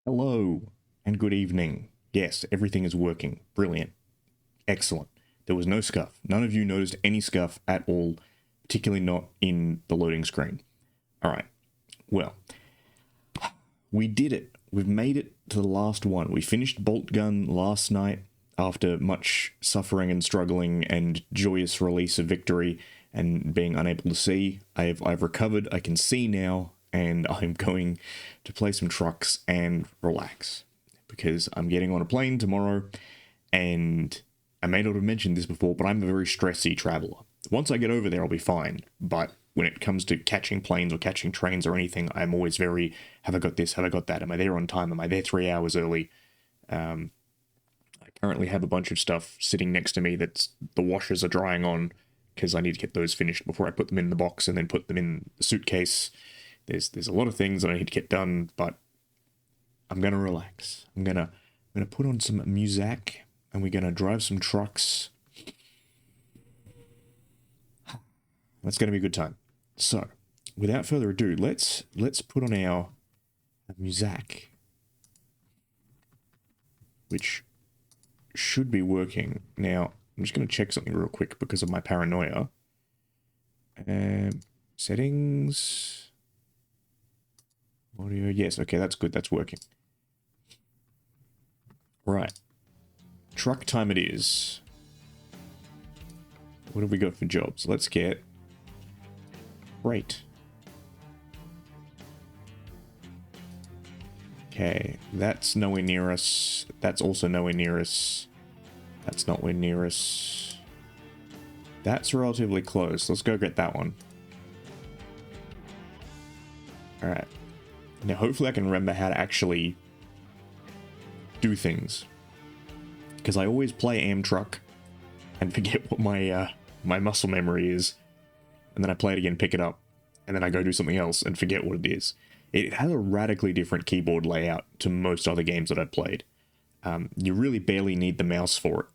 Hello and good evening. Yes, everything is working. Brilliant. Excellent. There was no scuff. None of you noticed any scuff at all, particularly not in the loading screen. All right. Well, we did it. We've made it to the last one. We finished Bolt Gun last night after much suffering and struggling and joyous release of victory and being unable to see. I've recovered. I can see now, and I'm going to play some trucks and relax because I'm getting on a plane tomorrow, and I may not have mentioned this before, but I'm a very stressy traveler. Once I get over there, I'll be fine, but when it comes to catching planes or catching trains or anything, I'm always very, have I got this, have I got that, am I there on time, am I there 3 hours early? I currently have a bunch of stuff sitting next to me that the washers are drying on because I need to get those finished before I put them in the box and then put them in the suitcase. There's a lot of things that I need to get done, but I'm gonna relax. I'm gonna put on some music, and we're gonna drive some trucks. That's gonna be a good time. So, without further ado, let's put on our music, which should be working. Now, I'm just gonna check something real quick because of my paranoia. Settings. Audio, yes, okay, that's good, that's working. Right. Truck time it is. What have we got for jobs? Let's get... Great. Okay, that's nowhere near us. That's also nowhere near us. That's nowhere near us. That's relatively close. Let's go get that one. Alright. Now, hopefully I can remember how to actually do things. Because I always play Amtruck and forget what my my muscle memory is. And then I play it again, pick it up, and then I go do something else and forget what it is. It has a radically different keyboard layout to most other games that I've played. You really barely need the mouse for it.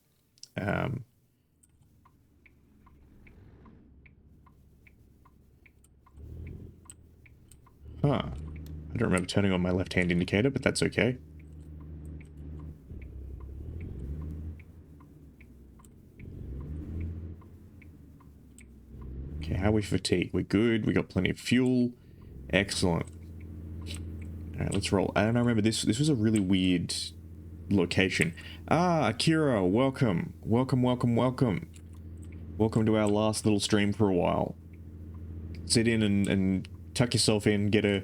I don't remember turning on my left-hand indicator, but that's okay. Okay, how are we fatigued? We're good. We got plenty of fuel. Excellent. Alright, let's roll. I don't remember this. This was a really weird location. Ah, Akira, welcome. Welcome, welcome, welcome. Welcome to our last little stream for a while. Sit in and tuck yourself in, get a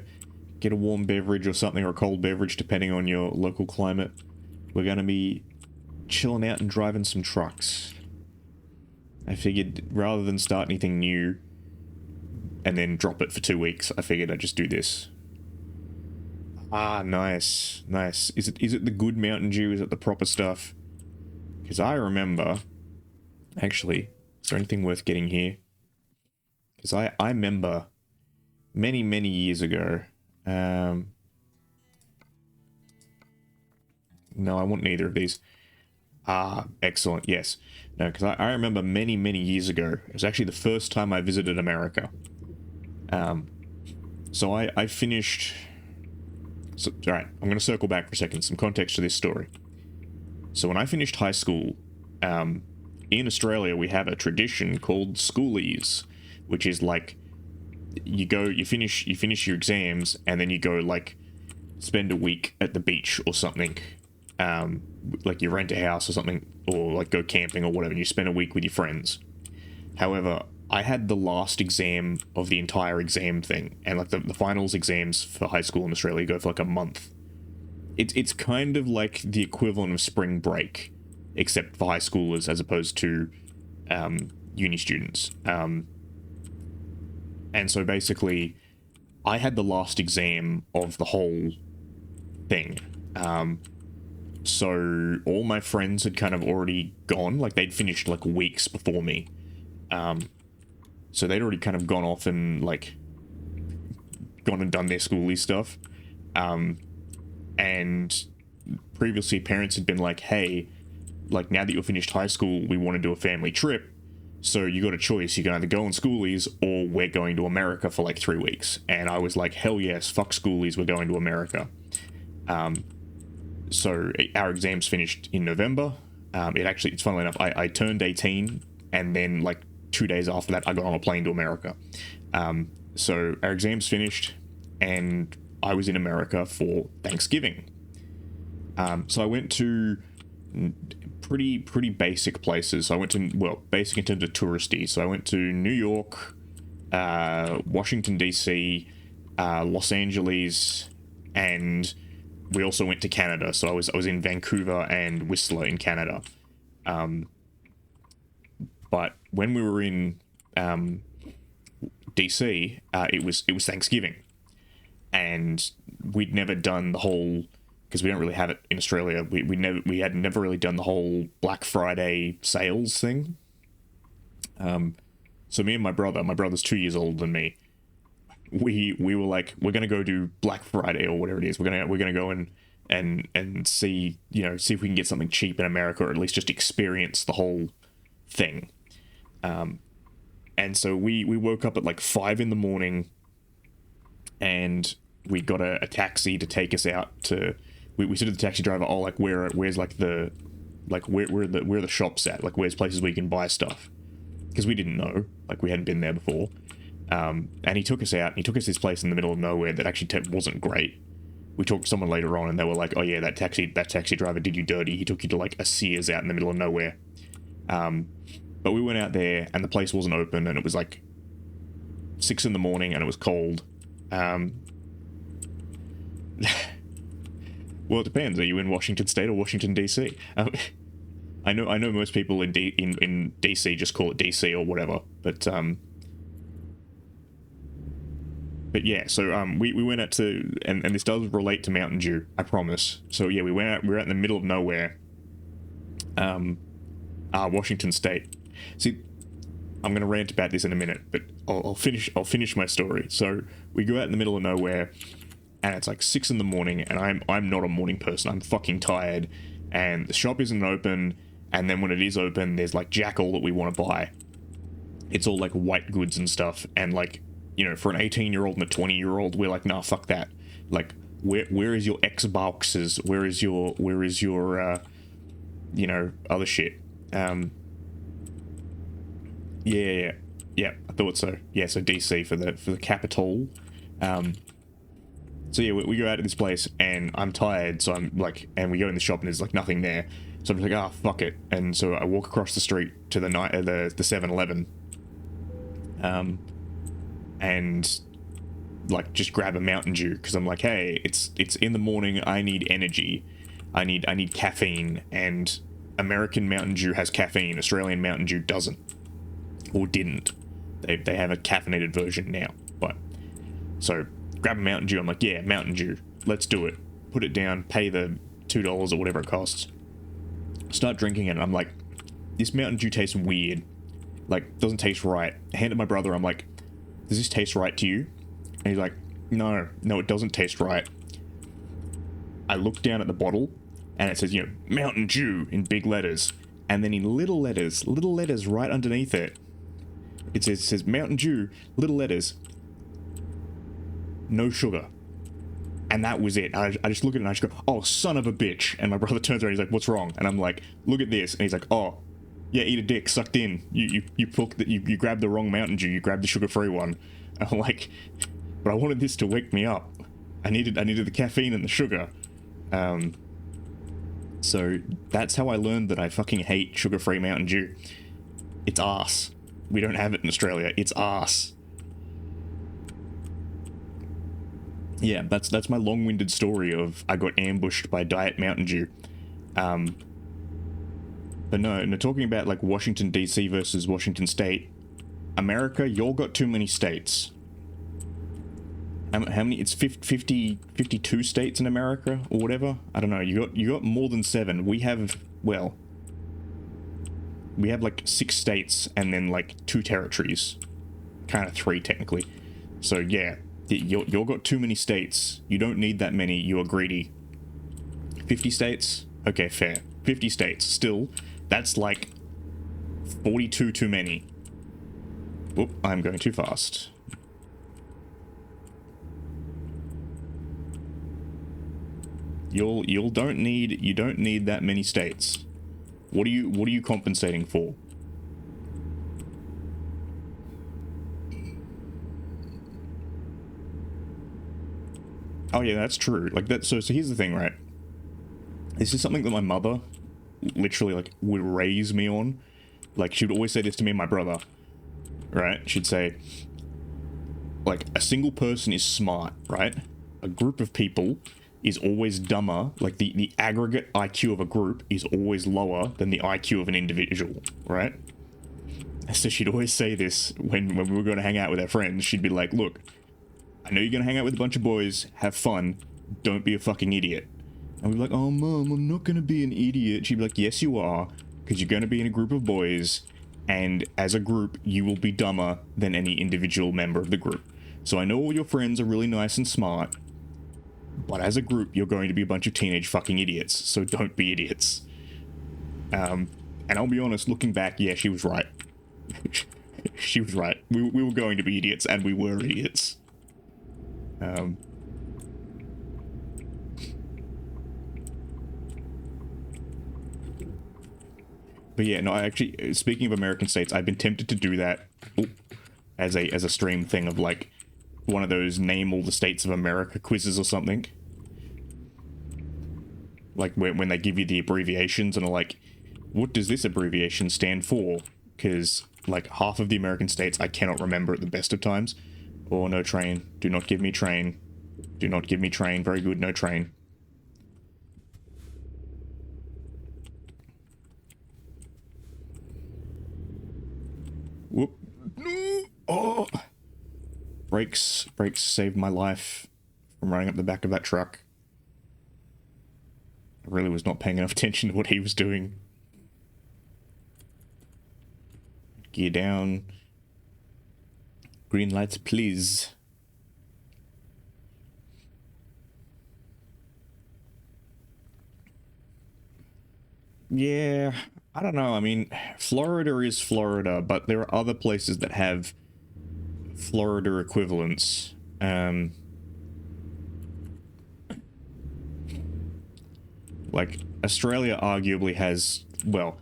warm beverage or something, or a cold beverage, depending on your local climate. We're gonna be chilling out and driving some trucks. I figured rather than start anything new and then drop it for 2 weeks, I figured I'd just do this. Ah, nice, nice. Is it the good Mountain Dew? Is it the proper stuff? Because I remember, actually, is there anything worth getting here? Because I remember many years ago. No, I want neither of these. Ah, excellent. Yes. No, because I remember many years ago. It was actually the first time I visited America. So I finished... So, alright, I'm going to circle back for a second. Some context to this story. So when I finished high school, in Australia we have a tradition called schoolies, which is like you finish your exams and then you go like spend a week at the beach or something. Like you rent a house or something, or like go camping or whatever, and you spend a week with your friends. However, I had the last exam of the entire exam thing, and like the finals exams for high school in Australia go for like a month. It's kind of like the equivalent of spring break, except for high schoolers as opposed to uni students. And so basically, I had the last exam of the whole thing. So all my friends had kind of already gone, like they'd finished like weeks before me. So they'd already kind of gone off and like gone and done their schooly stuff. And previously parents had been like, hey, like now that you're finished high school, we want to do a family trip. So you got a choice. You can either go on schoolies or we're going to America for like 3 weeks. And I was like, hell yes, fuck schoolies, we're going to America. So our exams finished in November. It's funnily enough, I turned 18 and then like 2 days after that I got on a plane to America. So our exams finished and I was in America for Thanksgiving. So I went to pretty basic places. I went to, well, basic in terms of touristy. So I went to New York, Washington DC, Los Angeles, and we also went to Canada. So I was in Vancouver and Whistler in Canada. But when we were in DC, it was Thanksgiving, and we'd never done the whole, because we don't really have it in Australia. We had never really done the whole Black Friday sales thing. So me and my brother's 2 years older than me. We were like, we're gonna go do Black Friday or whatever it is. We're gonna go and and see, see if we can get something cheap in America, or at least just experience the whole thing. And so we woke up at like 5 in the morning, and we got a taxi to take us out to. We said to the taxi driver, "Oh, like where's like the, like where are the shops at? Like where's places where you can buy stuff?" Because we didn't know, like we hadn't been there before. And he took us out. And he took us to this place in the middle of nowhere that actually wasn't great. We talked to someone later on, and they were like, "Oh yeah, that taxi driver did you dirty. He took you to like a Sears out in the middle of nowhere." But we went out there, and the place wasn't open, and it was like 6 in the morning, and it was cold. Well, it depends. Are you in Washington State or Washington DC? I know most people in DC just call it DC or whatever, but yeah. So we went out to, and this does relate to Mountain Dew, I promise. So yeah, we were out in the middle of nowhere. Washington State. See, I'm gonna rant about this in a minute, but I'll finish my story. So we go out in the middle of nowhere, and it's like 6 in the morning, and I'm not a morning person. I'm fucking tired, and the shop isn't open. And then when it is open, there's like jack all that we want to buy. It's all like white goods and stuff, and like, for an 18-year-old and a 20-year-old, we're like, nah, fuck that. Like, where is your Xboxes? Where is your other shit? Yeah, I thought so. Yeah, so DC for the capital. So yeah, we go out to this place, and I'm tired, so I'm like, and we go in the shop, and there's like nothing there. So I'm just like, fuck it. And so I walk across the street to the 7-Eleven, and like just grab a Mountain Dew, because I'm like, hey, it's in the morning. I need energy. I need caffeine, and American Mountain Dew has caffeine. Australian Mountain Dew doesn't, or didn't. They have a caffeinated version now. But so grab a Mountain Dew. I'm like, yeah, Mountain Dew. Let's do it. Put it down. Pay the $2 or whatever it costs. Start drinking it, and I'm like, this Mountain Dew tastes weird. Like, doesn't taste right. I hand it to my brother. I'm like, does this taste right to you? And he's like, no, it doesn't taste right. I look down at the bottle, and it says, Mountain Dew in big letters. And then in little letters right underneath it, it says Mountain Dew, little letters, no sugar. And that was it. I just look at it and I just go, oh, son of a bitch. And my brother turns around, he's like, what's wrong? And I'm like, look at this. And he's like, oh, yeah, eat a dick, sucked in. You grabbed the wrong Mountain Dew. You grabbed the sugar-free one. And I'm like, but I wanted this to wake me up. I needed the caffeine and the sugar. So that's how I learned that I fucking hate sugar-free Mountain Dew. It's arse. We don't have it in Australia. It's arse. Yeah, that's my long-winded story of I got ambushed by Diet Mountain Dew. But no, talking about like Washington DC versus Washington State, America, y'all got too many states. How many? It's 52 states in America or whatever. I don't know. You got more than 7. We have like 6 states and then like 2 territories, kind of 3 technically. So yeah. You've got too many states. You don't need that many. You are greedy. 50 states? Okay, fair. 50 states. Still, that's like 42 too many. Whoop, I'm going too fast. You don't need that many states. What are you compensating for? Oh yeah, that's true. Like that. So here's the thing, right? This is something that my mother literally like would raise me on. Like she would always say this to me and my brother, right? She'd say, like, a single person is smart, right? A group of people is always dumber. Like the aggregate IQ of a group is always lower than the IQ of an individual, right? So she'd always say this when we were going to hang out with our friends. She'd be like, look, I know you're going to hang out with a bunch of boys, have fun, don't be a fucking idiot. And we'd be like, oh, Mom, I'm not going to be an idiot. She'd be like, yes, you are, because you're going to be in a group of boys, and as a group, you will be dumber than any individual member of the group. So I know all your friends are really nice and smart, But as a group, you're going to be a bunch of teenage fucking idiots, so don't be idiots. And I'll be honest, looking back, yeah, she was right. She was right. We were going to be idiots, and we were idiots. But yeah, no, I actually, speaking of American states, I've been tempted to do that as a stream thing of like one of those name all the states of America quizzes or something. Like when they give you the abbreviations and are like, what does this abbreviation stand for? Because like half of the American states I cannot remember at the best of times. Oh, no train. Do not give me train. Do not give me train. Very good, no train. Whoop. No! Oh! Brakes saved my life from running up the back of that truck. I really was not paying enough attention to what he was doing. Gear down. Green lights, please. Yeah, I don't know. I mean, Florida is Florida, but there are other places that have Florida equivalents. Like Australia arguably has, well,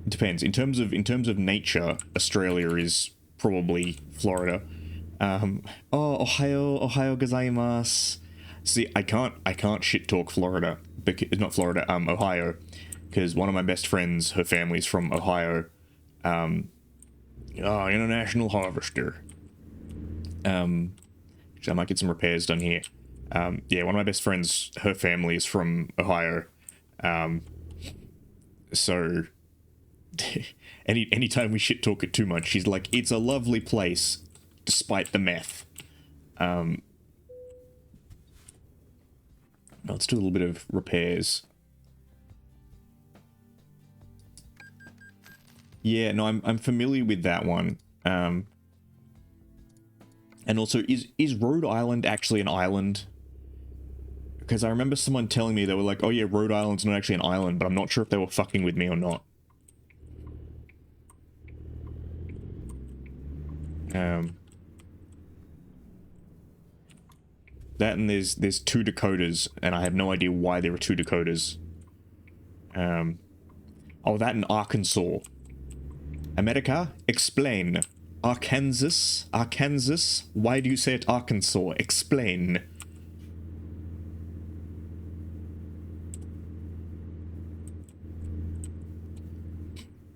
it depends. In terms of nature, Australia is probably Florida. Oh, Ohio gozaimasu. See, I can't shit talk Florida, because not Florida, Ohio, because one of my best friends, her family's from Ohio. International Harvester. So I might get some repairs done here. Yeah, one of my best friends, her family is from Ohio. So anytime we shit talk it too much, she's like, it's a lovely place, despite the meth. Let's do a little bit of repairs. Yeah, no, I'm familiar with that one. And also, is Rhode Island actually an island? Because I remember someone telling me, they were like, oh yeah, Rhode Island's not actually an island, but I'm not sure if they were fucking with me or not. That, and there's two Dakotas, and I have no idea why there are two Dakotas. Oh, that and Arkansas. America, explain. Arkansas? Why do you say it Arkansas? Explain.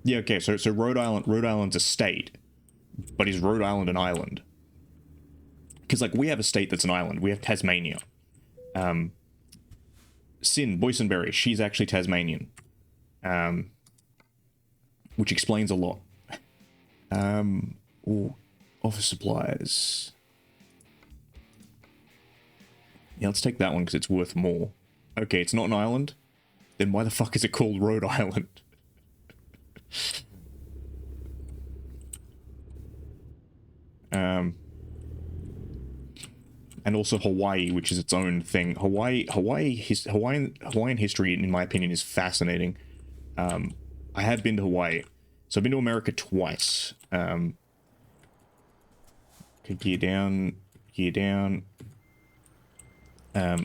Yeah, okay, so Rhode Island's a state, but is Rhode Island an island? Because, like, we have a state that's an island. We have Tasmania. Sin Boysenberry, she's actually Tasmanian. Which explains a lot. Ooh, office supplies. Yeah, let's take that one because it's worth more. Okay, it's not an island. Then why the fuck is it called Rhode Island? And also Hawaii, which is its own thing. Hawaiian history, in my opinion, is fascinating. I have been to Hawaii, so I've been to America twice. Okay, gear down. So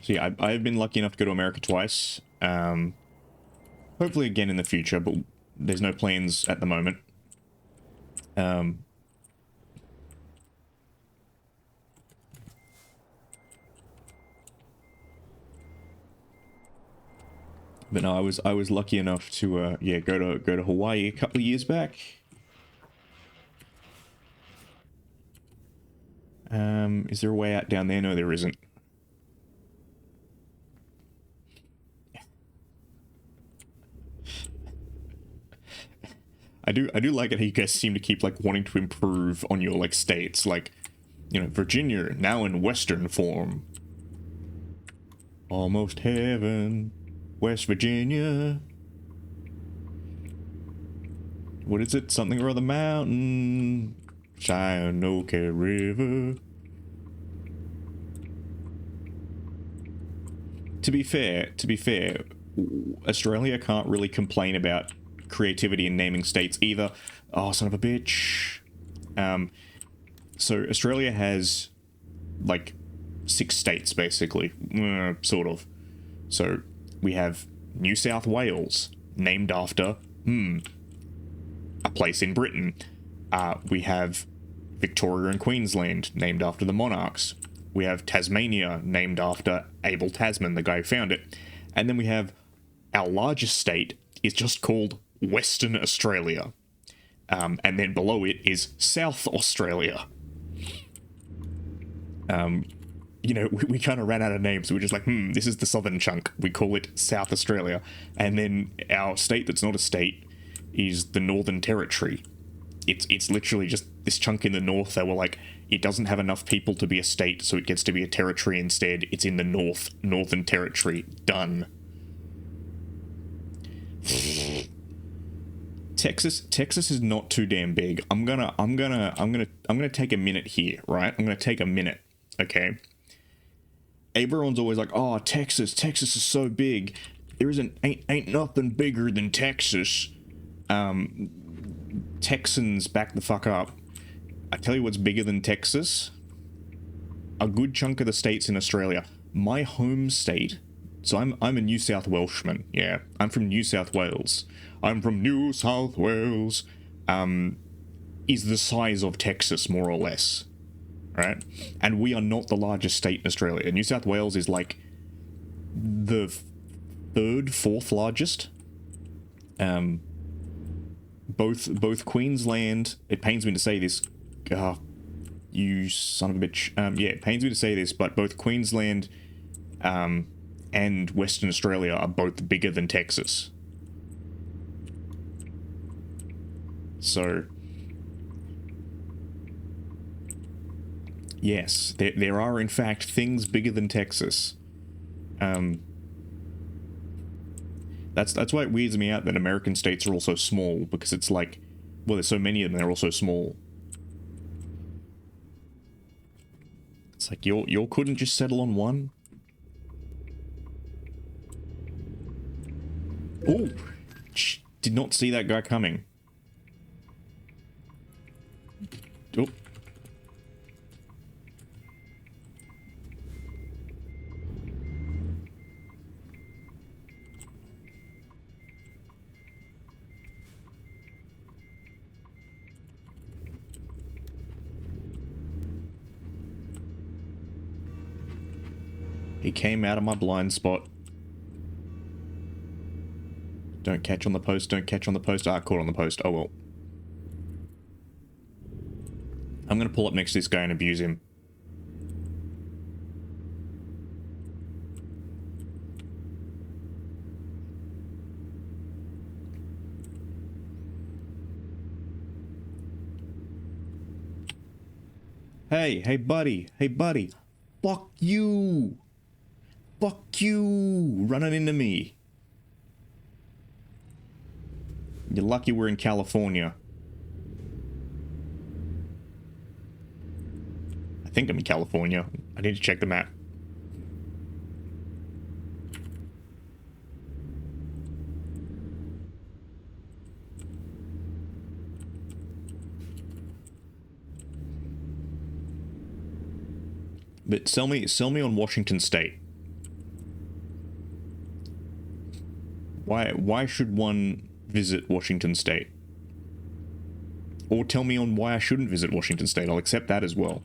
yeah, I've been lucky enough to go to America twice. Hopefully again in the future, but there's no plans at the moment. But no, I was lucky enough to yeah, go to Hawaii a couple of years back. Is there a way out down there? No, there isn't. I do like it how you guys seem to keep like wanting to improve on your like states, like, you know, Virginia now in Western form. Almost heaven, West Virginia. What is it? Something or other mountain. Chinook River. to be fair, Australia can't really complain about creativity in naming states either. Oh, son of a bitch. So Australia has like 6 states basically, sort of. So we have New South Wales, named after a place in Britain. We have Victoria and Queensland, named after the monarchs. We have Tasmania, named after Abel Tasman, the guy who found it. And then we have our largest state is just called Western Australia. And then below it is South Australia. We kind of ran out of names. We were just like, this is the southern chunk. We call it South Australia. And then our state that's not a state is the Northern Territory. It's literally just this chunk in the north that were like, it doesn't have enough people to be a state, so it gets to be a territory instead. It's in the Northern Territory. Done. Texas is not too damn big. I'm gonna take a minute here, right? I'm gonna take a minute, okay? Everyone's always like, oh, Texas is so big. There ain't nothing bigger than Texas. Texans, back the fuck up. I tell you what's bigger than Texas. A good chunk of the states in Australia. My home state, so I'm a New South Welshman, yeah. I'm from New South Wales. I'm from New South Wales. Is the size of Texas, more or less. Right? And we are not the largest state in Australia. New South Wales is like the 3rd, 4th largest. Both Queensland, it pains me to say this, you son of a bitch. Yeah, it pains me to say this, but both Queensland and Western Australia are both bigger than Texas. So yes, there are in fact things bigger than Texas. That's why it weirds me out that American states are also small, because it's like, well, there's so many of them, they're also small. It's like, y'all couldn't just settle on one? Oh! Did not see that guy coming. Oh. He came out of my blind spot. Don't catch on the post, don't catch on the post. Ah, caught on the post. Oh well. I'm gonna pull up next to this guy and abuse him. Hey buddy, fuck you! Fuck you! Running into me. You're lucky we're in California. I think I'm in California. I need to check the map. But sell me on Washington State. Why should one visit Washington State? Or tell me on why I shouldn't visit Washington State. I'll accept that as well.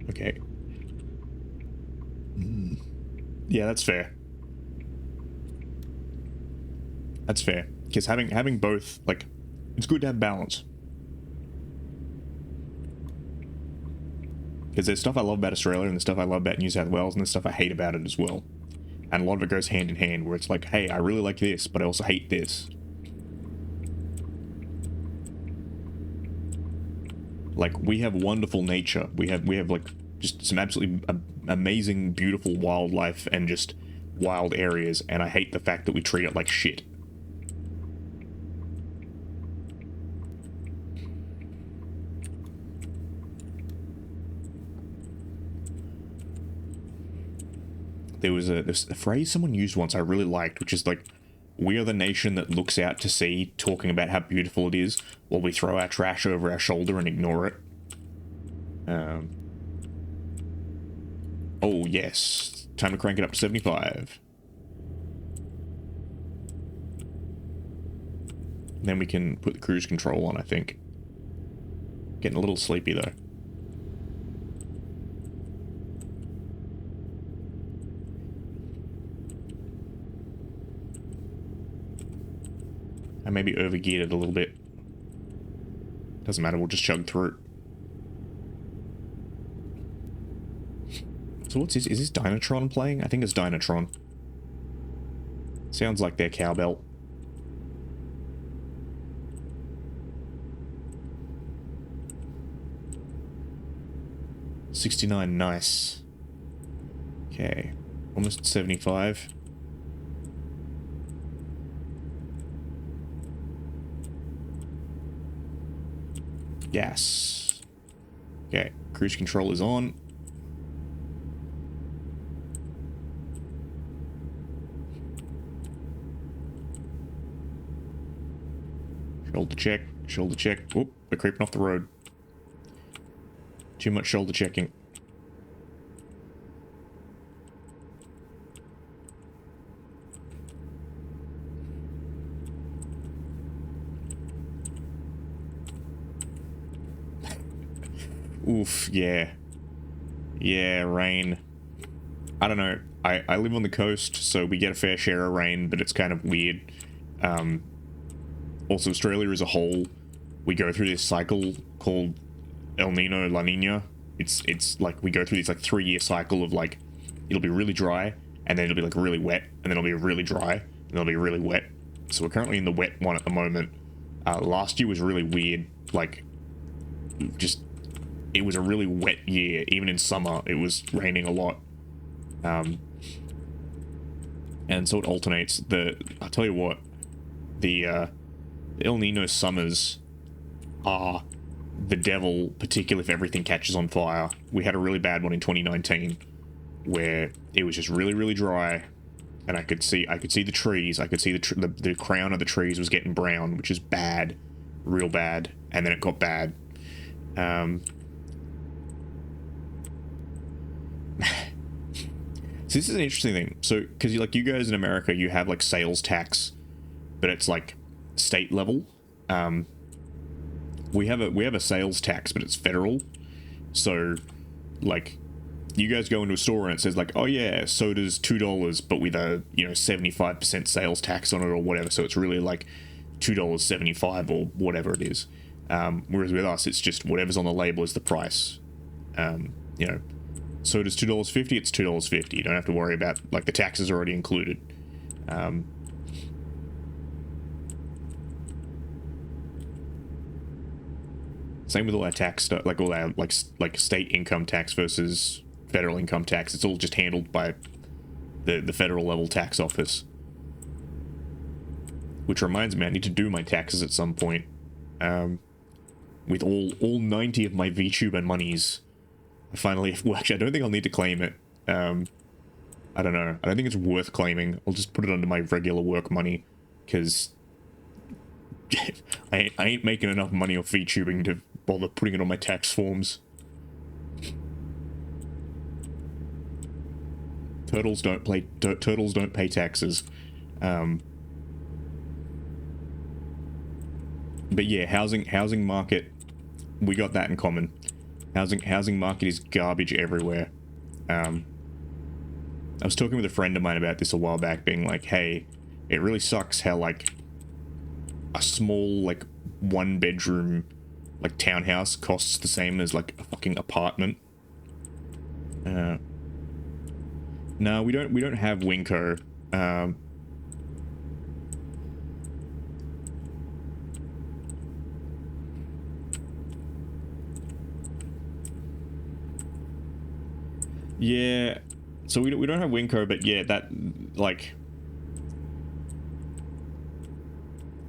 Okay. Yeah, that's fair. That's fair. Because having both, like, it's good to have balance. Because there's stuff I love about Australia and there's stuff I love about New South Wales and there's stuff I hate about it as well. And a lot of it goes hand in hand, where it's like, hey, I really like this, but I also hate this. Like, we have wonderful nature. We have like just some absolutely amazing, beautiful wildlife and just wild areas, and I hate the fact that we treat it like shit. There's a phrase someone used once I really liked, which is like, we are the nation that looks out to sea, talking about how beautiful it is, while we throw our trash over our shoulder and ignore it. Oh yes, time to crank it up to 75. Then we can put the cruise control on, I think. Getting a little sleepy though. I maybe overgeared it a little bit. Doesn't matter, we'll just chug through. So what's this? Is this Dynatron playing? I think it's Dynatron. Sounds like their cowbell. $69, nice. Okay, almost 75. Gas. Okay, cruise control is on. Shoulder check, shoulder check. Whoop, we're creeping off the road. Too much shoulder checking. Oof, yeah. Yeah, rain. I don't know. I live on the coast, so we get a fair share of rain, but it's kind of weird. Also, Australia as a whole, we go through this cycle called El Nino, La Nina. It's like, we go through this like 3-year cycle of like, it'll be really dry, and then it'll be like really wet, and then it'll be really dry, and then it'll be really wet. So we're currently in the wet one at the moment. Last year was really weird. Like, just, it was a really wet year. Even in summer, it was raining a lot. And so it alternates. I'll tell you what, the El Nino summers are the devil, particularly if everything catches on fire. We had a really bad one in 2019 where it was just really, really dry, and I could see the trees. I could see the crown of the trees was getting brown, which is bad, real bad. And then it got bad. So this is an interesting thing. So, because you guys in America, you have like sales tax, but it's like state level. We have a sales tax, but it's federal. So, like, you guys go into a store and it says like, oh yeah, soda's $2, but with a 75% sales tax on it or whatever. So it's really like $2.75 or whatever it is. Whereas with us, it's just whatever's on the label is the price. Soda's $2.50, it's $2.50. You don't have to worry about, like, the taxes are already included. Same with all our tax stuff, like all our like state income tax versus federal income tax. It's all just handled by the federal level tax office. Which reminds me, I need to do my taxes at some point. With all 90 of my VTuber and monies. Well, actually, I don't think I'll need to claim it. I don't know. I don't think it's worth claiming. I'll just put it under my regular work money, because I ain't making enough money off VTubing to bother putting it on my tax forms. Turtles don't pay taxes. But yeah, housing market, we got that in common. Housing market is garbage everywhere. I was talking with a friend of mine about this a while back, being like, hey, it really sucks how, like, a small, like, 1-bedroom, like, townhouse costs the same as, like, a fucking apartment. No, we don't have Winco. Yeah. So we don't have Winco, but yeah, that, like,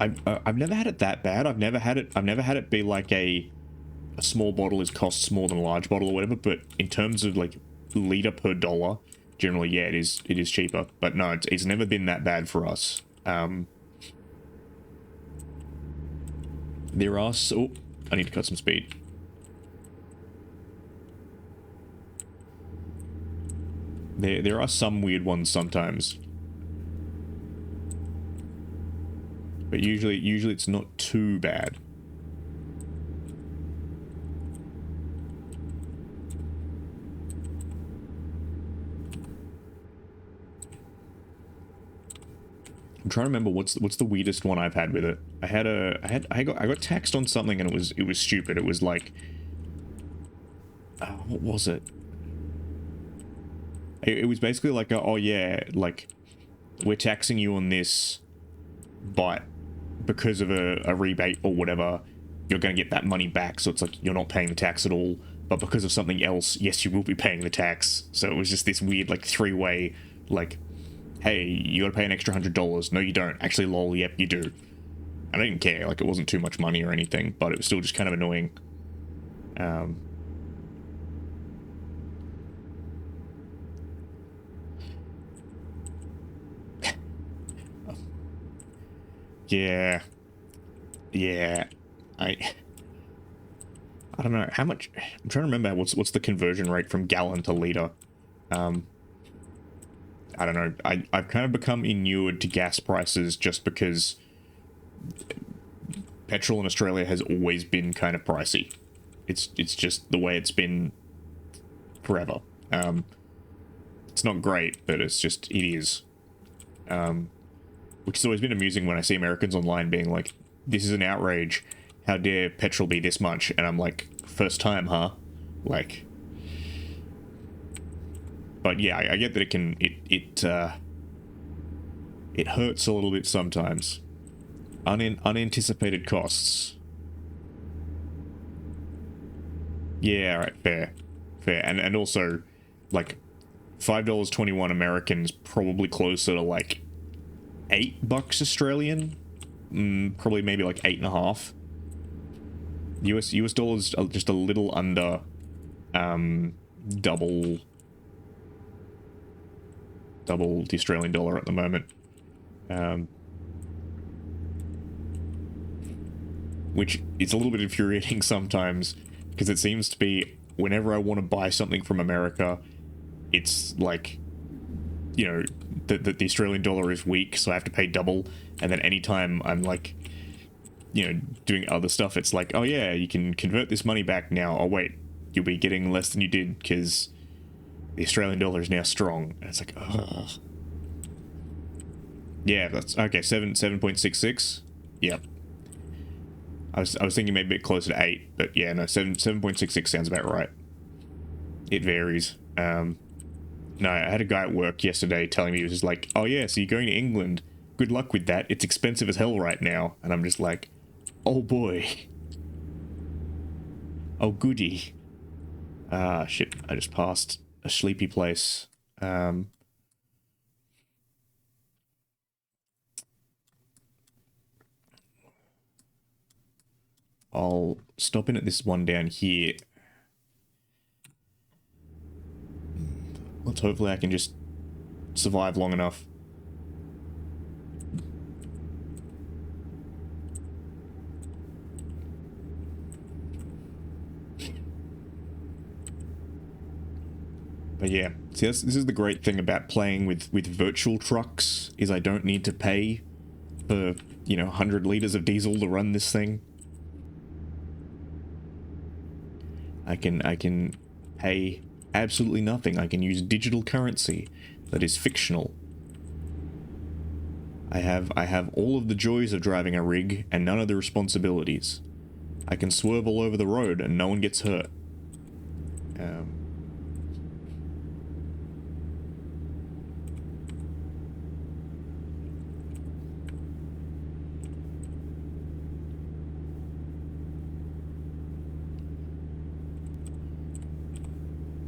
I've never had it that bad. I've never had it be like a small bottle costs more than a large bottle or whatever, but in terms of like liter per dollar, generally, yeah, it is cheaper. But no, it's never been that bad for us. There are so, I need to cut some speed. There are some weird ones sometimes, but usually it's not too bad. I'm trying to remember what's the weirdest one I've had with it. I got taxed on something and it was stupid. It was like, what was it? It was basically like, oh yeah, like, we're taxing you on this, but because of a rebate or whatever, you're going to get that money back. So it's like you're not paying the tax at all. But because of something else, yes, you will be paying the tax. So it was just this weird, like, three-way, like, hey, you got to pay an extra $100. No, you don't. Actually, lol, yep, you do. I didn't care. Like, it wasn't too much money or anything, but it was still just kind of annoying. Yeah. Yeah. I don't know how much. I'm trying to remember what's the conversion rate from gallon to liter. I don't know. I've kind of become inured to gas prices just because petrol in Australia has always been kind of pricey. It's just the way it's been forever. It's not great, but it is. Which has always been amusing when I see Americans online being like, "This is an outrage. How dare petrol be this much?" And I'm like, "First time, huh?" Like, but yeah, I get that it hurts a little bit sometimes. Unanticipated costs. Yeah, all right, fair, and also, like, $5.21 American's probably closer to like $8 Australian, probably maybe like 8.5. US dollars are just a little under, double the Australian dollar at the moment. Which is a little bit infuriating sometimes, because it seems to be whenever I want to buy something from America, it's like, you know, the Australian dollar is weak, so I have to pay double, and then anytime I'm like, you know, doing other stuff, it's like, oh yeah, you can convert this money back now. Oh wait, you'll be getting less than you did because the Australian dollar is now strong. And it's like, ugh. Yeah, that's okay. 7.66. Yep. I was thinking maybe a bit closer to 8, but yeah, no, 7.66 sounds about right. It varies. No, I had a guy at work yesterday telling me, he was just like, oh yeah, so you're going to England. Good luck with that. It's expensive as hell right now. And I'm just like, oh boy. Oh goody. Ah, shit. I just passed a sleepy place. I'll stop in at this one down here. Let's hopefully I can just survive long enough. But yeah, see, this is the great thing about playing with virtual trucks, is I don't need to pay for, you know, 100 liters of diesel to run this thing. I can pay absolutely nothing. I can use digital currency that is fictional. I have all of the joys of driving a rig and none of the responsibilities. I can swerve all over the road and no one gets hurt.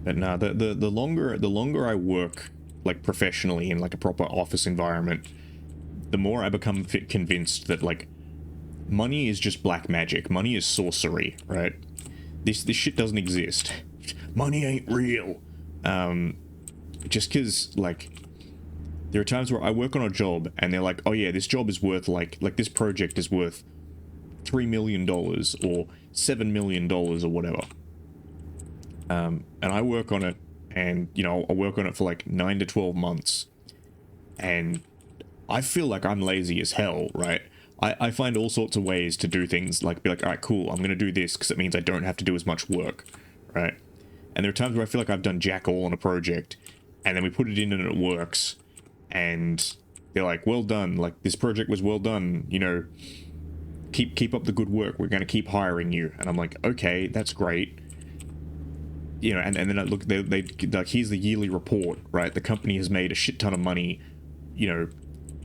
But no, the longer I work like professionally in like a proper office environment, the more I become convinced that like money is just black magic. Money is sorcery, right? This shit doesn't exist. Money ain't real. Just because like there are times where I work on a job and they're like, oh yeah, this job is worth like this project is worth $3 million or $7 million or whatever. And I work on it, and you know I'll work on it for like 9 to 12 months, and I feel like I'm lazy as hell, right? I find all sorts of ways to do things, like be like, all right, cool, I'm gonna do this because it means I don't have to do as much work, right? And there are times where I feel like I've done jack all on a project, and then we put it in and it works, and they're like, well done, like this project was well done, you know, keep up the good work, we're gonna keep hiring you. And I'm like, okay, that's great. You know, and then I look, they like, here's the yearly report, right? The company has made a shit ton of money, you know,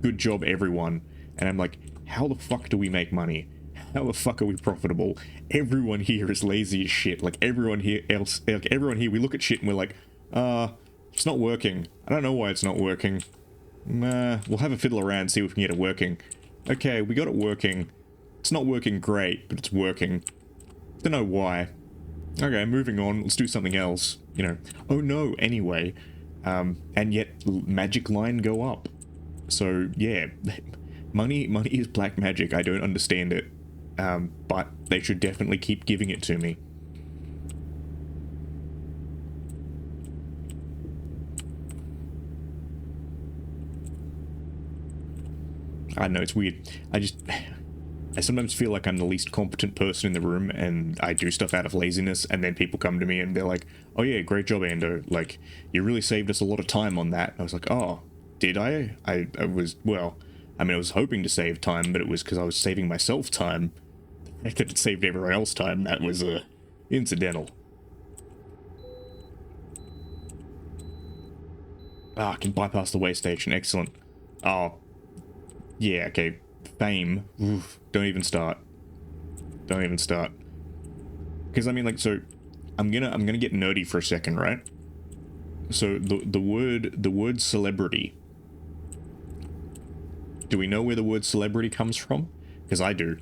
good job everyone. And I'm like, how the fuck do we make money? How the fuck are we profitable? Everyone here is lazy as shit. Like everyone here we look at shit and we're like, it's not working. I don't know why it's not working. We'll have a fiddle around, see if we can get it working. Okay, we got it working. It's not working great, but it's working. Don't know why. Okay, moving on, let's do something else, you know. Oh no, anyway. And yet, magic line go up. So, yeah, money is black magic, I don't understand it. But they should definitely keep giving it to me. I don't know, it's weird. I sometimes feel like I'm the least competent person in the room, and I do stuff out of laziness, and then people come to me and they're like, oh yeah, great job, Ando. Like, you really saved us a lot of time on that. And I was like, oh, did I? I was, well, I mean, I was hoping to save time, but it was because I was saving myself time. The fact that it saved everyone else time, that was, incidental. Ah, I can bypass the way station, excellent. Oh, yeah, okay. Fame. Oof, don't even start. Don't even start. Because I mean, like, so I'm gonna get nerdy for a second, right? So the word celebrity. Do we know where the word celebrity comes from? Because I do.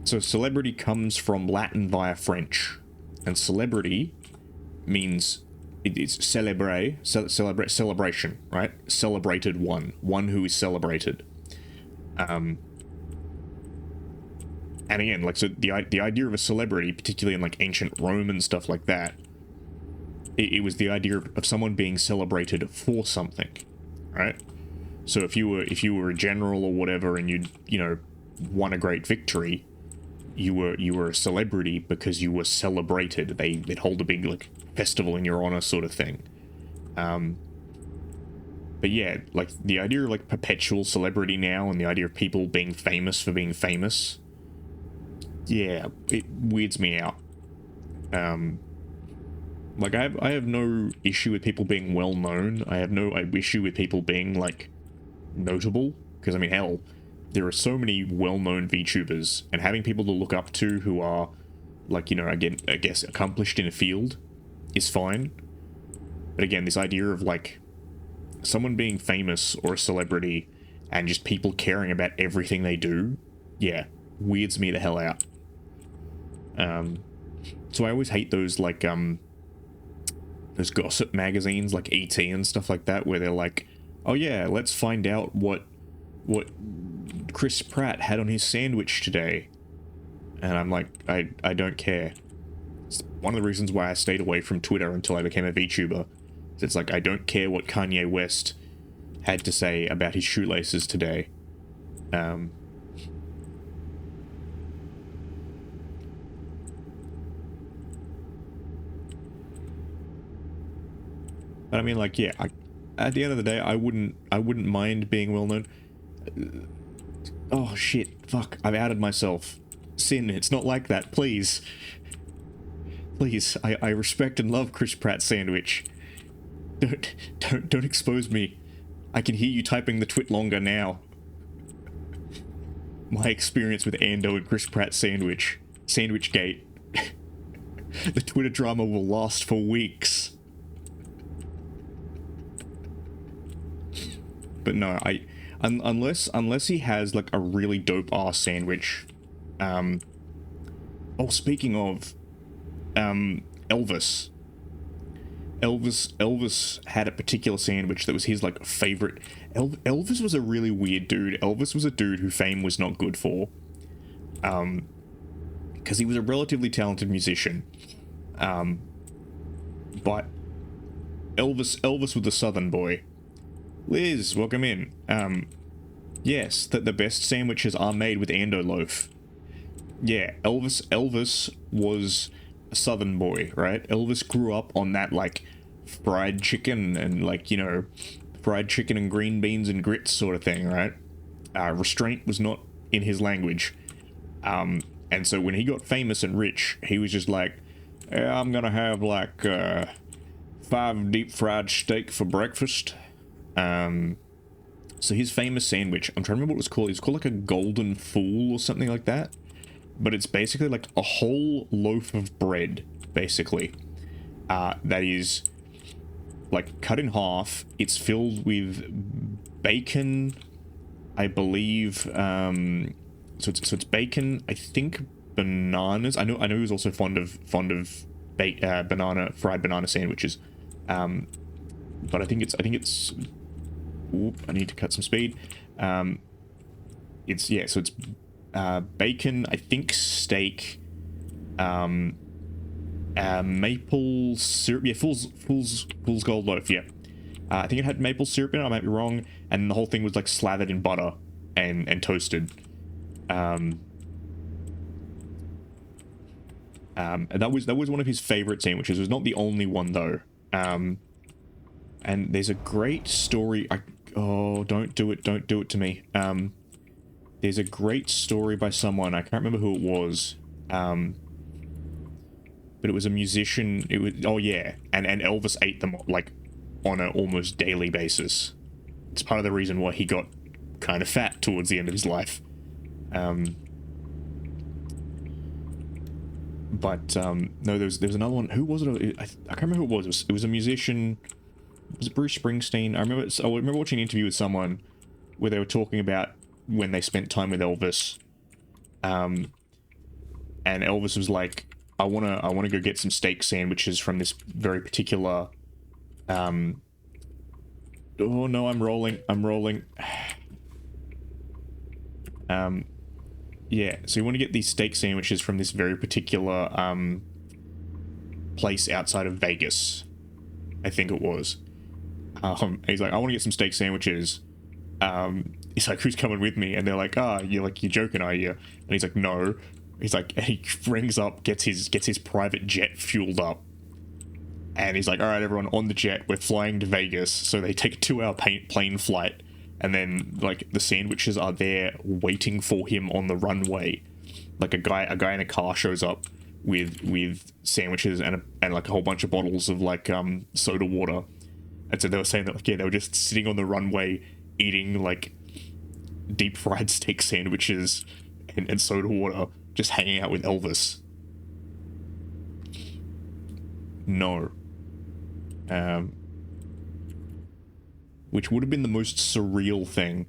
So celebrity comes from Latin via French, and celebrity means it's celebration, right? Celebrated one who is celebrated. And again, like, so the idea of a celebrity, particularly in like ancient Rome and stuff like that, it was the idea of someone being celebrated for something, right? So if you were a general or whatever, and you know won a great victory, you were a celebrity because you were celebrated. They'd hold a big like festival in your honor, sort of thing. But yeah, like the idea of like perpetual celebrity now, and the idea of people being famous for being famous, yeah, it weirds me out. Like I have no issue with people being well known. I have no issue with people being like notable, because I mean, hell, there are so many well-known VTubers, and having people to look up to who are like, you know, again, I guess accomplished in a field is fine. But again, this idea of like someone being famous or a celebrity and just people caring about everything they do, yeah, weirds me the hell out. So I always hate those like those gossip magazines like ET and stuff like that, where they're like, oh yeah, let's find out what Chris Pratt had on his sandwich today. And I'm like, I don't care. It's one of the reasons why I stayed away from Twitter until I became a VTuber. It's like, I don't care what Kanye West had to say about his shoelaces today. But I mean, like, yeah, at the end of the day, I wouldn't mind being well known. Oh shit, fuck, I've outed myself. Sin, it's not like that, please. Please, I respect and love Chris Pratt's sandwich. Don't expose me. I can hear you typing the twit longer now. My experience with Ando and Chris Pratt's Sandwich Gate. The Twitter drama will last for weeks. But no, unless he has like a really dope ass sandwich. Oh, speaking of, Elvis. Elvis had a particular sandwich that was his like favorite. Elvis was a really weird dude. Elvis was a dude who fame was not good for. Because he was a relatively talented musician. But Elvis was a Southern boy. Liz, welcome in. Yes, that the best sandwiches are made with Ando loaf. Yeah, Elvis was a Southern boy, right? Elvis grew up on that, like, fried chicken and, like, you know, fried chicken and green beans and grits sort of thing, right? Restraint was not in his language. And so when he got famous and rich, he was just like, yeah, I'm gonna have, like, 5 deep fried steak for breakfast. So his famous sandwich, I'm trying to remember what it was called. It was called like a golden fool or something like that. But it's basically like a whole loaf of bread, basically. That is like cut in half. It's filled with bacon, I believe. So it's bacon. I think bananas. I know he was also fond of fried banana sandwiches. But I think it's. Oop, I need to cut some speed. So it's bacon, I think steak, maple syrup. Yeah, Fool's Gold Loaf. Yeah, I think it had maple syrup in it. I might be wrong. And the whole thing was like slathered in butter and toasted. And that was one of his favorite sandwiches. It was not the only one though. And there's a great story. Don't do it to me. There's a great story by someone, I can't remember who it was, but it was a musician. It was, oh yeah, and Elvis ate them like on an almost daily basis. It's part of the reason why he got kind of fat towards the end of his life. No, there's another one. Who was it? I can't remember who it was. It was a musician. Was it Bruce Springsteen? I remember watching an interview with someone where they were talking about when they spent time with Elvis. And Elvis was like, I wanna go get some steak sandwiches from this very particular oh no, I'm rolling. Yeah, so you want to get these steak sandwiches from this very particular place outside of Vegas, I think it was. He's like, I want to get some steak sandwiches. He's like, who's coming with me? And they're like, you're joking, are you? And he's like, no. He's like, and he rings up, gets his private jet fueled up. And he's like, all right, everyone on the jet, we're flying to Vegas. So they take a 2-hour plane flight. And then, like, the sandwiches are there waiting for him on the runway. Like, a guy in a car shows up with sandwiches and like a whole bunch of bottles of, like, soda water. And so they were saying that, like, yeah, they were just sitting on the runway eating, like, deep fried steak sandwiches and soda water, just hanging out with Elvis. No. Which would have been the most surreal thing.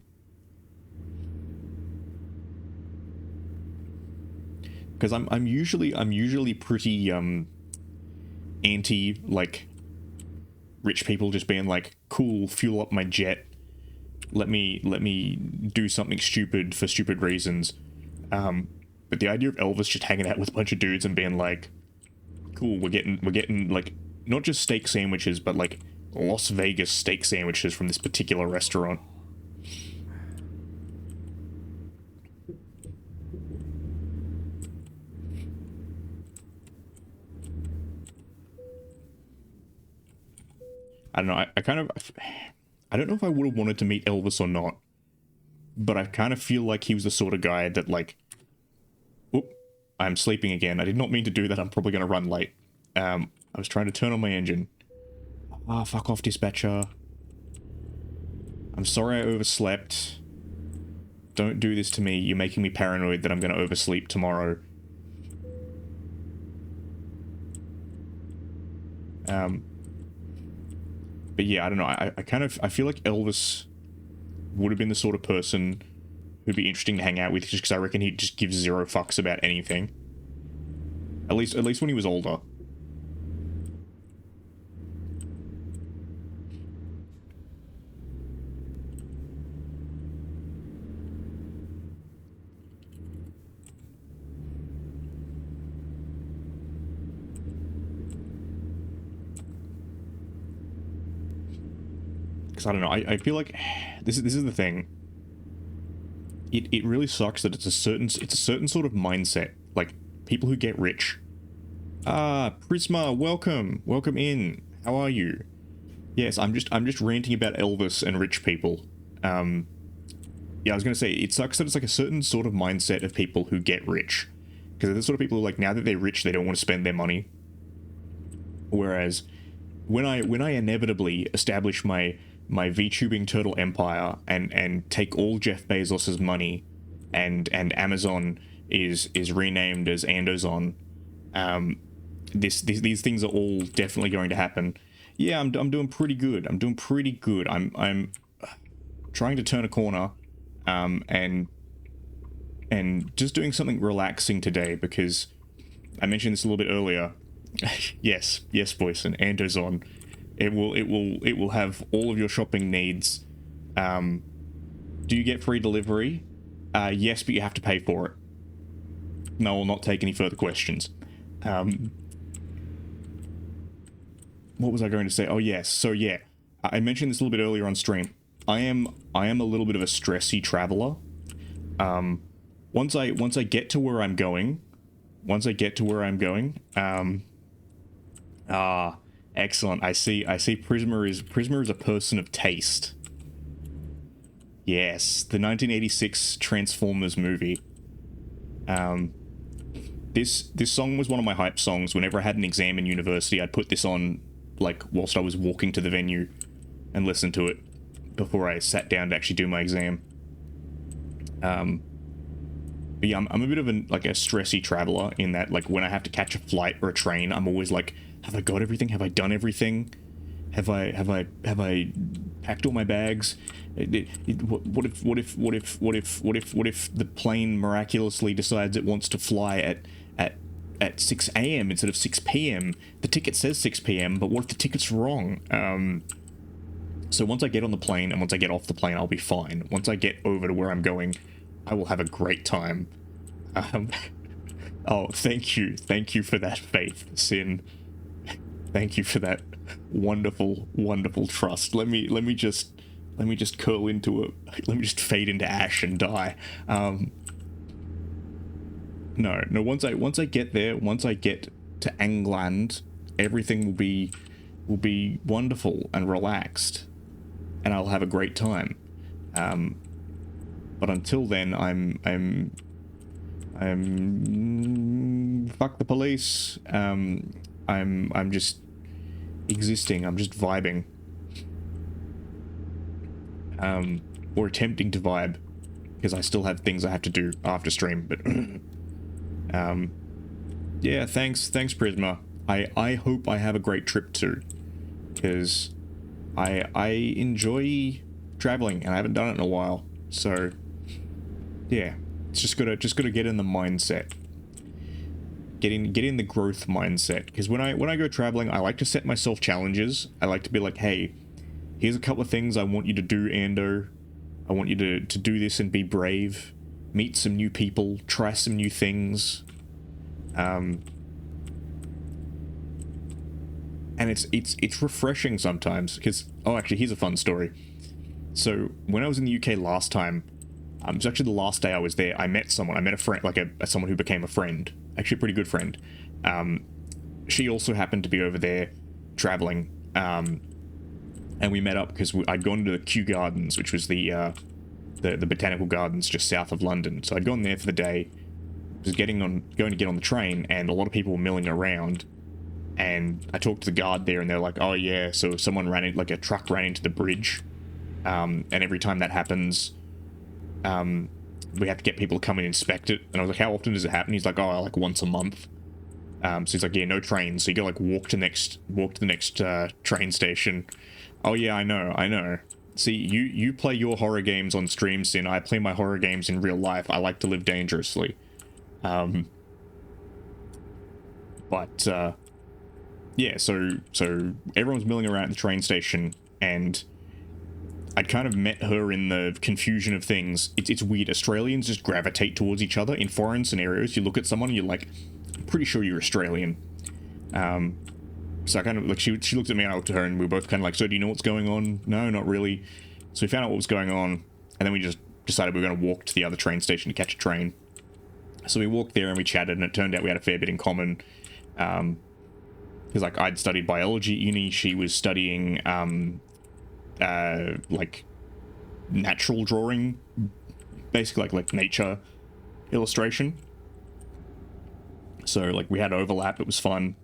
Because I'm usually pretty anti, like, rich people just being like, cool, fuel up my jet, let me do something stupid for stupid reasons. But the idea of Elvis just hanging out with a bunch of dudes and being like, cool, we're getting like not just steak sandwiches, but like Las Vegas steak sandwiches from this particular restaurant. I don't know. I don't know if I would have wanted to meet Elvis or not, but I kind of feel like he was the sort of guy that, like, oop, I'm sleeping again. I did not mean to do that. I'm probably going to run late. I was trying to turn on my engine. Fuck off, dispatcher. I'm sorry I overslept. Don't do this to me. You're making me paranoid that I'm going to oversleep tomorrow. Um, but yeah, I don't know. I feel like Elvis would have been the sort of person who'd be interesting to hang out with, just because I reckon he just gives zero fucks about anything. At least when he was older. Because I don't know, I feel like this is the thing. It really sucks that it's a certain sort of mindset. Like, people who get rich. Ah, Prisma, welcome in. How are you? Yes, I'm just ranting about Elvis and rich people. Yeah, I was gonna say, it sucks that it's like a certain sort of mindset of people who get rich, because they're the sort of people who, like, now that they're rich, they don't want to spend their money. Whereas when I inevitably establish my VTubing turtle empire and take all Jeff Bezos's money, and Amazon is renamed as Andozon, these things are all definitely going to happen. Yeah, I'm doing pretty good. I'm doing pretty good. I'm trying to turn a corner, and just doing something relaxing today, because I mentioned this a little bit earlier. yes, boys, and Andozon. It will have all of your shopping needs. Do you get free delivery? Yes, but you have to pay for it. No, I'll not take any further questions. What was I going to say? Oh yes, so yeah, I mentioned this a little bit earlier on stream. I am a little bit of a stressy traveler. Once I get to where I'm going, excellent. I see Prisma is a person of taste. Yes, the 1986 Transformers movie. This song was one of my hype songs. Whenever I had an exam in university, I'd put this on, like, whilst I was walking to the venue, and listen to it before I sat down to actually do my exam. But yeah, I'm a bit of a stressy traveler, in that, like, when I have to catch a flight or a train, I'm always like, have I got everything? Have I done everything? Have I packed all my bags? What if the plane miraculously decides it wants to fly at 6 a.m. instead of 6 p.m.? The ticket says 6 p.m., but what if the ticket's wrong? So once I get on the plane and once I get off the plane, I'll be fine. Once I get over to where I'm going, I will have a great time. Oh, thank you for that faith, Sin. Thank you for that wonderful trust. Let me just curl into a, let me just fade into ash and die. No, once I get there, once I get to England, everything will be wonderful and relaxed, and I'll have a great time. But until then, I'm fuck the police. I'm just existing. I'm just vibing. Or attempting to vibe, because I still have things I have to do after stream. But yeah, thanks Prisma. I hope I have a great trip too, because I enjoy traveling and I haven't done it in a while. So yeah, it's just gotta get in the mindset. Get in the growth mindset, because when I go traveling, I like to set myself challenges. I like to be like, hey, here's a couple of things I want you to do, Ando. I want you to do this and be brave. Meet some new people. Try some new things. And it's refreshing sometimes, because, oh, actually, here's a fun story. So when I was in the UK last time, it was actually the last day I was there, I met someone. I met a friend, like someone who became a friend. Actually, a pretty good friend. She also happened to be over there traveling. And we met up because I'd gone to the Kew Gardens, which was the botanical gardens just south of London. So I'd gone there for the day. Was going to get on the train, and a lot of people were milling around. And I talked to the guard there, and they're like, "Oh yeah, so someone a truck ran into the bridge, and every time that happens, we have to get people to come and inspect it." And I was like, "How often does it happen?" He's like, "Oh, like once a month." So he's like, yeah, no trains. So you gotta like walk to the next train station. Oh yeah, I know. See, you play your horror games on stream, Sin. I play my horror games in real life. I like to live dangerously. But yeah, so everyone's milling around at the train station, and I'd kind of met her in the confusion of things. It's weird. Australians just gravitate towards each other in foreign scenarios. You look at someone and you're like, I'm pretty sure you're Australian. So I kind of like she looked at me and I looked at her and we were both kind of like, so do you know what's going on? No, not really. So we found out what was going on, and then we just decided we were going to walk to the other train station to catch a train. So we walked there and we chatted, and it turned out we had a fair bit in common. Because like I'd studied biology at uni, she was studying like natural drawing, basically like nature illustration. So like we had overlap. It was fun.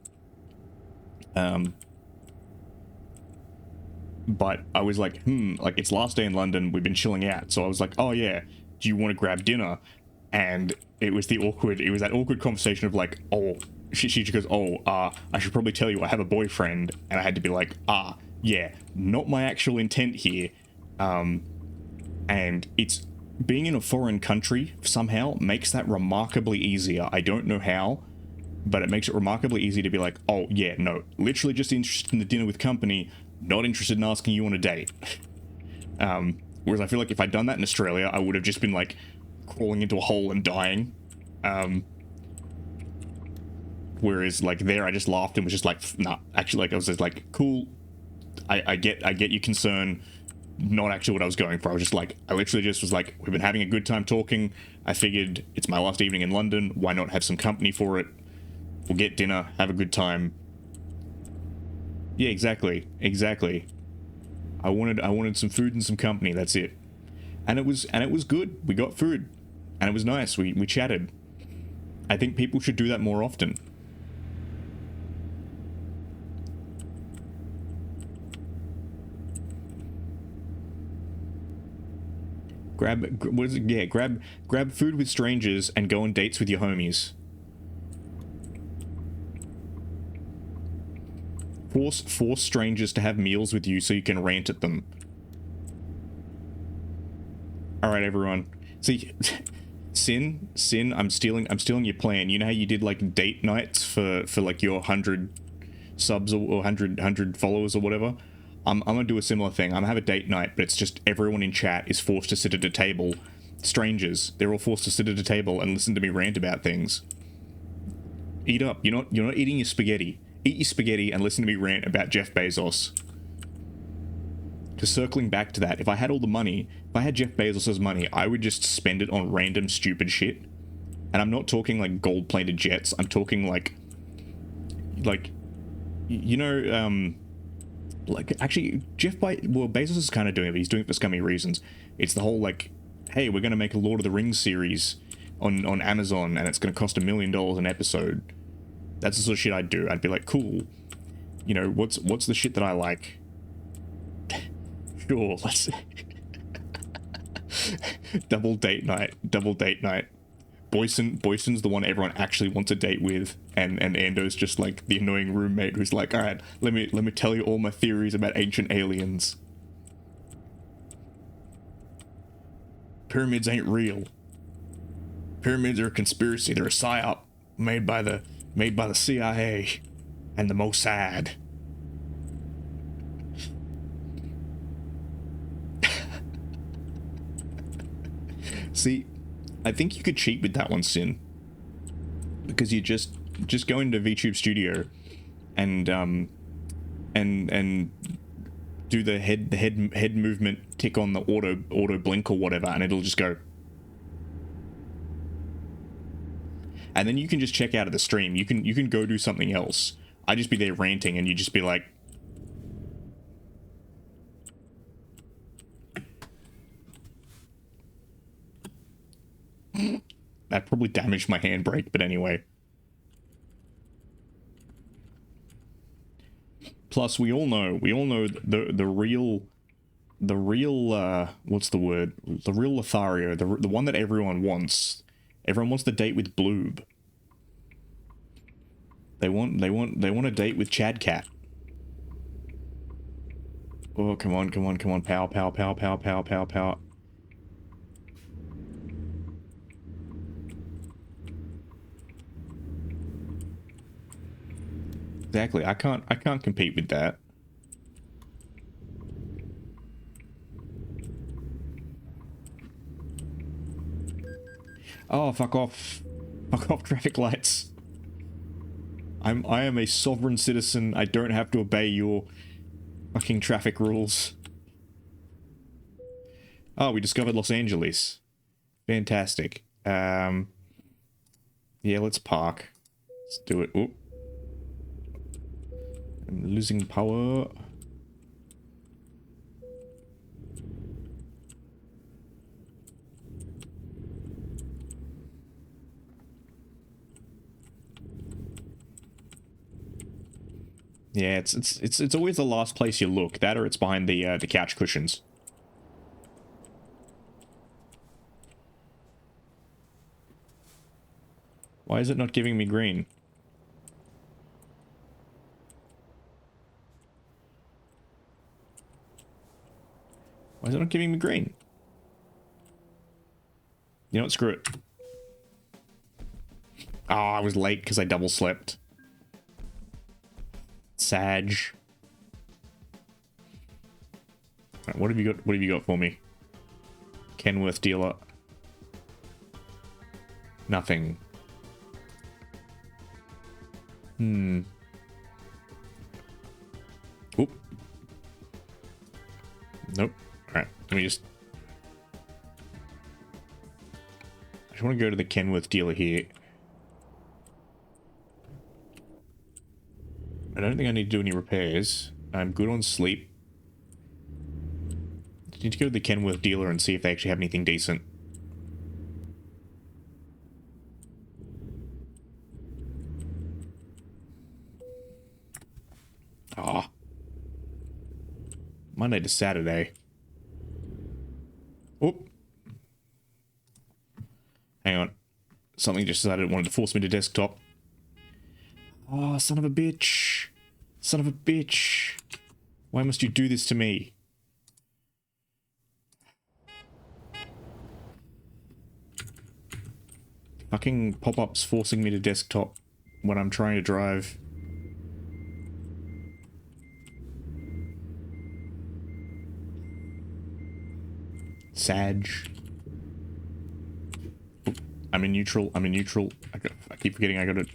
But I was like, like it's last day in London, we've been chilling out. So I was like, oh yeah, do you want to grab dinner? And it was that awkward conversation of like, oh, she goes, oh, I should probably tell you I have a boyfriend. And I had to be like, yeah, not my actual intent here. And it's being in a foreign country somehow makes that remarkably easier. I don't know how, but it makes it remarkably easy to be like, oh yeah, no, literally just interested in the dinner with company, not interested in asking you on a date. Whereas I feel like if I'd done that in Australia, I would have just been like crawling into a hole and dying. Whereas like there, I just laughed and was just like, nah, actually, like I was just like, cool. I get your concern. Not actually what I was going for. I was just like, I literally just was like, we've been having a good time talking. I figured it's my last evening in London. Why not have some company for it? We'll get dinner, have a good time. Yeah, exactly. I wanted some food and some company. That's it. And it was good. We got food, and it was nice. We chatted. I think people should do that more often. Grab food with strangers and go on dates with your homies. Force strangers to have meals with you so you can rant at them. All right, everyone. See, Sin, I'm stealing your plan. You know how you did like date nights for like your 100 subs or 100 followers or whatever? I'm gonna do a similar thing. I'm gonna have a date night, but it's just everyone in chat is forced to sit at a table. Strangers, they're all forced to sit at a table and listen to me rant about things. Eat up. You're not eating your spaghetti. Eat your spaghetti and listen to me rant about Jeff Bezos. Because circling back to that, if I had all the money, if I had Jeff Bezos' money, I would just spend it on random stupid shit. And I'm not talking like gold-plated jets. I'm talking like you know, like actually Bezos is kind of doing it, but he's doing it for scummy reasons. It's the whole like, hey, we're going to make a Lord of the Rings series on Amazon, and it's going to cost $1 million an episode. That's the sort of shit I'd do. I'd be like, cool. You know, what's the shit that I like? Sure, let's double date night. Boyson's the one everyone actually wants a date with, and Ando's just like the annoying roommate who's like, all right, let me tell you all my theories about ancient aliens. Pyramids ain't real. Pyramids are a conspiracy. They're a psyop made by the CIA and the Mossad. See, I think you could cheat with that one, Sin, because you just go into VTube Studio and do the head movement, tick on the auto blink or whatever, and it'll just go. And then you can just check out of the stream. You can go do something else. I'd just be there ranting, and you just be like, that probably damaged my handbrake, but anyway. Plus, we all know the real what's the word? The real Lothario, the one that everyone wants. Everyone wants the date with Bloob. They want a date with Chad Cat. Oh, come on, come on, come on. Power, power, power, power, power, power, power. Exactly. I can't compete with that. Oh, fuck off. Fuck off, traffic lights. I am a sovereign citizen. I don't have to obey your fucking traffic rules. Oh, we discovered Los Angeles. Fantastic. Yeah, let's park. Let's do it. Oop. I'm losing power. Yeah, it's always the last place you look. That or it's behind the couch cushions. Why is it not giving me green? Why is it not giving me green? You know what? Screw it. Oh, I was late because I double slept. Sag. Right, what have you got? What have you got for me? Kenworth dealer. Nothing. Oop. Nope. Alright, let me just... I just want to go to the Kenworth dealer here. I don't think I need to do any repairs. I'm good on sleep. I need to go to the Kenworth dealer and see if they actually have anything decent. Ah. Monday to Saturday. Oop. Hang on. Something just decided it wanted to force me to desktop. Oh, son of a bitch. Son of a bitch. Why must you do this to me? Fucking pop-ups forcing me to desktop when I'm trying to drive. Sag. Oop, I'm in neutral. I'm in neutral. I keep forgetting I gotta...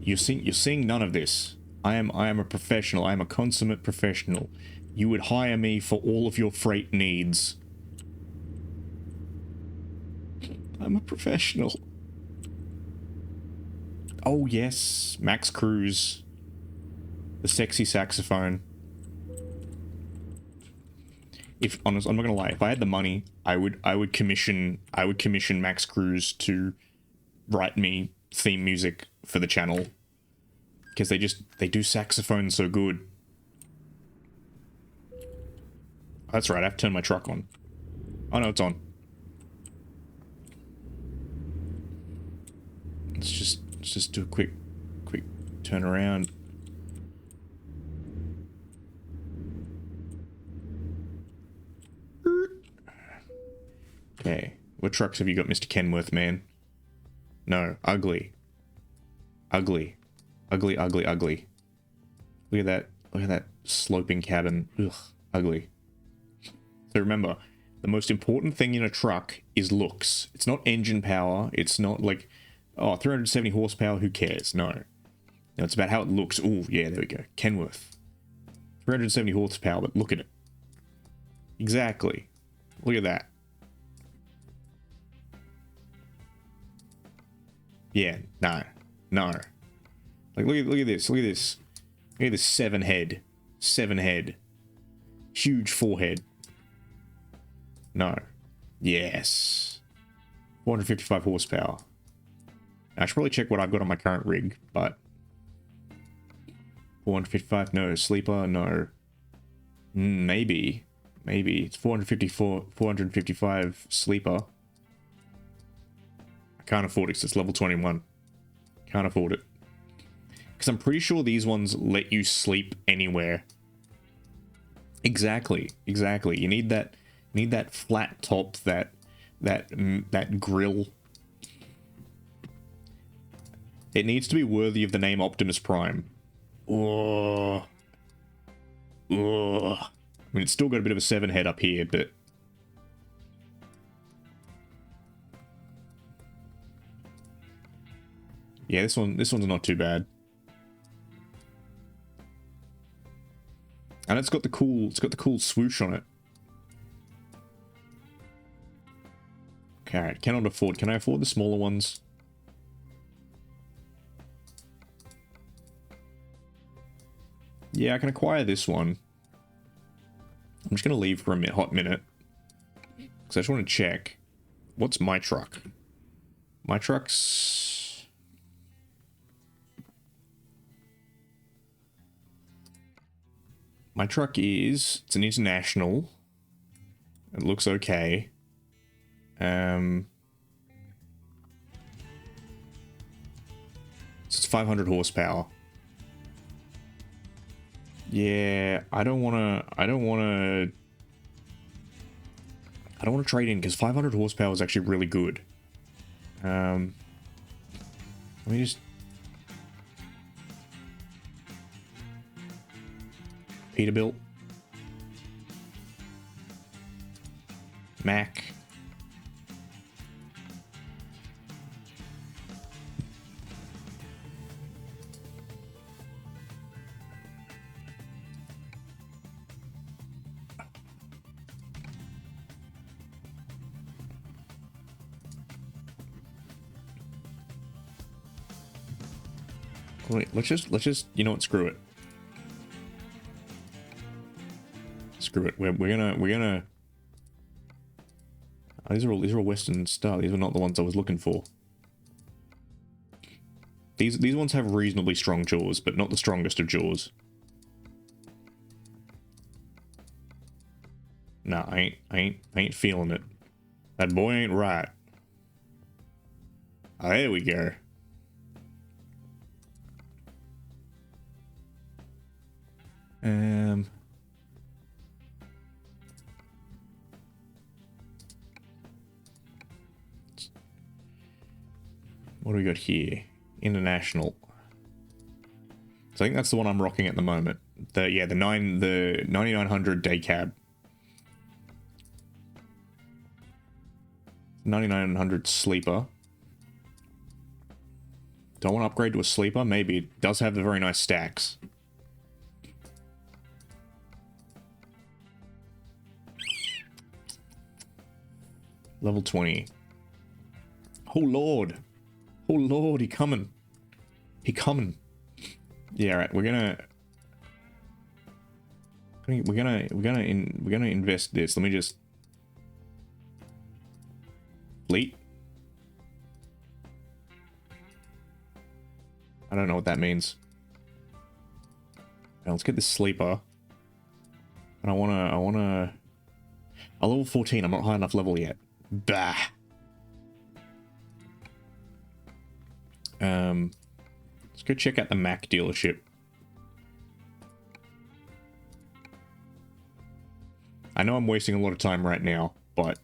You're seeing none of this. I am a professional. I am a consummate professional. You would hire me for all of your freight needs. I'm a professional. Oh yes, Max Cruz. The sexy saxophone. If honest, I'm not gonna lie. If I had the money, I would commission Max Cruz to write me theme music for the channel. Because they do saxophone so good. That's right, I have to turn my truck on. Oh no, it's on. Let's just do a quick turn around. Okay, what trucks have you got, Mr. Kenworth, man? No, ugly. Ugly. Ugly, ugly, ugly. Look at that. Look at that sloping cabin. Ugh, ugly. So remember, the most important thing in a truck is looks. It's not engine power. It's not like, oh, 370 horsepower, who cares? No. No, it's about how it looks. Ooh, yeah, there we go. Kenworth. 370 horsepower, but look at it. Exactly. Look at that. Yeah, no. No. Like, look at this. Look at this. Look at this 7 head. 7 head. Huge forehead. No. Yes. 455 horsepower. I should probably check what I've got on my current rig, but... 455, no. Sleeper, no. Maybe. Maybe. It's 455 sleeper. can't afford it 'cause it's level 21. Can't afford it. Because I'm pretty sure these ones let you sleep anywhere. Exactly. You need that flat top, that grill. It needs to be worthy of the name Optimus Prime. Oh. Ugh. I mean, it's still got a bit of a 7 head up here, but... yeah, this one's not too bad. And it's got the cool swoosh on it. Okay, cannot afford. Can I afford the smaller ones? Yeah, I can acquire this one. I'm just gonna leave for a hot minute. Because I just want to check. What's my truck? My truck's... my truck is... it's an international. It looks okay. So it's 500 horsepower. Yeah, I don't want to trade in because 500 horsepower is actually really good. Let me just Peterbilt, Mack. Wait, let's just, you know what, screw it. Screw it. We're gonna... oh, these are all Western style. These are not the ones I was looking for. These ones have reasonably strong jaws, but not the strongest of jaws. Nah, I ain't feeling it. That boy ain't right. Oh, there we go. What do we got here? International. So I think that's the one I'm rocking at the moment. The 9900 day cab. 9900 sleeper. Do I want to upgrade to a sleeper? Maybe. It does have the very nice stacks. Level 20. Oh lord. Oh lord, he coming. He coming. Yeah, right. We're gonna invest this. Let me just fleet. I don't know what that means. Now, let's get this sleeper. And I wanna a level 14, I'm not high enough level yet. Bah. Let's go check out the Mack dealership. I know I'm wasting a lot of time right now, but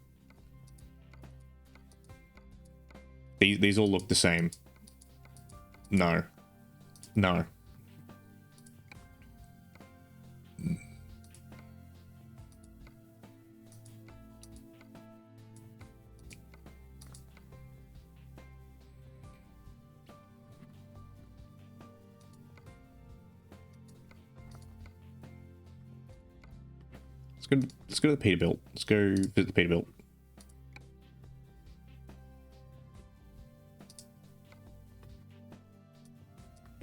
these all look the same. No. No. Let's go to the Peterbilt. Let's go visit the Peterbilt.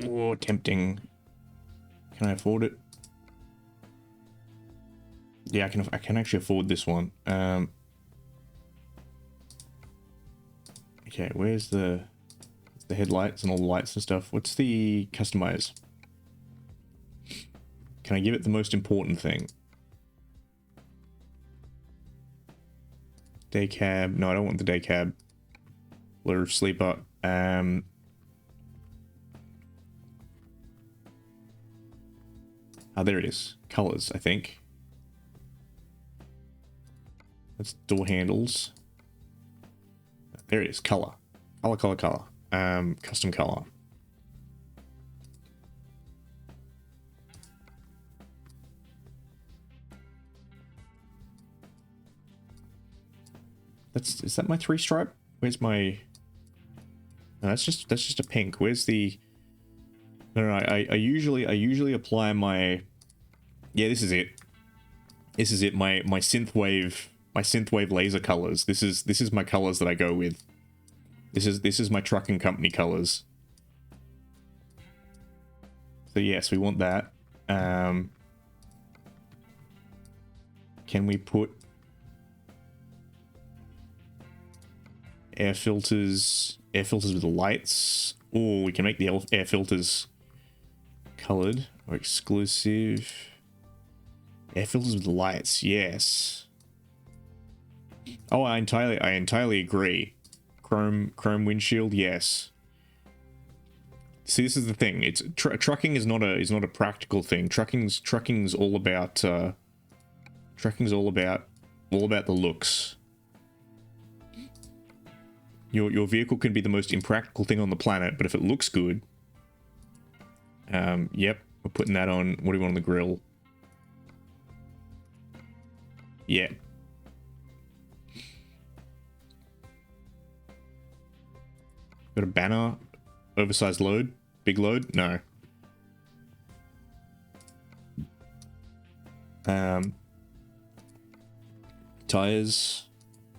Oh, tempting. Can I afford it? Yeah, I can actually afford this one. Okay, where's the headlights and all the lights and stuff? What's the customize? Can I give it the most important thing? Day cab. No, I don't want the day cab. Blur sleeper. Oh, there it is. Colors, I think. That's door handles. There it is. Color. Color. Custom color. Is that my 3-stripe? Where's my... No, that's just a pink. Where's the... No, I usually apply my... Yeah, this is it. This is it. My synthwave laser colors. This is my colors that I go with. This is my trucking company colors. So yes, we want that. Can we put air filters with lights? Or we can make the air filters colored or exclusive. Air filters with lights, yes. Oh, I entirely agree. Chrome windshield, yes. See, this is the thing. It's trucking is not a practical thing. Trucking's all about the looks. Your vehicle can be the most impractical thing on the planet, but if it looks good, yep, we're putting that on. What do we want on the grill? Yeah. Got a banner, oversized load, big load. No. Tires,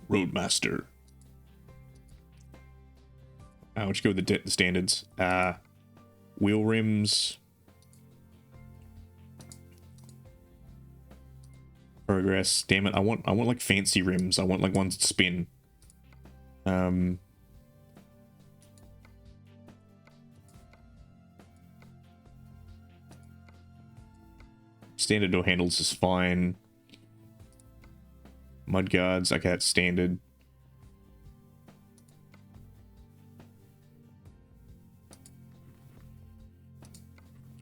Roadmaster. We'll just go with the standards. Wheel rims. Progress. Damn it! I want like fancy rims. I want like ones that spin. Standard door handles is fine. Mud guards, okay, that's standard.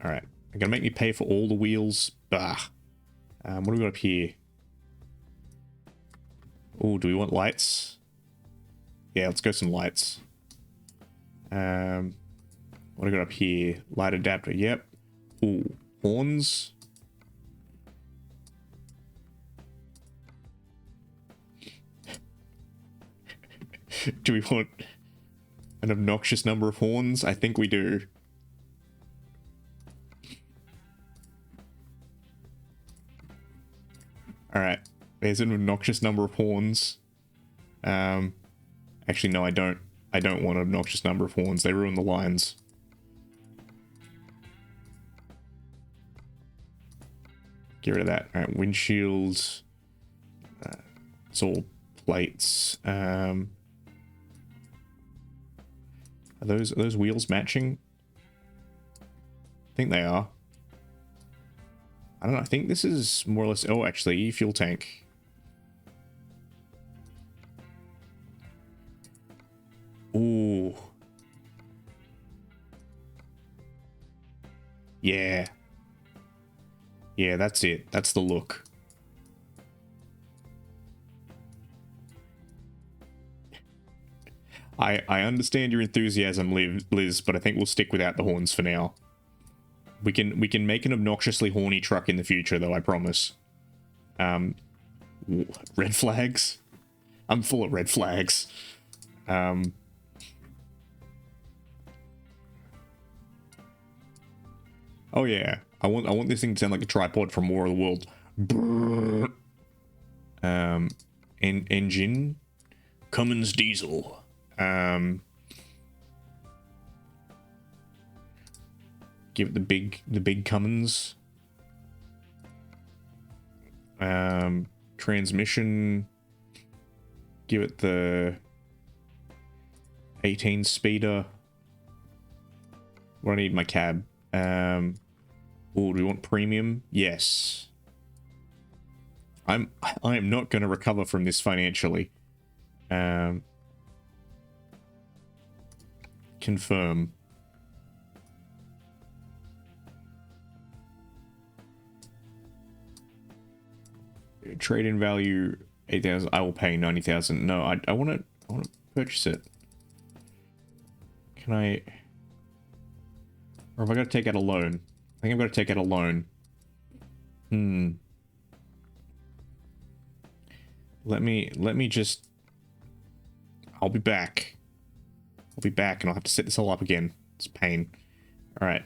Alright, they're gonna make me pay for all the wheels. Bah. What do we got up here? Oh, do we want lights? Yeah, let's go some lights. What do we got up here? Light adapter, yep. Ooh, horns. Do we want an obnoxious number of horns? I think we do. Alright, there's an obnoxious number of horns. Actually, no, I don't. I don't want an obnoxious number of horns. They ruin the lines. Get rid of that. Alright, windshields. It's all plates. Are those wheels matching? I think they are. I don't know. I think this is more or less... Oh, actually, fuel tank. Ooh. Yeah. Yeah, that's it. That's the look. I understand your enthusiasm, Liz, but I think we'll stick without the horns for now. We can make an obnoxiously horny truck in the future, though, I promise. Red flags? I'm full of red flags. Oh yeah, I want this thing to sound like a tripod from War of the World. Brrr. Engine, Cummins diesel. Give it the big Cummins. Transmission. Give it the 18 speeder. What do I need in my cab? Oh, do we want premium? Yes. I am not going to recover from this financially. Confirm. Trade in value 8,000. I will pay 90,000. No, I want to purchase it. Can I? Or have I got to take out a loan? I think I've got to take out a loan. Let me just. I'll be back. I'll be back, and I'll have to set this all up again. It's a pain. All right.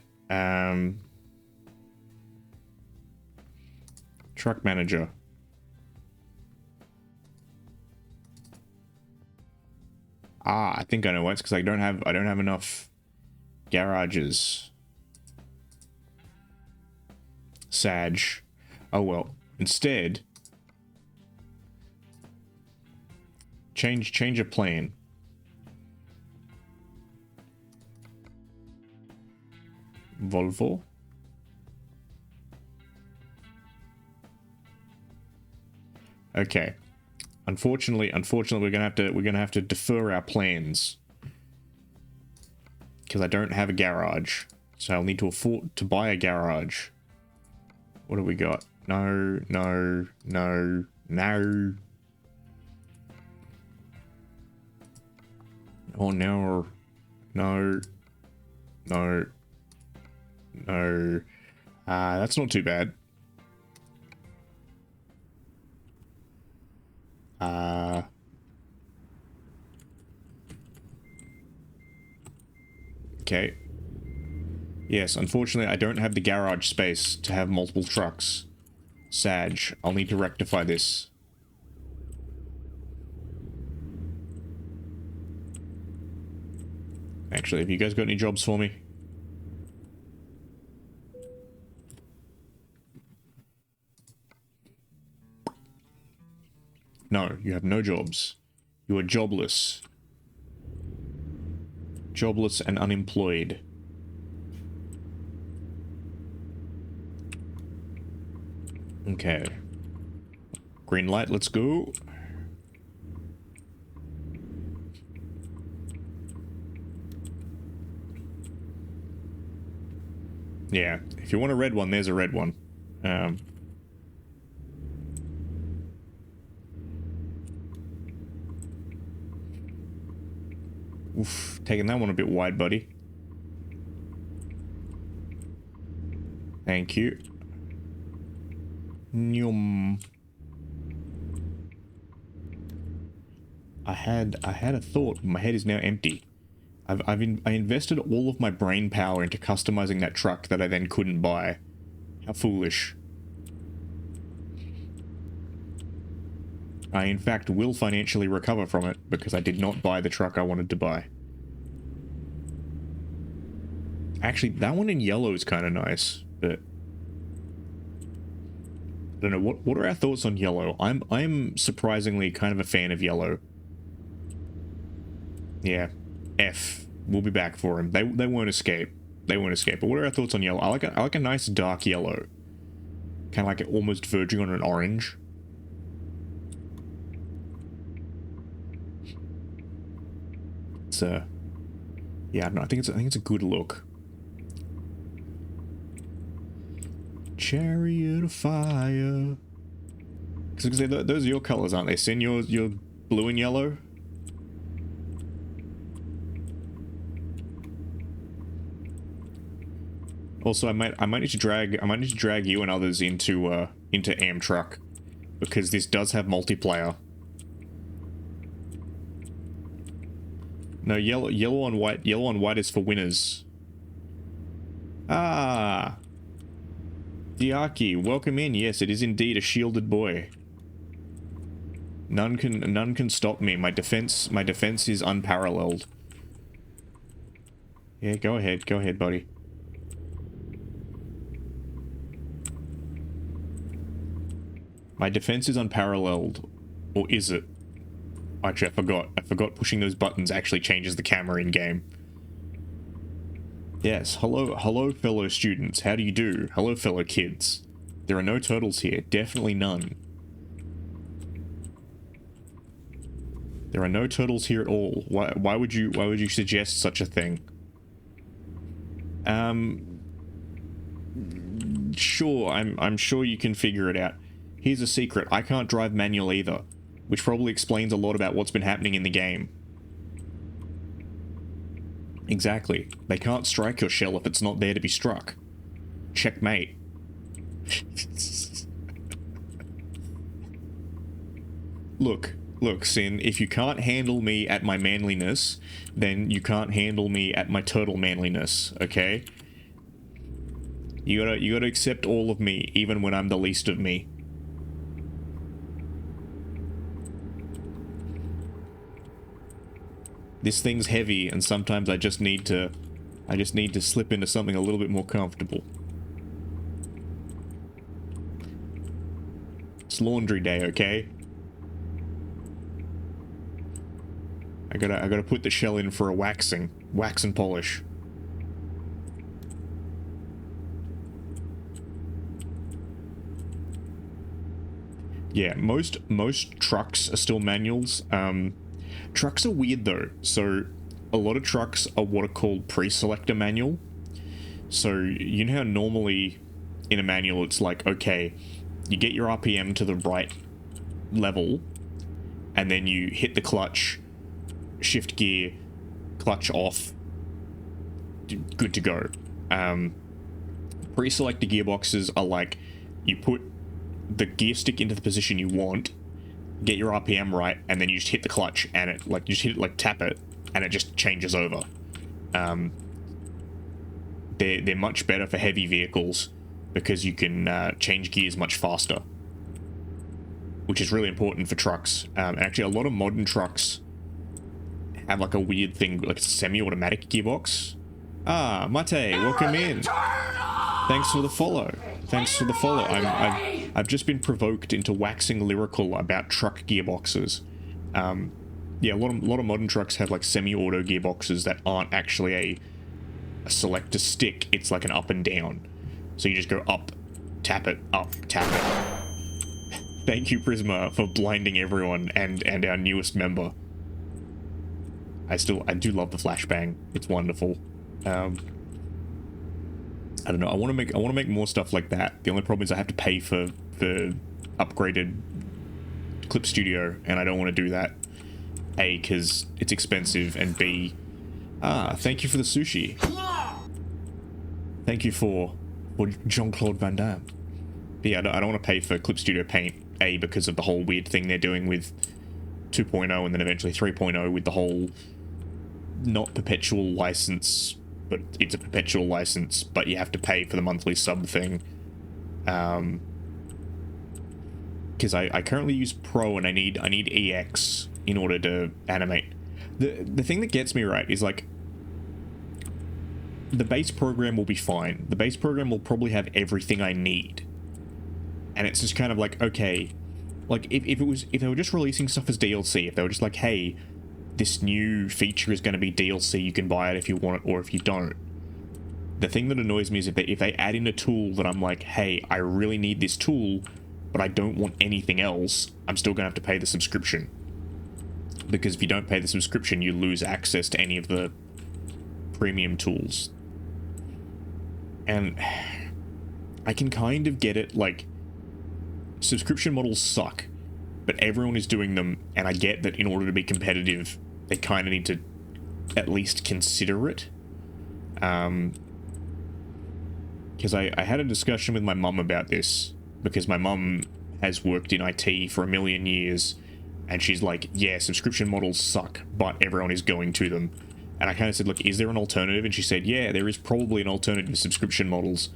Truck manager. Ah, I think I know why. It's because I don't have enough garages. Sag. Oh well. Instead, change a plan. Volvo. Okay. Unfortunately, we're gonna have to defer our plans because I don't have a garage, so I'll need to afford to buy a garage. What do we got? No. Oh no. No. That's not too bad. Okay. Yes, unfortunately, I don't have the garage space to have multiple trucks. Sag, I'll need to rectify this. Actually, have you guys got any jobs for me? No, you have no jobs. You are jobless. Jobless and unemployed. Okay. Green light, let's go. Yeah, if you want a red one, there's a red one. Oof, taking that one a bit wide, buddy. Thank you. Nyum. I had a thought. My head is now empty. I invested all of my brain power into customizing that truck that I then couldn't buy. How foolish. I in fact will financially recover from it because I did not buy the truck I wanted to buy. Actually, that one in yellow is kind of nice, but I don't know. What are our thoughts on yellow? I'm surprisingly kind of a fan of yellow. Yeah. F. We'll be back for him. They won't escape. They won't escape. But what are our thoughts on yellow? I like a nice dark yellow. Kind of like almost verging on an orange. It's yeah, I don't know. I think it's a good look. Chariot of fire. Because those are your colors, aren't they? Sin, you're blue and yellow. Also, I might need to drag you and others into Amtruck, because this does have multiplayer. No, yellow on white is for winners. Ah, Diaki, welcome in. Yes, it is indeed a shielded boy. None can stop me. My defense is unparalleled. Yeah, go ahead, buddy. My defense is unparalleled, or is it? Actually, I forgot pushing those buttons actually changes the camera in game. Yes, hello fellow students, how do you do? Hello fellow kids. There are no turtles here, definitely none. There are no turtles here at all. Why would you suggest such a thing? Sure, I'm sure you can figure it out. Here's a secret. I can't drive manual either, which probably explains a lot about what's been happening in the game. Exactly. They can't strike your shell if it's not there to be struck. Checkmate. Look, Sin, if you can't handle me at my manliness, then you can't handle me at my turtle manliness, okay? You gotta accept all of me, even when I'm the least of me. This thing's heavy, and sometimes I just need to slip into something a little bit more comfortable. It's laundry day, okay? I gotta put the shell in for a wax and polish. Yeah, most trucks are still manuals. Trucks are weird though. So a lot of trucks are what are called pre-selector manual. So you know how normally in a manual it's like, okay, you get your RPM to the right level, and then you hit the clutch, shift gear, clutch off, good to go. Pre-selector gearboxes are like, you put the gear stick into the position you want, get your RPM right, and then you just hit the clutch, and it, like, you just hit it, like, tap it, and it just changes over. They're much better for heavy vehicles because you can change gears much faster, which is really important for trucks. And actually, a lot of modern trucks have like a weird thing, like a semi-automatic gearbox. Ah, Mate, welcome in. Thanks for the follow. I've just been provoked into waxing lyrical about truck gearboxes. Yeah, a lot of modern trucks have like semi-auto gearboxes that aren't actually a selector stick. It's like an up and down. So you just go up, tap it, up, tap it. Thank you, Prisma, for blinding everyone and our newest member. I do love the flashbang. It's wonderful. I don't know. I want to make more stuff like that. The only problem is I have to pay for upgraded Clip Studio, and I don't want to do that. A, because it's expensive, and B, thank you for the sushi. Thank you for Jean-Claude Van Damme. But yeah, I don't want to pay for Clip Studio Paint. A, because of the whole weird thing they're doing with 2.0 and then eventually 3.0 with the whole not perpetual license, but it's a perpetual license, but you have to pay for the monthly sub thing. Because I currently use Pro and I need EX in order to animate. The thing that gets me right is like, the base program will be fine. The base program will probably have everything I need. And it's just kind of like, okay, like if they were just releasing stuff as DLC, if they were just like, hey, this new feature is going to be DLC, you can buy it if you want it or if you don't. The thing that annoys me is if they add in a tool that I'm like, hey, I really need this tool, but I don't want anything else, I'm still going to have to pay the subscription. Because if you don't pay the subscription, you lose access to any of the premium tools. And I can kind of get it, like, subscription models suck, but everyone is doing them, and I get that in order to be competitive, they kind of need to at least consider it. Because I had a discussion with my mum about this, because my mum has worked in IT for a million years, and she's like, yeah, subscription models suck, but everyone is going to them. And I kind of said, look, is there an alternative? And she said, yeah, there is probably an alternative to subscription models,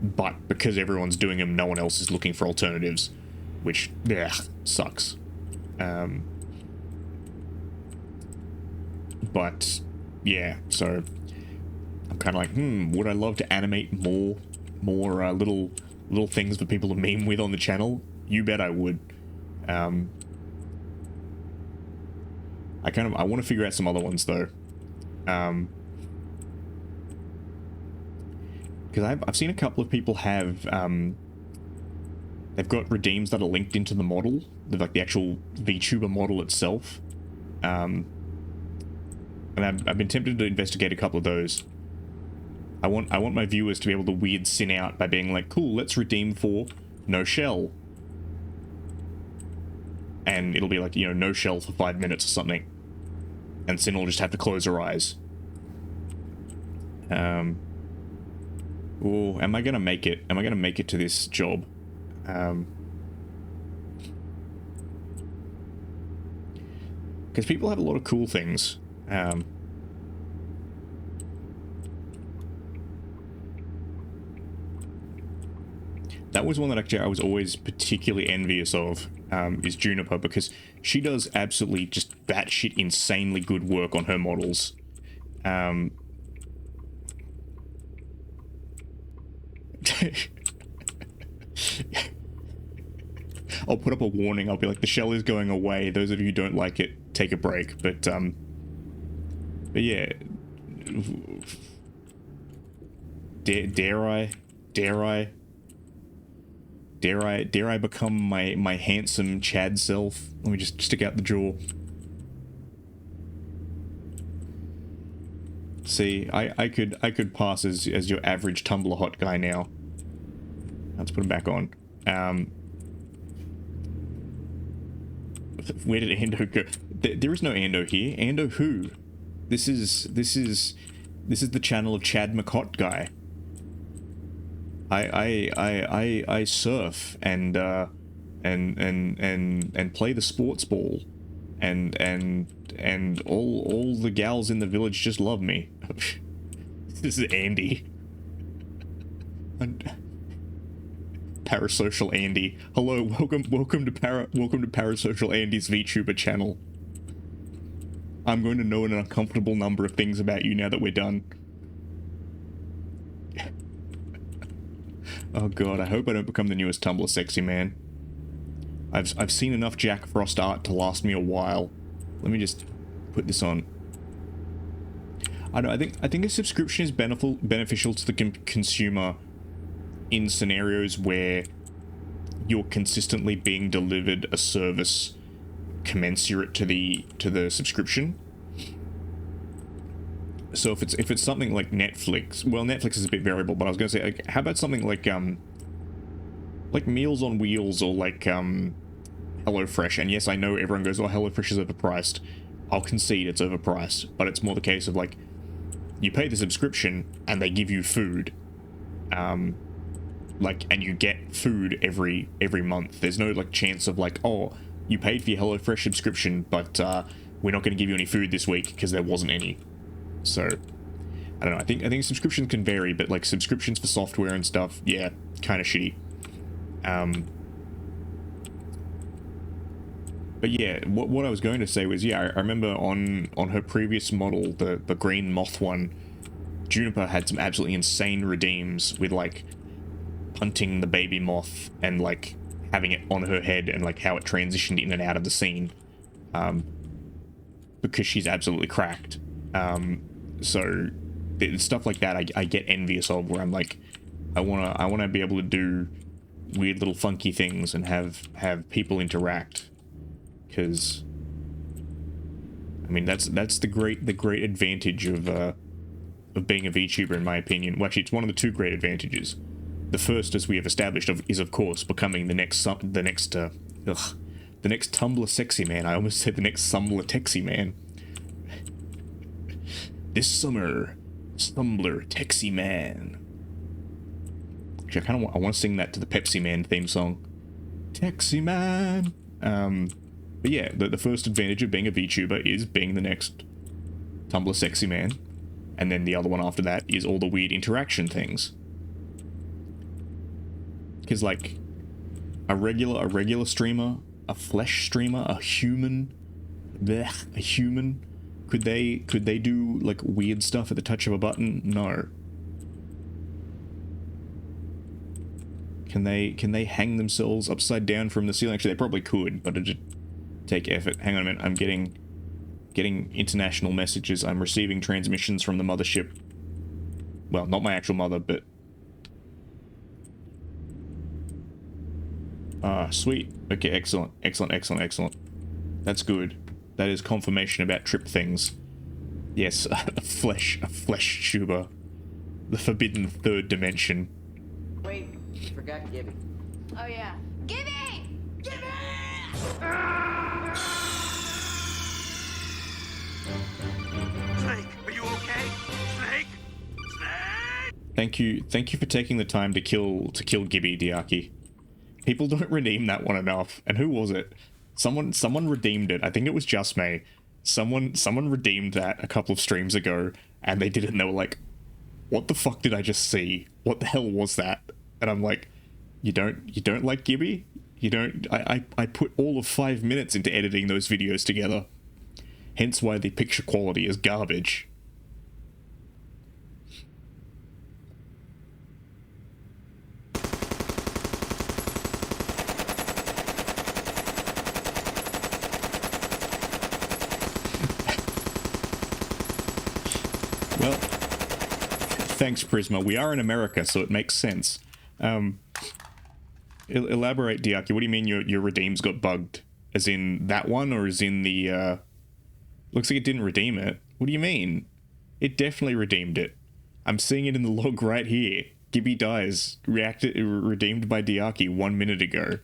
but because everyone's doing them, no one else is looking for alternatives, which, yeah, sucks. But, yeah, so I'm kind of like, would I love to animate more little things for people to meme with on the channel? You bet I would. I want to figure out some other ones, though. Because I've seen a couple of people have, they've got redeems that are linked into the model, like the actual VTuber model itself, And I've been tempted to investigate a couple of those. I want my viewers to be able to weird Sin out by being like, cool, let's redeem for no shell. And it'll be like, you know, no shell for 5 minutes or something. And Sin will just have to close her eyes. Oh, am I gonna make it? Am I gonna make it to this job? Because people have a lot of cool things. That was one that actually I was always particularly envious of, is Juniper, because she does absolutely just batshit insanely good work on her models. I'll put up a warning. I'll be like, the shell is going away. Those of you who don't like it, take a break. But yeah. Dare I become my handsome Chad self? Let me just stick out the jaw. See, I could pass as your average Tumblr hot guy now. Let's put him back on. Where did Ando go? There is no Ando here. Ando who? This is the channel of Chad McHot guy. I surf and play the sports ball, and all the gals in the village just love me. This is Andy. Parasocial Andy. Hello, welcome to Parasocial Andy's VTuber channel. I'm going to know an uncomfortable number of things about you now that we're done. Oh god, I hope I don't become the newest Tumblr sexy man. I've seen enough Jack Frost art to last me a while. Let me just put this on. I don't know, I think a subscription is beneficial to the consumer in scenarios where you're consistently being delivered a service commensurate to the subscription. So if it's something like Netflix, well, Netflix is a bit variable, but I was gonna say, like, how about something like Meals on Wheels or like HelloFresh? And yes, I know everyone goes, oh, HelloFresh is overpriced. I'll concede it's overpriced, but it's more the case of like, you pay the subscription and they give you food. Like, and you get food every month. There's no like chance of like, oh, you paid for your HelloFresh subscription, but we're not going to give you any food this week because there wasn't any. So I don't know. I think subscriptions can vary, but like subscriptions for software and stuff, yeah, kind of shitty. But yeah, what I was going to say was, yeah, I remember on her previous model, the green moth one, Juniper had some absolutely insane redeems with like hunting the baby moth and like having it on her head and like how it transitioned in and out of the scene, because she's absolutely cracked. So stuff like that I get envious of, where I'm like, I wanna be able to do weird little funky things and have people interact, because I mean that's the great advantage of being a VTuber, in my opinion. Well, actually, it's one of the two great advantages. The first, as we have established, is of course becoming the next Tumblr sexy man. I almost said the next Tumblr texy man. This summer, Tumblr texy man. Actually, I want to sing that to the Pepsi Man theme song. Texy man. But yeah, the first advantage of being a VTuber is being the next Tumblr sexy man, and then the other one after that is all the weird interaction things. Because like a regular streamer, a flesh streamer, a human, could they do like weird stuff at the touch of a button? No. Can they hang themselves upside down from the ceiling? Actually, they probably could, but it'd take effort. Hang on a minute, I'm getting international messages. I'm receiving transmissions from the mothership. Well, not my actual mother, but sweet. Okay, excellent. That's good. That is confirmation about trip things. Yes, a flesh tuber. The forbidden third dimension. Wait, you forgot Gibby. Oh yeah. Gibby! Gibby! Snake, are you okay? Snake? Snake! Thank you for taking the time to kill Gibby, Diaki. People don't redeem that one enough. And who was it? Someone redeemed it. I think it was just me. Someone redeemed that a couple of streams ago, and they did it and they were like, what the fuck did I just see? What the hell was that? And I'm like, you don't like Gibby? You don't... I put all of 5 minutes into editing those videos together. Hence why the picture quality is garbage. Well, thanks, Prisma. We are in America, so it makes sense. Elaborate, Diaki. What do you mean your redeems got bugged? As in that one, or as in the, looks like it didn't redeem it. What do you mean? It definitely redeemed it. I'm seeing it in the log right here. Gibby dies. Redeemed by Diaki 1 minute ago.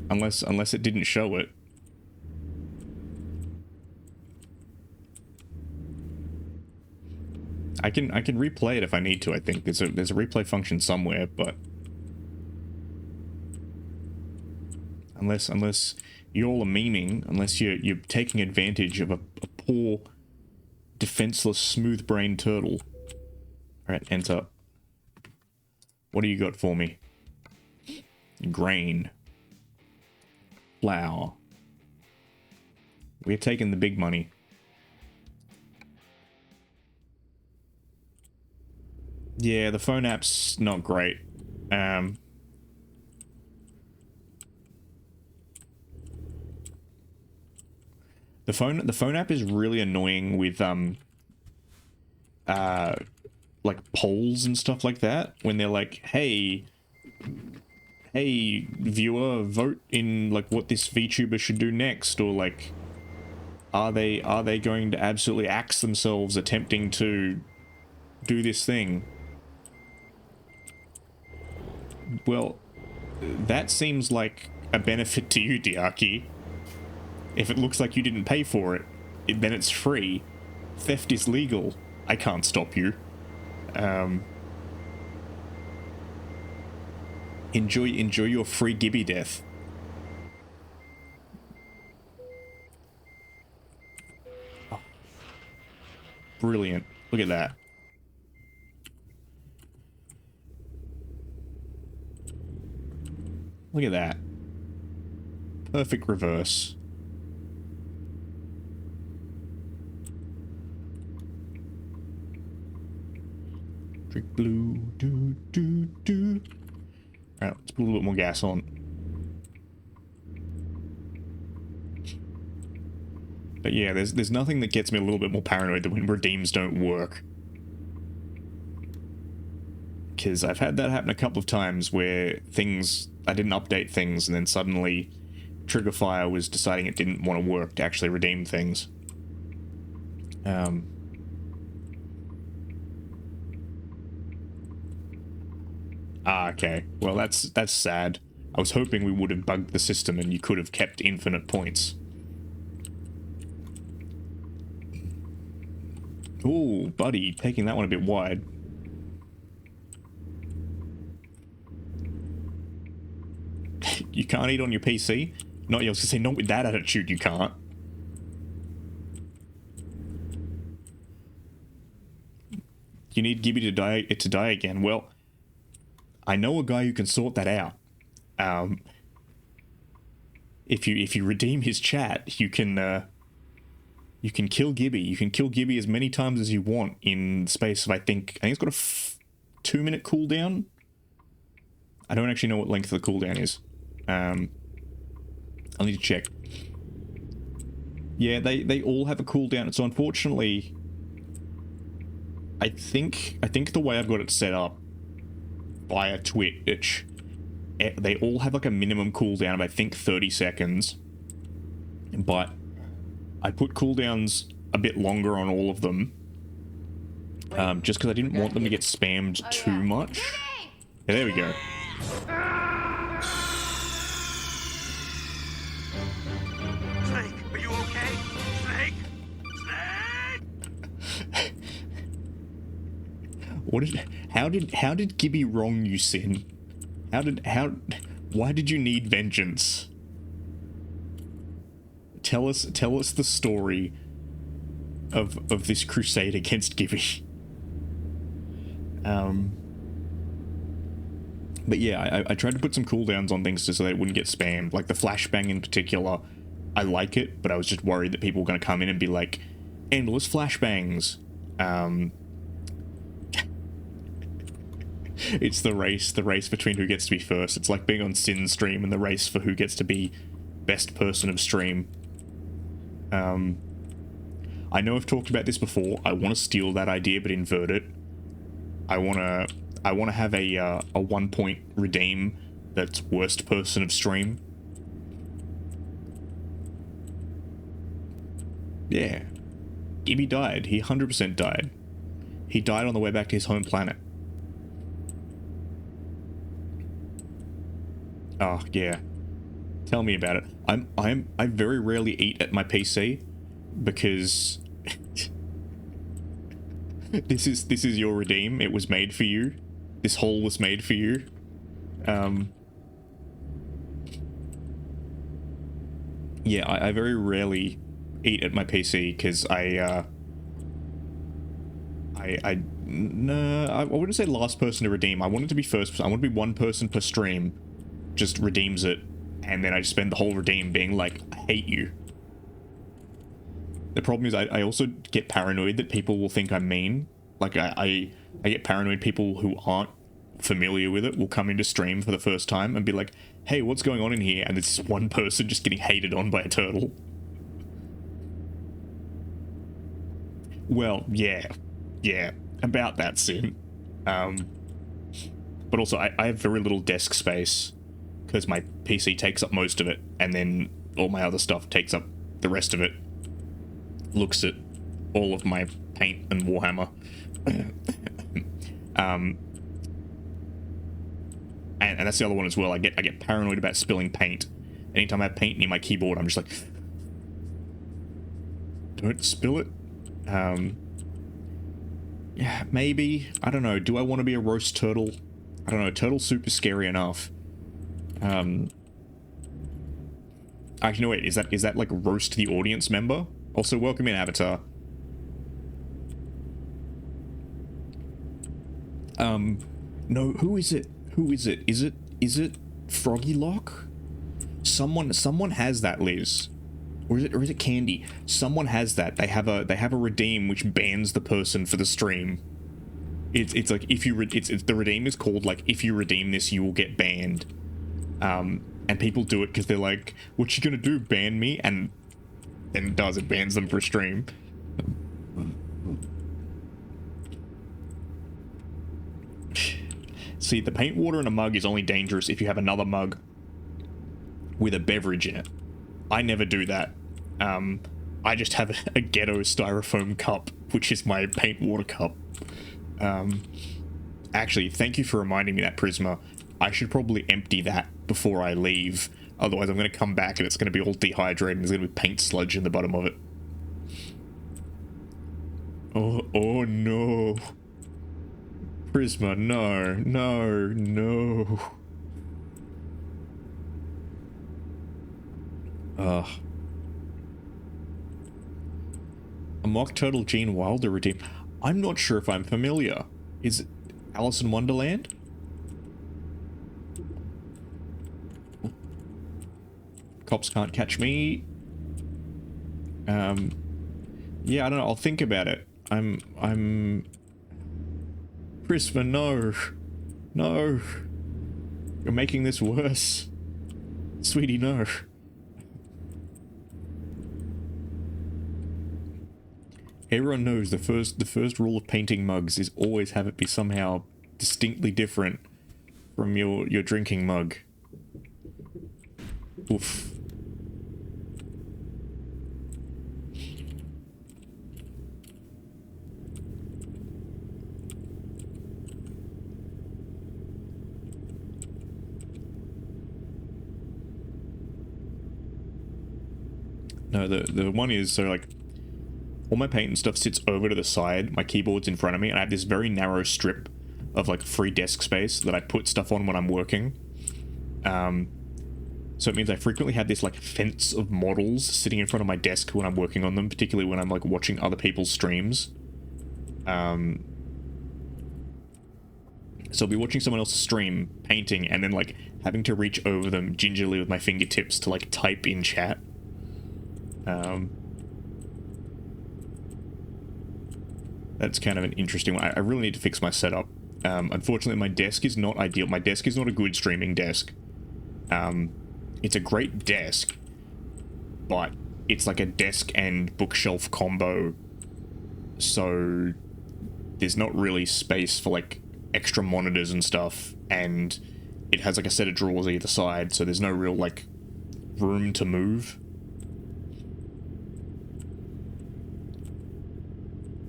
Unless it didn't show it. I can replay it if I need to. I think there's a replay function somewhere, but unless you all are memeing, unless you're taking advantage of a poor, defenseless, smooth-brained turtle. All right, enter. What do you got for me? Grain, flour. We're taking the big money. Yeah, the phone app's not great. The phone app is really annoying with like polls and stuff like that, when they're like, hey viewer, vote in like what this VTuber should do next, or like are they going to absolutely axe themselves attempting to do this thing. Well, that seems like a benefit to you, Diaki. If it looks like you didn't pay for it, then it's free. Theft is legal. I can't stop you. Enjoy your free Gibby death. Oh. Brilliant. Look at that. Look at that. Perfect reverse. Drink blue, do. Alright, let's put a little bit more gas on. But yeah, there's nothing that gets me a little bit more paranoid than when redeems don't work. Because I've had that happen a couple of times where I didn't update things, and then suddenly Triggerfire was deciding it didn't want to work to actually redeem things. Okay. Well, that's sad. I was hoping we would have bugged the system and you could have kept infinite points. Ooh, buddy, taking that one a bit wide. You can't eat on your PC? Not, I was gonna say, not with that attitude, you can't. You need Gibby to die again. Well, I know a guy who can sort that out. If you redeem his chat, you can kill Gibby. You can kill Gibby as many times as you want in the space of I think it's got a 2-minute cooldown. I don't actually know what length the cooldown is. I'll need to check. Yeah, they all have a cooldown. So unfortunately, I think the way I've got it set up via Twitch they all have like a minimum cooldown of I think 30 seconds, but I put cooldowns a bit longer on all of them, just because I didn't want them to get spammed too much. Yeah, there we go. Snake, are you okay? Snake? Snake? How did Gibby wrong you, Sin? Why did you need vengeance? Tell us the story of this crusade against Gibby. But yeah, I tried to put some cooldowns on things just so that it wouldn't get spammed. Like the flashbang in particular, I like it, but I was just worried that people were going to come in and be like, endless flashbangs. It's the race between who gets to be first. It's like being on Sin's stream and the race for who gets to be best person of stream. I know I've talked about this before. I want to steal that idea, but invert it. I want to have a 1 point redeem that's worst person of stream. Yeah. Gibby died. He 100% died. He died on the way back to his home planet. Oh, yeah. Tell me about it. I very rarely eat at my PC because this is your redeem. It was made for you. This hole was made for you. Yeah, I very rarely eat at my PC because I wouldn't say last person to redeem. I want it to be first. I want to be one person per stream just redeems it, and then I just spend the whole redeem being like, I hate you. The problem is I also get paranoid that people will think I'm mean. Like I get paranoid people who aren't familiar with it will come into stream for the first time and be like, hey, what's going on in here? And it's one person just getting hated on by a turtle. Well, yeah, about that, Sin. But also I have very little desk space because my PC takes up most of it, and then all my other stuff takes up the rest of it. Looks at all of my paint and Warhammer. And that's the other one as well. I get paranoid about spilling paint. Anytime I have paint near my keyboard, I'm just like, don't spill it. Yeah, maybe. I don't know. Do I want to be a roast turtle? I don't know. Turtle soup is scary enough. Actually, no, wait. Is that like roast the audience member? Also, welcome in, Avatar. No, who is it? Who is it? Is it Froggy Lock? Someone has that, Liz. Or is it Candy? Someone has that. They have a redeem which bans the person for the stream. It's like if you it's the redeem is called like if you redeem this you will get banned. And people do it because they're like, what you gonna do, ban me? And then it bans them for a stream. See, the paint water in a mug is only dangerous if you have another mug with a beverage in it. I never do that. I just have a ghetto styrofoam cup, which is my paint water cup. Actually, thank you for reminding me that, Prisma. I should probably empty that before I leave. Otherwise, I'm going to come back and it's going to be all dehydrated and there's going to be paint sludge in the bottom of it. Oh no. Prisma, no. A Mock Turtle Gene Wilder redeem. I'm not sure if I'm familiar. Is it Alice in Wonderland? Cops can't catch me. Yeah, I don't know. I'll think about it. I'm. Prisma, no. You're making this worse, sweetie. No. Everyone knows the first rule of painting mugs is always have it be somehow distinctly different from your drinking mug. Oof. No, the one is, so like, all my paint and stuff sits over to the side, my keyboard's in front of me, and I have this very narrow strip of like free desk space that I put stuff on when I'm working. So it means I frequently have this like fence of models sitting in front of my desk when I'm working on them, particularly when I'm like watching other people's streams. So I'll be watching someone else's stream, painting, and then like having to reach over them gingerly with my fingertips to like type in chat. That's kind of an interesting one. I really need to fix my setup. Unfortunately, my desk is not ideal. My desk is not a good streaming desk. It's a great desk, but it's like a desk and bookshelf combo, so there's not really space for like extra monitors and stuff, and it has like a set of drawers either side, so there's no real like room to move.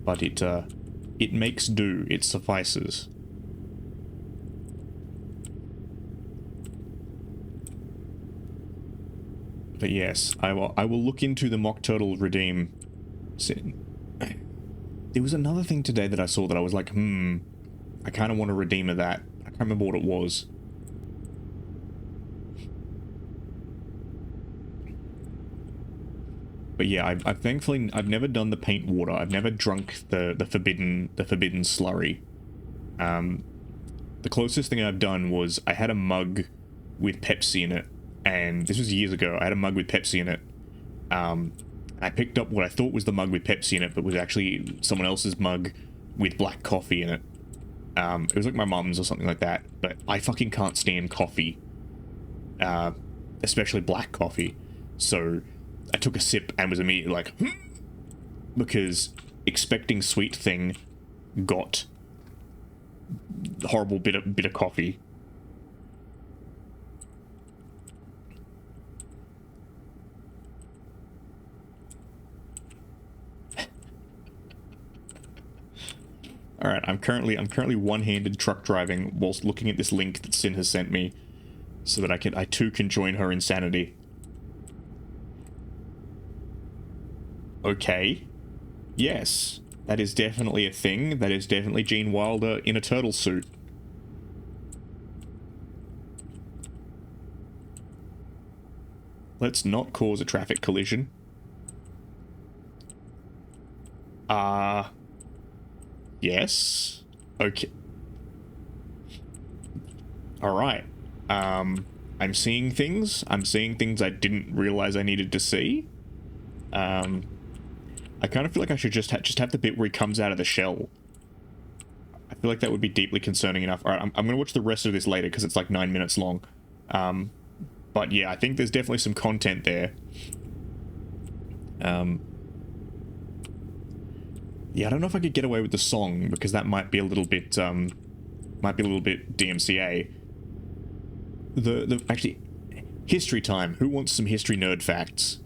But it makes do. It suffices. But yes, I will look into the Mock Turtle Redeem sin. There was another thing today that I saw that I was like, I kind of want to redeem of that. I can't remember what it was. But yeah, I've thankfully I've never done the paint water. I've never drunk the forbidden slurry. The closest thing I've done was I had a mug with Pepsi in it, and this was years ago. I had a mug with Pepsi in it. I picked up what I thought was the mug with Pepsi in it, but was actually someone else's mug with black coffee in it. It was like my mum's or something like that. But I fucking can't stand coffee, especially black coffee. So I took a sip and was immediately like, because expecting sweet thing got horrible bit of coffee. All right, I'm currently one-handed truck driving whilst looking at this link that Sin has sent me, so that I too can join her insanity. Okay. Yes, that is definitely a thing. That is definitely Gene Wilder in a turtle suit. Let's not cause a traffic collision. Yes. Okay. Alright. I'm seeing things. I'm seeing things I didn't realize I needed to see. I kind of feel like I should just have the bit where he comes out of the shell. I feel like that would be deeply concerning enough. Alright, I'm gonna watch the rest of this later because it's like 9 minutes long. But yeah, I think there's definitely some content there. Yeah, I don't know if I could get away with the song because that might be a little bit DMCA. Actually, history time. Who wants some history nerd facts?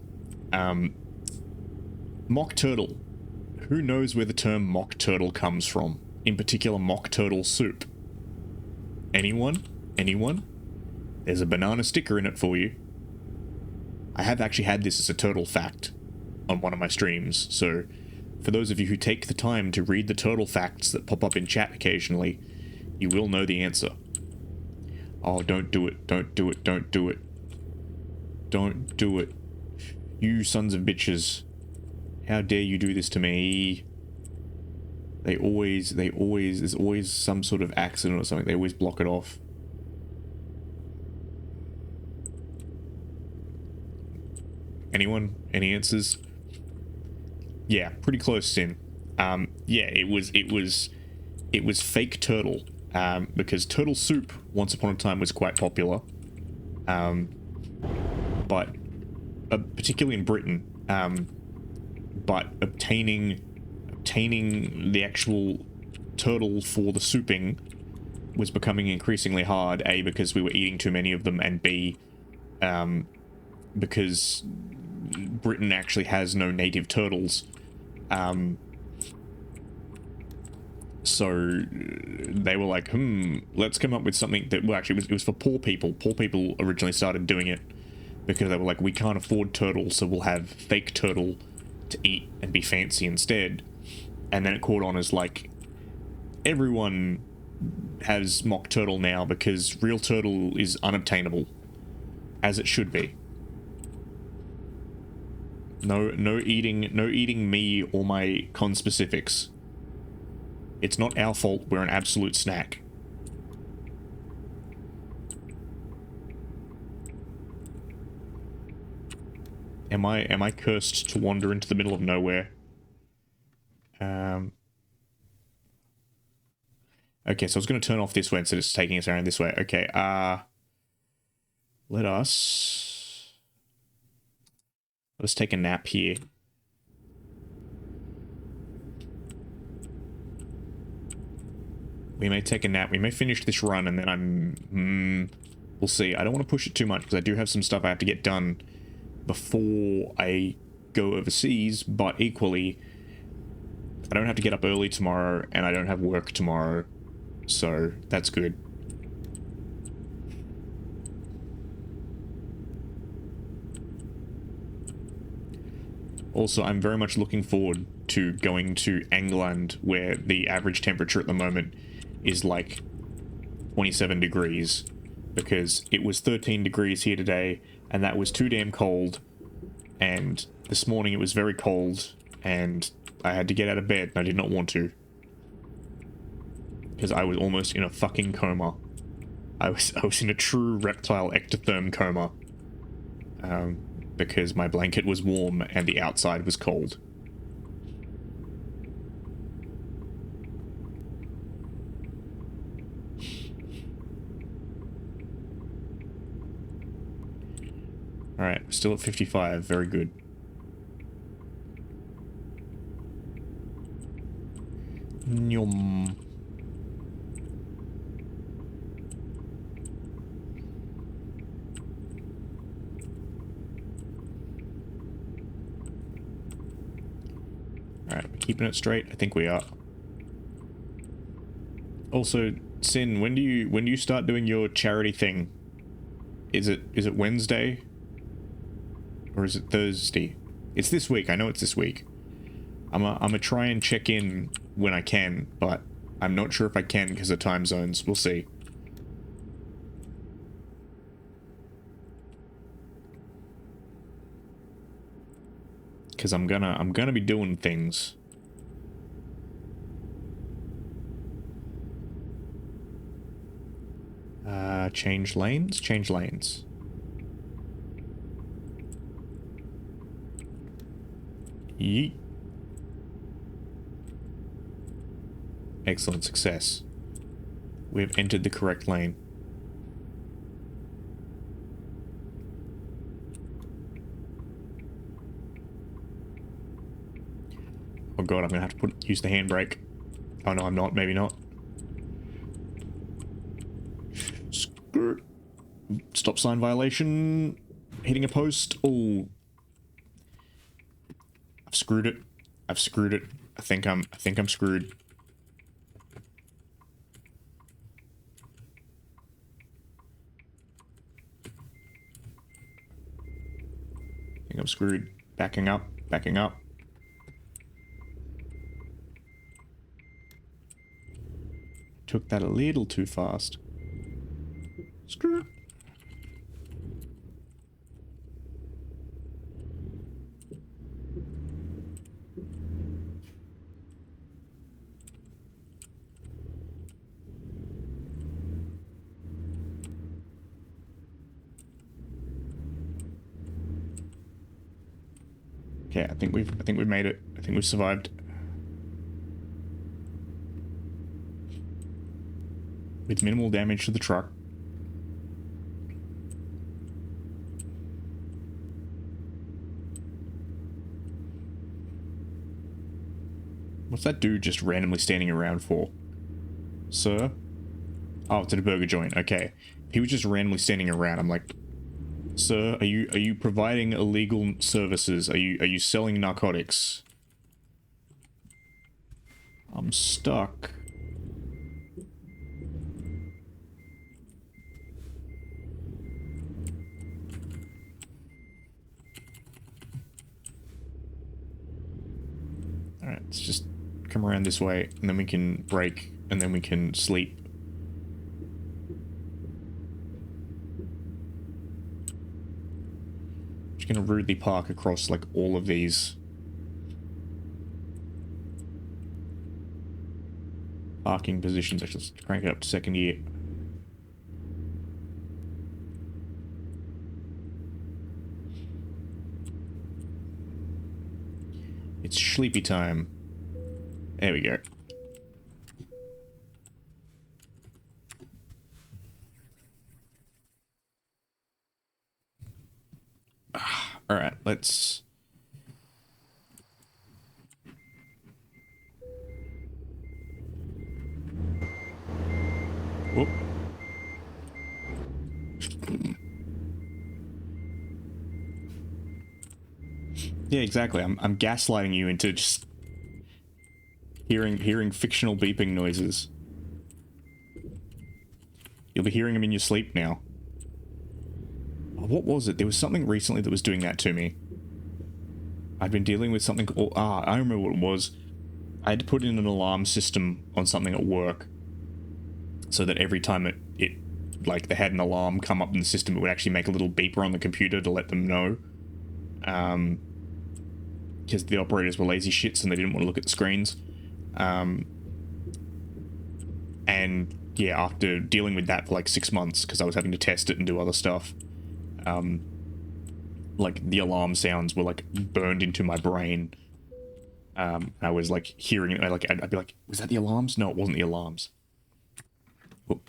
Mock turtle. Who knows where the term mock turtle comes from? In particular, mock turtle soup. Anyone? Anyone? There's a banana sticker in it for you. I have actually had this as a turtle fact on one of my streams, so for those of you who take the time to read the turtle facts that pop up in chat occasionally, you will know the answer. Oh, don't do it. Don't do it. Don't do it. Don't do it. You sons of bitches. How dare you do this to me? There's always some sort of accident or something. They always block it off. Anyone? Any answers? Yeah, pretty close, Sin. Yeah, it was fake turtle. Because turtle soup, once upon a time, was quite popular. But particularly in Britain. But obtaining the actual turtle for the souping was becoming increasingly hard. A, because we were eating too many of them, and B, because Britain actually has no native turtles. So they were like, let's come up with something that, well, actually, it was for poor people. Poor people originally started doing it because they were like, we can't afford turtles, so we'll have fake turtle to eat and be fancy instead. And then it caught on as like, everyone has mock turtle now because real turtle is unobtainable, as it should be. No eating me or my conspecifics. It's not our fault we're an absolute snack. Am I cursed to wander into the middle of nowhere? Okay, so I was going to turn off this way instead of taking us around this way. Okay, let's take a nap here. We may take a nap. We may finish this run, and then we'll see. I don't want to push it too much, because I do have some stuff I have to get done before I go overseas, but equally, I don't have to get up early tomorrow, and I don't have work tomorrow, so that's good. Also, I'm very much looking forward to going to England, where the average temperature at the moment is like 27 degrees, because it was 13 degrees here today, and that was too damn cold, and this morning it was very cold, and I had to get out of bed, and I did not want to, because I was almost in a fucking coma. I was in a true reptile ectotherm coma, because my blanket was warm and the outside was cold. Alright, we're still at 55, very good. Nyum. Alright, we're keeping it straight? I think we are. Also, Sin, when do you start doing your charity thing? Is it Wednesday? Or is it Thursday? It's this week. I know it's this week. I'm gonna try and check in when I can, but I'm not sure if I can because of time zones. We'll see. Because I'm gonna be doing things. Change lanes? Change lanes. Yeet. Excellent success. We have entered the correct lane. Oh god, I'm gonna have to use the handbrake. Oh no, I'm not. Maybe not. Stop sign violation. Hitting a post. Oh, I've screwed it. I've screwed it. I think I'm screwed. I think I'm screwed. Backing up. Backing up. Took that a little too fast. Screw it. Okay, I think we've made it. I think we've survived. With minimal damage to the truck. What's that dude just randomly standing around for? Sir? Oh, it's at a burger joint. Okay. He was just randomly standing around. I'm like, Sir, are you providing illegal services? Are you selling narcotics? I'm stuck. Alright, let's just come around this way, and then we can break, and then we can sleep. Just gonna rudely park across, like, all of these parking positions. Actually, let's crank it up to second gear. It's sleepy time. There we go. All right, let's... Whoop. Yeah, exactly. I'm gaslighting you into just hearing fictional beeping noises. You'll be hearing them in your sleep now. Oh, what was it? There was something recently that was doing that to me. I'd been dealing with something... I remember what it was. I had to put in an alarm system on something at work so that every time it like, they had an alarm come up in the system, it would actually make a little beeper on the computer to let them know. Because the operators were lazy shits and they didn't want to look at the screens. And yeah, after dealing with that for like 6 months, because I was having to test it and do other stuff, like the alarm sounds were like burned into my brain. I was like hearing it, like I'd be like, was that the alarms? No, it wasn't the alarms. Oh.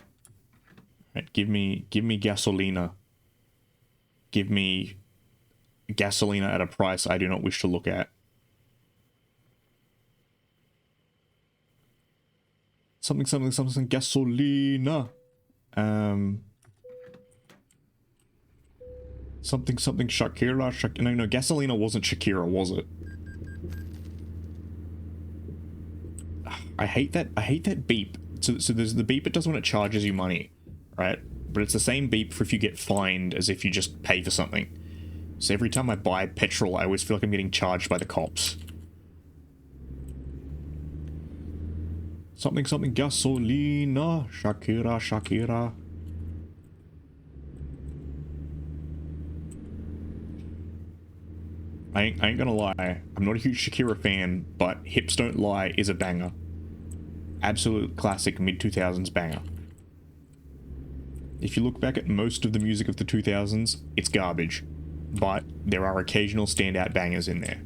Right, give me gasolina. Give me gasolina at a price I do not wish to look at. Something gasolina. Something Shakira. No, gasolina wasn't Shakira, was it? I hate that beep. So there's the beep it does when it charges you money, right? But it's the same beep for if you get fined as if you just pay for something. So every time I buy petrol, I always feel like I'm getting charged by the cops. Something gasolina. Shakira. I ain't gonna lie, I'm not a huge Shakira fan, but Hips Don't Lie is a banger. Absolute classic mid-2000s banger. If you look back at most of the music of the 2000s, it's garbage. But there are occasional standout bangers in there.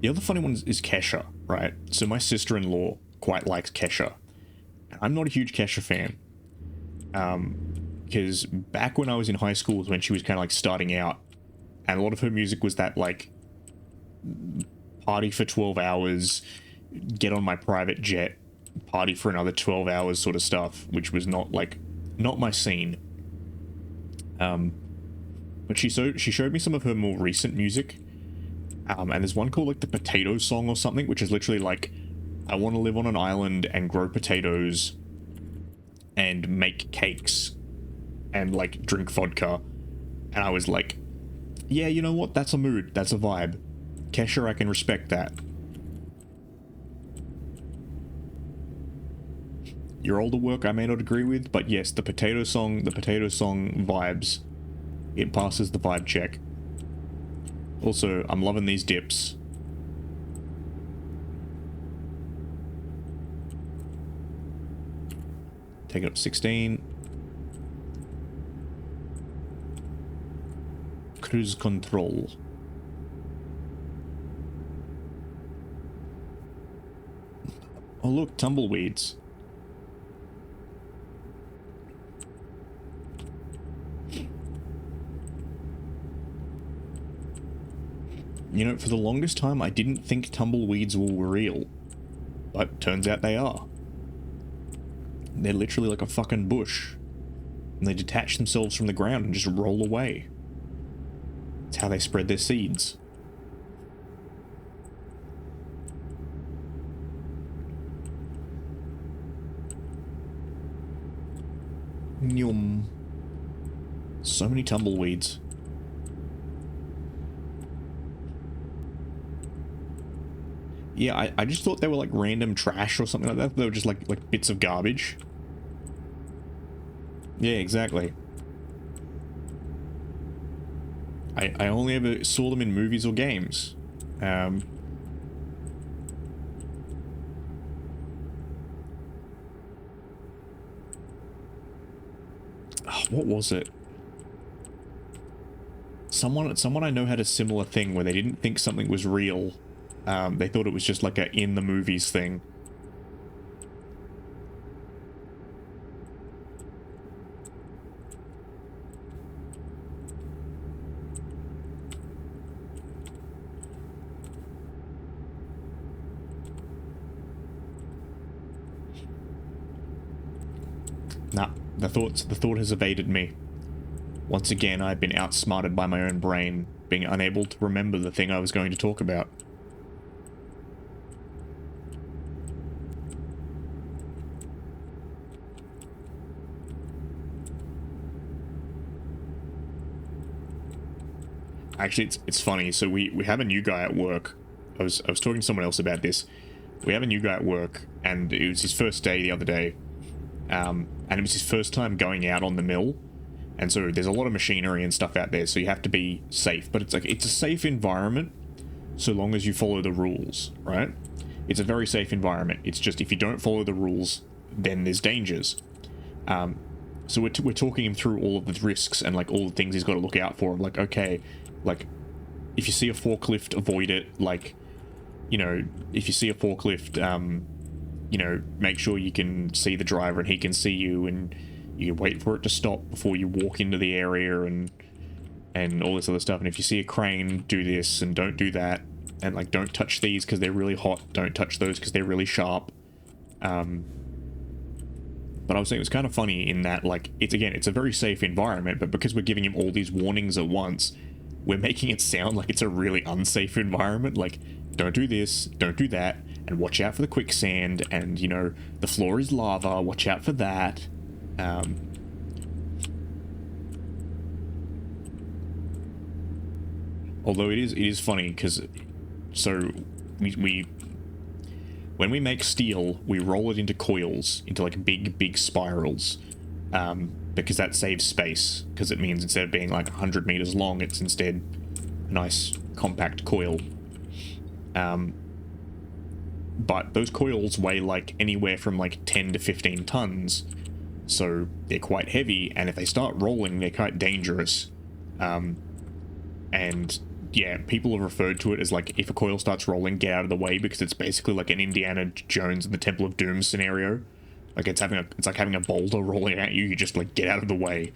The other funny one is Kesha, right? So my sister-in-law quite likes Kesha. I'm not a huge Kesha fan. Because back when I was in high school was when she was kind of like starting out. And a lot of her music was that like party for 12 hours, get on my private jet, party for another 12 hours sort of stuff, which was not my scene. But she showed me some of her more recent music. And there's one called like the Potato Song or something, which is literally like, I want to live on an island and grow potatoes and make cakes and like drink vodka. And I was like, yeah, you know what? That's a mood. That's a vibe. Kesha, I can respect that. Your older work I may not agree with, but yes, the Potato Song vibes. It passes the vibe check. Also, I'm loving these dips. Take it up 16. Cruise control. Oh look, tumbleweeds. You know, for the longest time I didn't think tumbleweeds were real. But turns out they are. They're literally like a fucking bush. And they detach themselves from the ground and just roll away. It's how they spread their seeds. Yum. So many tumbleweeds. Yeah, I just thought they were like random trash or something like that. They were just like bits of garbage. Yeah, exactly. I only ever saw them in movies or games. Oh, what was it? Someone I know had a similar thing where they didn't think something was real. They thought it was just like a in the movies thing. Nah, the thought has evaded me. Once again, I've been outsmarted by my own brain, being unable to remember the thing I was going to talk about. Actually, it's funny. So we have a new guy at work. I was talking to someone else about this. We have a new guy at work, and it was his first day the other day. And it was his first time going out on the mill. And so there's a lot of machinery and stuff out there, so you have to be safe. But it's like, it's a safe environment so long as you follow the rules, right? It's a very safe environment. It's just if you don't follow the rules, then there's dangers. So we're talking him through all of the risks and like all the things he's got to look out for. Like, okay, like if you see a forklift, avoid it. Like, you know, if you see a forklift, you know, make sure you can see the driver and he can see you, and you wait for it to stop before you walk into the area and all this other stuff. And if you see a crane, do this and don't do that. And like, don't touch these because they're really hot. Don't touch those because they're really sharp. But I was saying it was kind of funny in that, like, it's a very safe environment, but because we're giving him all these warnings at once, we're making it sound like it's a really unsafe environment. Like, don't do this, don't do that, and watch out for the quicksand, and, you know, the floor is lava, watch out for that. Although it is funny, because, so, we when we make steel, we roll it into coils, into like big spirals, because that saves space, because it means instead of being like 100 meters long, it's instead a nice compact coil. But those coils weigh like anywhere from like 10 to 15 tons, so they're quite heavy, and if they start rolling, they're quite dangerous. And yeah, people have referred to it as like, if a coil starts rolling, get out of the way, because it's basically like an Indiana Jones and the Temple of Doom scenario. Like, it's like having a boulder rolling at you. You just like get out of the way.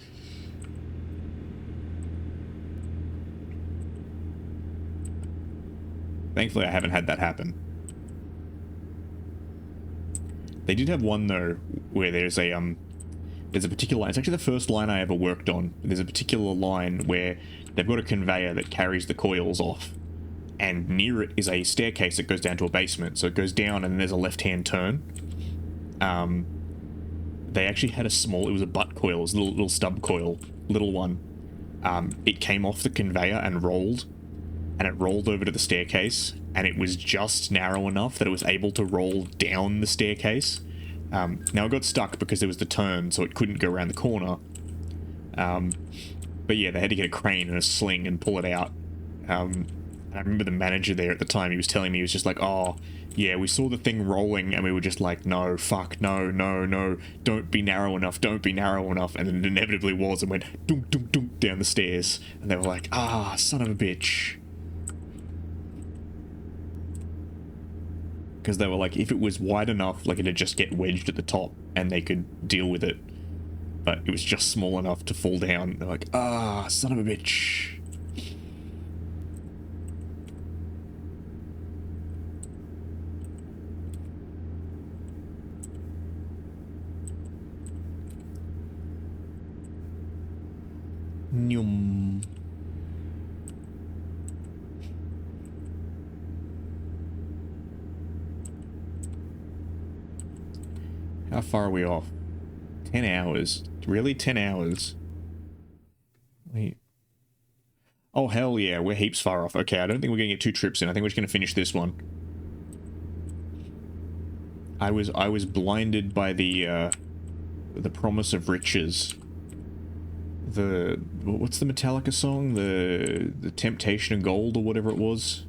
Thankfully, I haven't had that happen. They did have one though, where there's a particular line. It's actually the first line I ever worked on. There's a particular line where they've got a conveyor that carries the coils off, and near it is a staircase that goes down to a basement. So it goes down, and then there's a left-hand turn. They actually had it was a butt coil. It was a little stub coil, little one. It came off the conveyor and rolled over to the staircase, and it was just narrow enough that it was able to roll down the staircase. Now it got stuck because there was the turn, so it couldn't go around the corner. But yeah, they had to get a crane and a sling and pull it out. And I remember the manager there at the time, he was telling me, he was just like, oh, yeah, we saw the thing rolling, and we were just like, no, fuck, no, don't be narrow enough, and then it inevitably was, and went dunk, dunk, dunk down the stairs, and they were like, ah, son of a bitch. Because they were like, if it was wide enough, like, it'd just get wedged at the top, and they could deal with it. But it was just small enough to fall down. They're like, ah, son of a bitch. How far are we off? 10 hours. Really? 10 hours? Wait. Oh, hell yeah. We're heaps far off. Okay, I don't think we're going to get 2 trips in. I think we're just going to finish this one. I was blinded by the promise of riches. What's the Metallica song? The Temptation of Gold or whatever it was.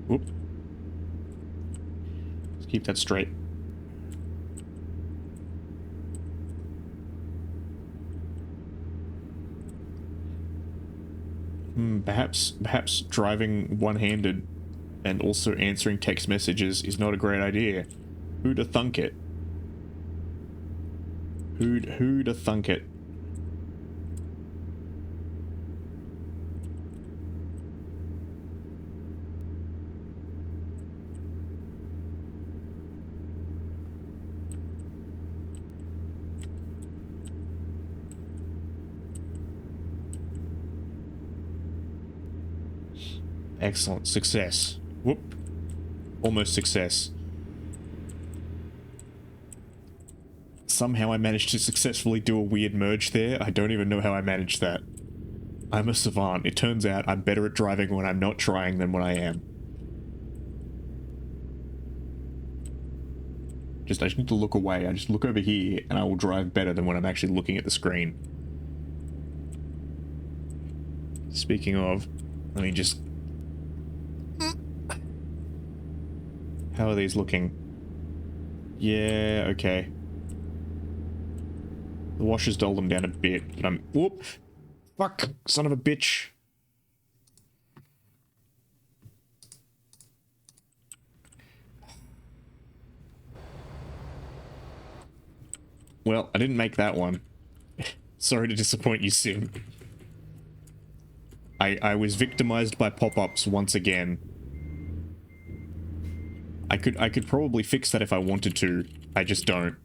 Whoop. Let's keep that straight. Perhaps driving one-handed and also answering text messages is not a great idea. Who'da thunk it? Who'da thunk it? Excellent. Success. Whoop. Almost success. Somehow I managed to successfully do a weird merge there. I don't even know how I managed that. I'm a savant. It turns out I'm better at driving when I'm not trying than when I am. I just need to look away. I just look over here and I will drive better than when I'm actually looking at the screen. Speaking of, let me just... How are these looking? Yeah, okay. The washer's dulled them down a bit, but I'm... Whoop! Fuck! Son of a bitch! Well, I didn't make that one. Sorry to disappoint you, Sim. I was victimized by pop-ups once again. I could probably fix that if I wanted to. I just don't.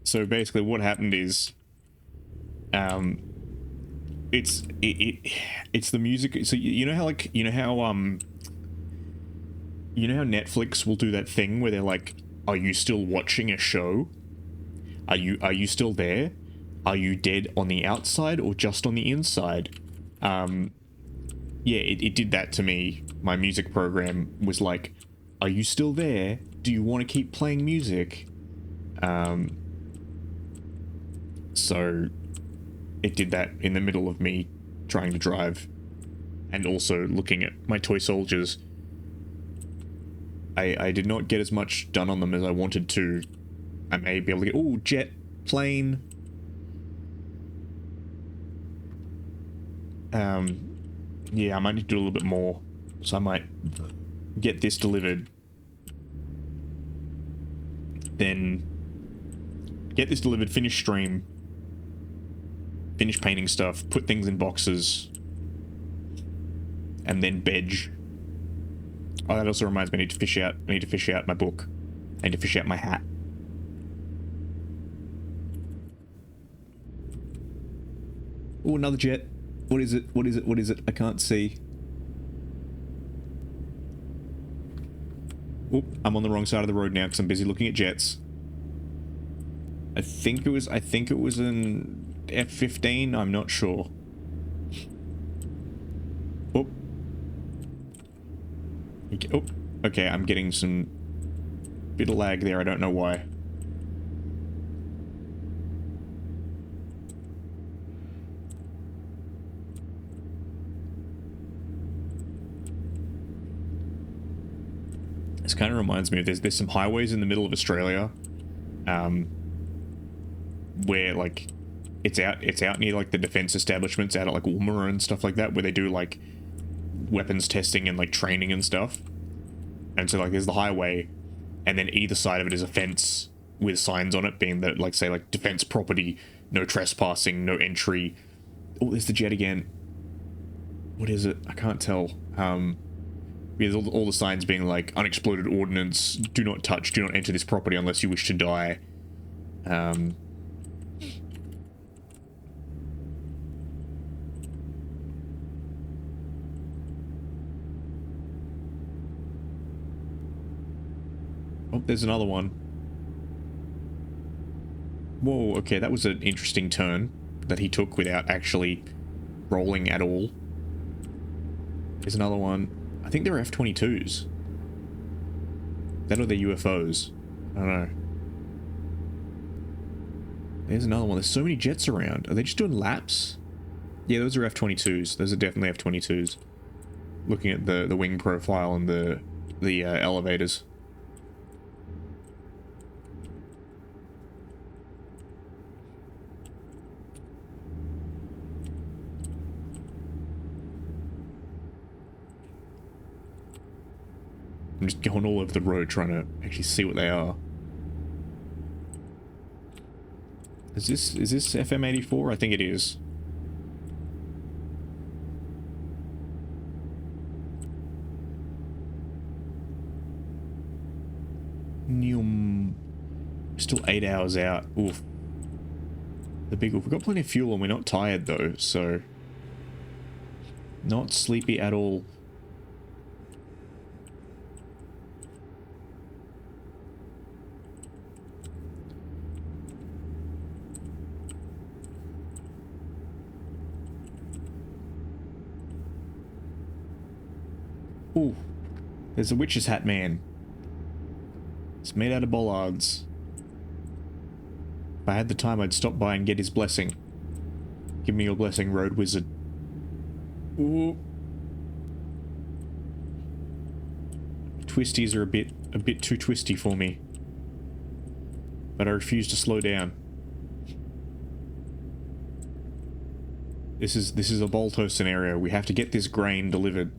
So basically what happened is it's the music. So you know how Netflix will do that thing where they're like, are you still watching a show? Are you still there? Are you dead on the outside or just on the inside? Yeah, it did that to me. My music program was like, are you still there? Do you want to keep playing music? So it did that in the middle of me trying to drive and also looking at my toy soldiers. I did not get as much done on them as I wanted to. I may be able to get... Ooh, jet, plane. Yeah, I might need to do a little bit more. So I might get this delivered. Then get this delivered, finish stream. Finish painting stuff, put things in boxes. And then veg. Oh, that also reminds me, I need to fish out my book. I need to fish out my hat. Oh, another jet. What is it? What is it? What is it? I can't see. Oop, I'm on the wrong side of the road now because I'm busy looking at jets. I think it was an F-15. I'm not sure. Oh. Oh. Okay, I'm getting some bit of lag there. I don't know why. This kind of reminds me of there's some highways in the middle of Australia, where like it's out near like the defense establishments out at like Woomera and stuff like that, where they do like weapons testing and like training and stuff. And so like there's the highway, and then either side of it is a fence with signs on it being that like say like defense property, no trespassing, no entry. Oh, there's the jet again. What is it? I can't tell. There's all the signs being like unexploded ordnance, do not touch, do not enter this property unless you wish to die. Oh, there's another one. Whoa, okay, that was an interesting turn that he took without actually rolling at all. There's another one. I think they're F-22s. That or they're UFOs. I don't know. There's another one. There's so many jets around. Are they just doing laps? Yeah, those are F-22s. Those are definitely F-22s. Looking at the wing profile and the elevators. I'm just going all over the road trying to actually see what they are. Is this FM84? I think it is. Still 8 hours out. Oof. The big oof. We've got plenty of fuel and we're not tired though, so not sleepy at all. Ooh, there's a witch's hat man. It's made out of bollards. If I had the time, I'd stop by and get his blessing. Give me your blessing, road wizard. Ooh. Twisties are a bit too twisty for me. But I refuse to slow down. This is a Bolto scenario. We have to get this grain delivered.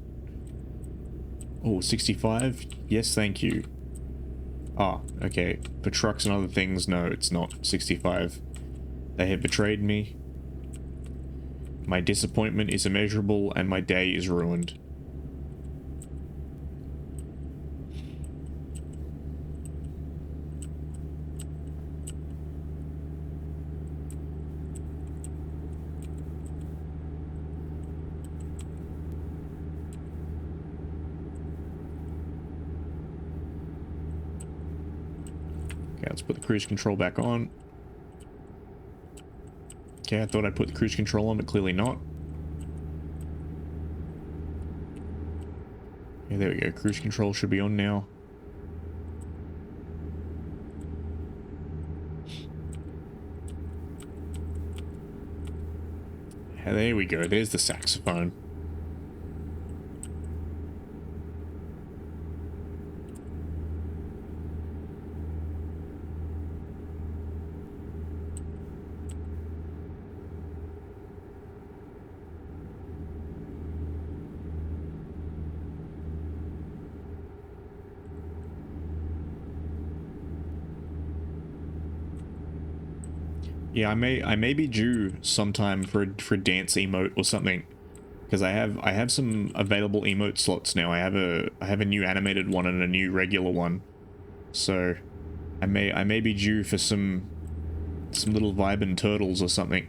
Oh, 65? Yes, thank you. Ah, okay. For trucks and other things, no, it's not 65. They have betrayed me. My disappointment is immeasurable and my day is ruined. Let's put the cruise control back on. Okay, I thought I'd put the cruise control on, but clearly not. Yeah, there we go. Cruise control should be on now. Yeah, there we go. There's the saxophone. Yeah, I may be due sometime for a dance emote or something, because I have some available emote slots now. I have a new animated one and a new regular one, so I may be due for some little vibin' turtles or something.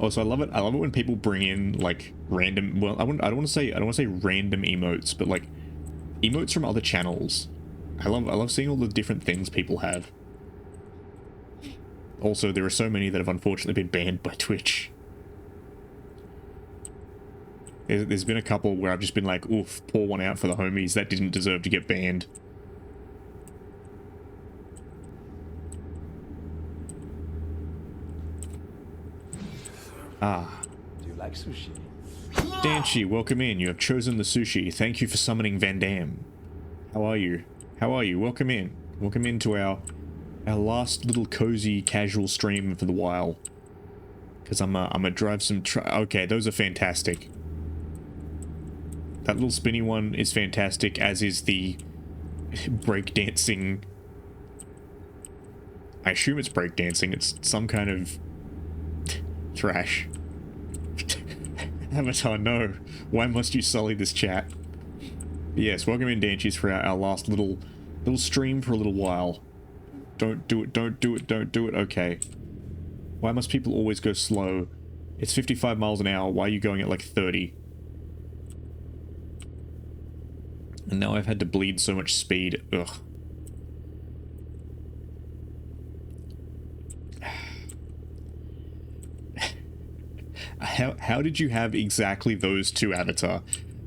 Also, I love it when people bring in like random, well, I don't want to say random emotes, but like emotes from other channels. I love seeing all the different things people have. Also, there are so many that have unfortunately been banned by Twitch. There's been a couple where I've just been like, oof, pour one out for the homies, that didn't deserve to get banned. Ah. Do you like sushi? Danchi, welcome in. You have chosen the sushi. Thank you for summoning Van Damme. How are you? How are you? Welcome in. Welcome into our last little cozy casual stream for the while. Because I'm a drive some... Okay, those are fantastic. That little spinny one is fantastic, as is the breakdancing... I assume it's breakdancing. It's some kind of trash. Avatar, no. Why must you sully this chat? Yes, welcome in, Danchies, for our last little stream for a little while. Don't do it, don't do it, don't do it. Okay. Why must people always go slow? It's 55 miles an hour. Why are you going at like 30? And now I've had to bleed so much speed. Ugh. How did you have exactly those two, Avatar?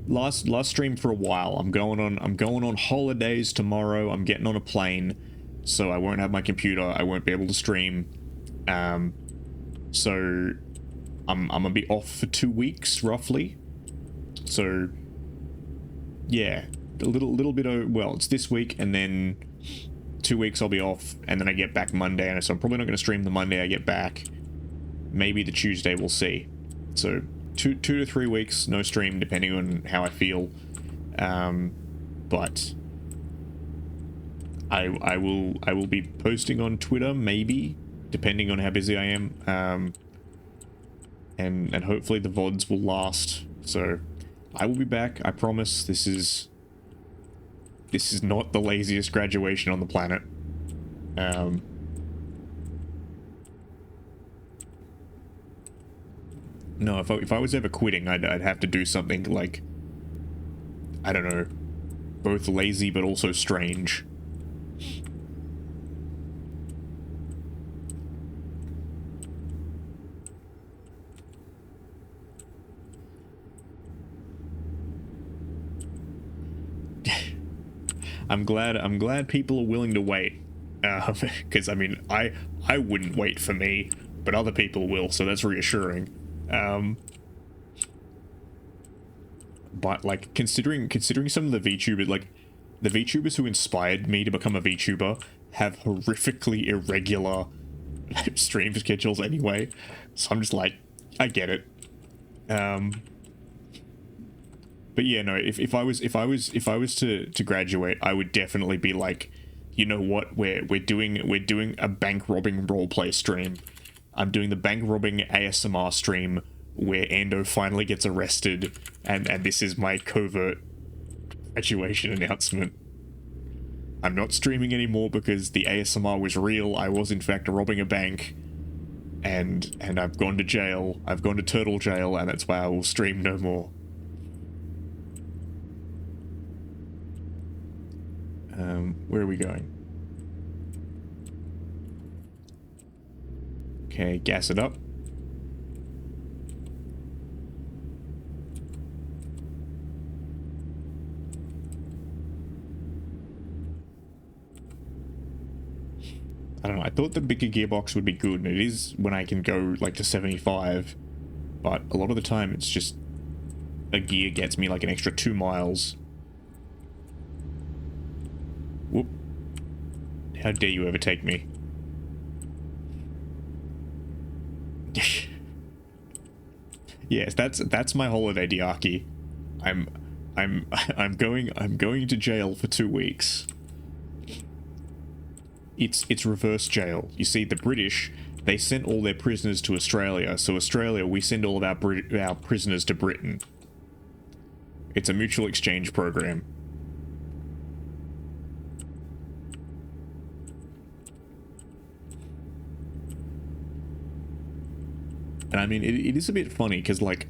Last stream for a while. I'm going on holidays tomorrow. I'm getting on a plane, so I won't have my computer. I won't be able to stream. So I'm gonna be off for 2 weeks roughly. So yeah, a little bit of, well, it's this week, and then 2 weeks I'll be off, and then I get back Monday, and so I'm probably not going to stream the Monday I get back. Maybe the Tuesday, we'll see. So 2 to 3 weeks, no stream, depending on how I feel. But I will be posting on Twitter, maybe, depending on how busy I am. And hopefully the VODs will last. So I will be back, I promise. This is not the laziest graduation on the planet. No, if I was ever quitting, I'd have to do something like, I don't know, both lazy but also strange. I'm glad people are willing to wait, because I mean, I wouldn't wait for me, but other people will, so that's reassuring. But like considering some of the VTubers, like the VTubers who inspired me to become a VTuber have horrifically irregular stream schedules anyway, so I'm just like, I get it. But yeah, no, if I was to graduate, I would definitely be like, you know what, we're doing a bank robbing roleplay stream. I'm doing the bank robbing ASMR stream where Ando finally gets arrested, and this is my covert graduation announcement. I'm not streaming anymore because the ASMR was real. I was in fact robbing a bank, and I've gone to jail. I've gone to turtle jail, and that's why I will stream no more. Where are we going? Okay, gas it up. I don't know, I thought the bigger gearbox would be good, and it is when I can go like to 75, but a lot of the time it's just a gear gets me like an extra 2 miles. Whoop. How dare you overtake me? Yes, that's my holiday, Diaki. I'm going to jail for 2 weeks. It's reverse jail. You see, the British, they sent all their prisoners to Australia, so Australia, we send all of our prisoners to Britain. It's a mutual exchange program. And I mean, it is a bit funny because, like,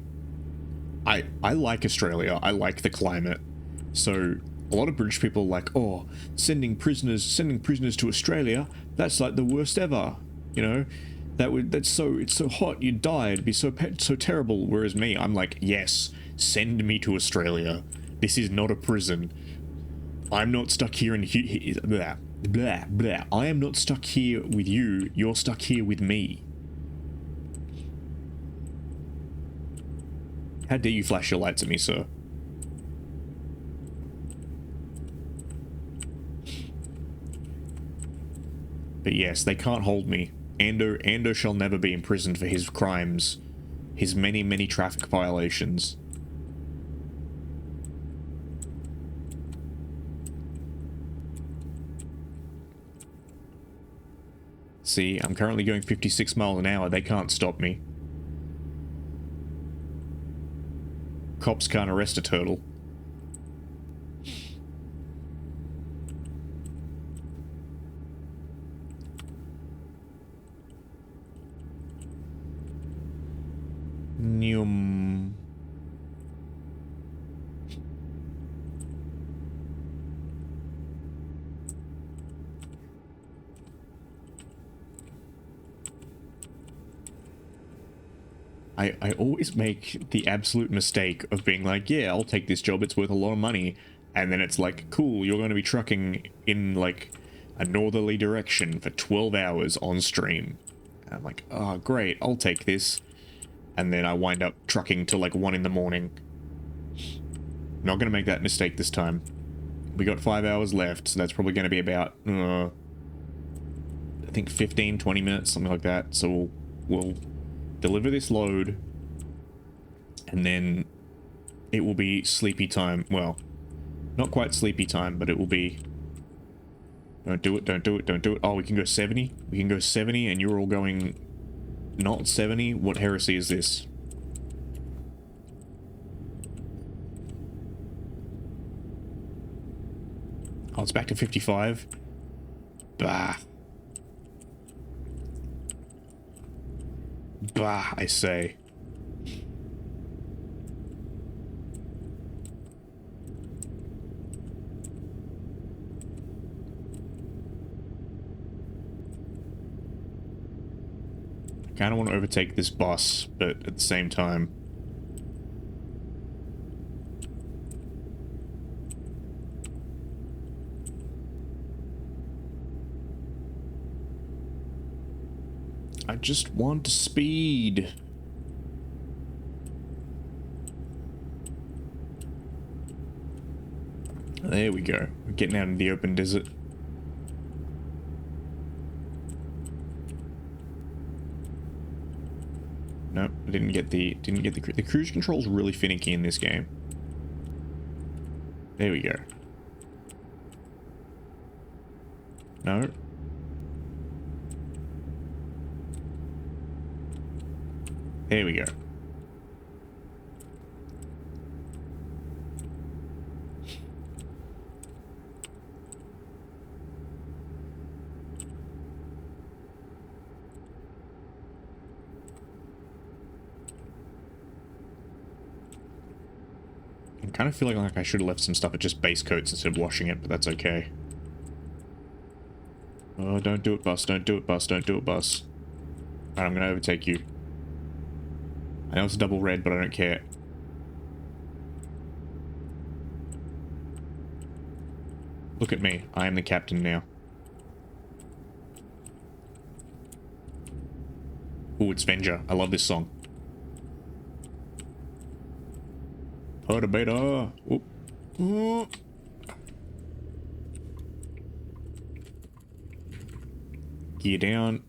I like Australia. I like the climate. So a lot of British people are like, oh, sending prisoners to Australia, that's like the worst ever. You know, it's so hot, you'd die. It'd be so terrible. Whereas me, I'm like, yes, send me to Australia. This is not a prison. I'm not stuck here in blah blah blah. I am not stuck here with you. You're stuck here with me. How dare you flash your lights at me, sir? But yes, they can't hold me. Ando shall never be imprisoned for his crimes, his many, many traffic violations. See, I'm currently going 56 miles an hour. They can't stop me. Cops can't arrest a turtle. Neum. I always make the absolute mistake of being like, yeah, I'll take this job, it's worth a lot of money. And then it's like, cool, you're going to be trucking in like a northerly direction for 12 hours on stream. And I'm like, oh, great, I'll take this. And then I wind up trucking till like 1 in the morning. Not going to make that mistake this time. We got 5 hours left, so that's probably going to be about, I think 15, 20 minutes, something like that. So we'll deliver this load, and then it will be sleepy time. Well, not quite sleepy time, but it will be... Don't do it, don't do it, don't do it. Oh, we can go 70? We can go 70, and you're all going not 70? What heresy is this? Oh, it's back to 55? Bah. Bah, I say. I kind of want to overtake this bus, but at the same time... I just want speed. There we go. We're getting out in the open desert. Nope, I didn't get the cruise control's really finicky in this game. There we go. No. There we go. I'm kind of feeling like I should have left some stuff at just base coats instead of washing it, but that's okay. Oh, don't do it, bus. Don't do it, bus. Don't do it, bus. Alright, I'm gonna overtake you. I know it's a double red, but I don't care. Look at me. I am the captain now. Ooh, it's Venger. I love this song. Perturbator. Oop. Ooh. Gear down.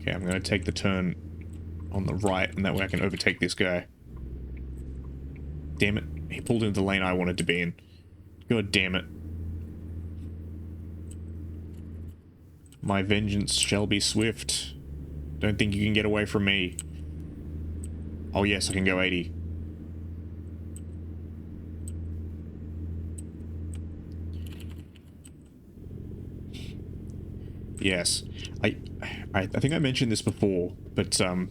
Okay, I'm going to take the turn on the right, and that way I can overtake this guy. Damn it. He pulled into the lane I wanted to be in. God damn it. My vengeance shall be swift. Don't think you can get away from me. Oh yes, I can go 80. Yes. I think I mentioned this before, but so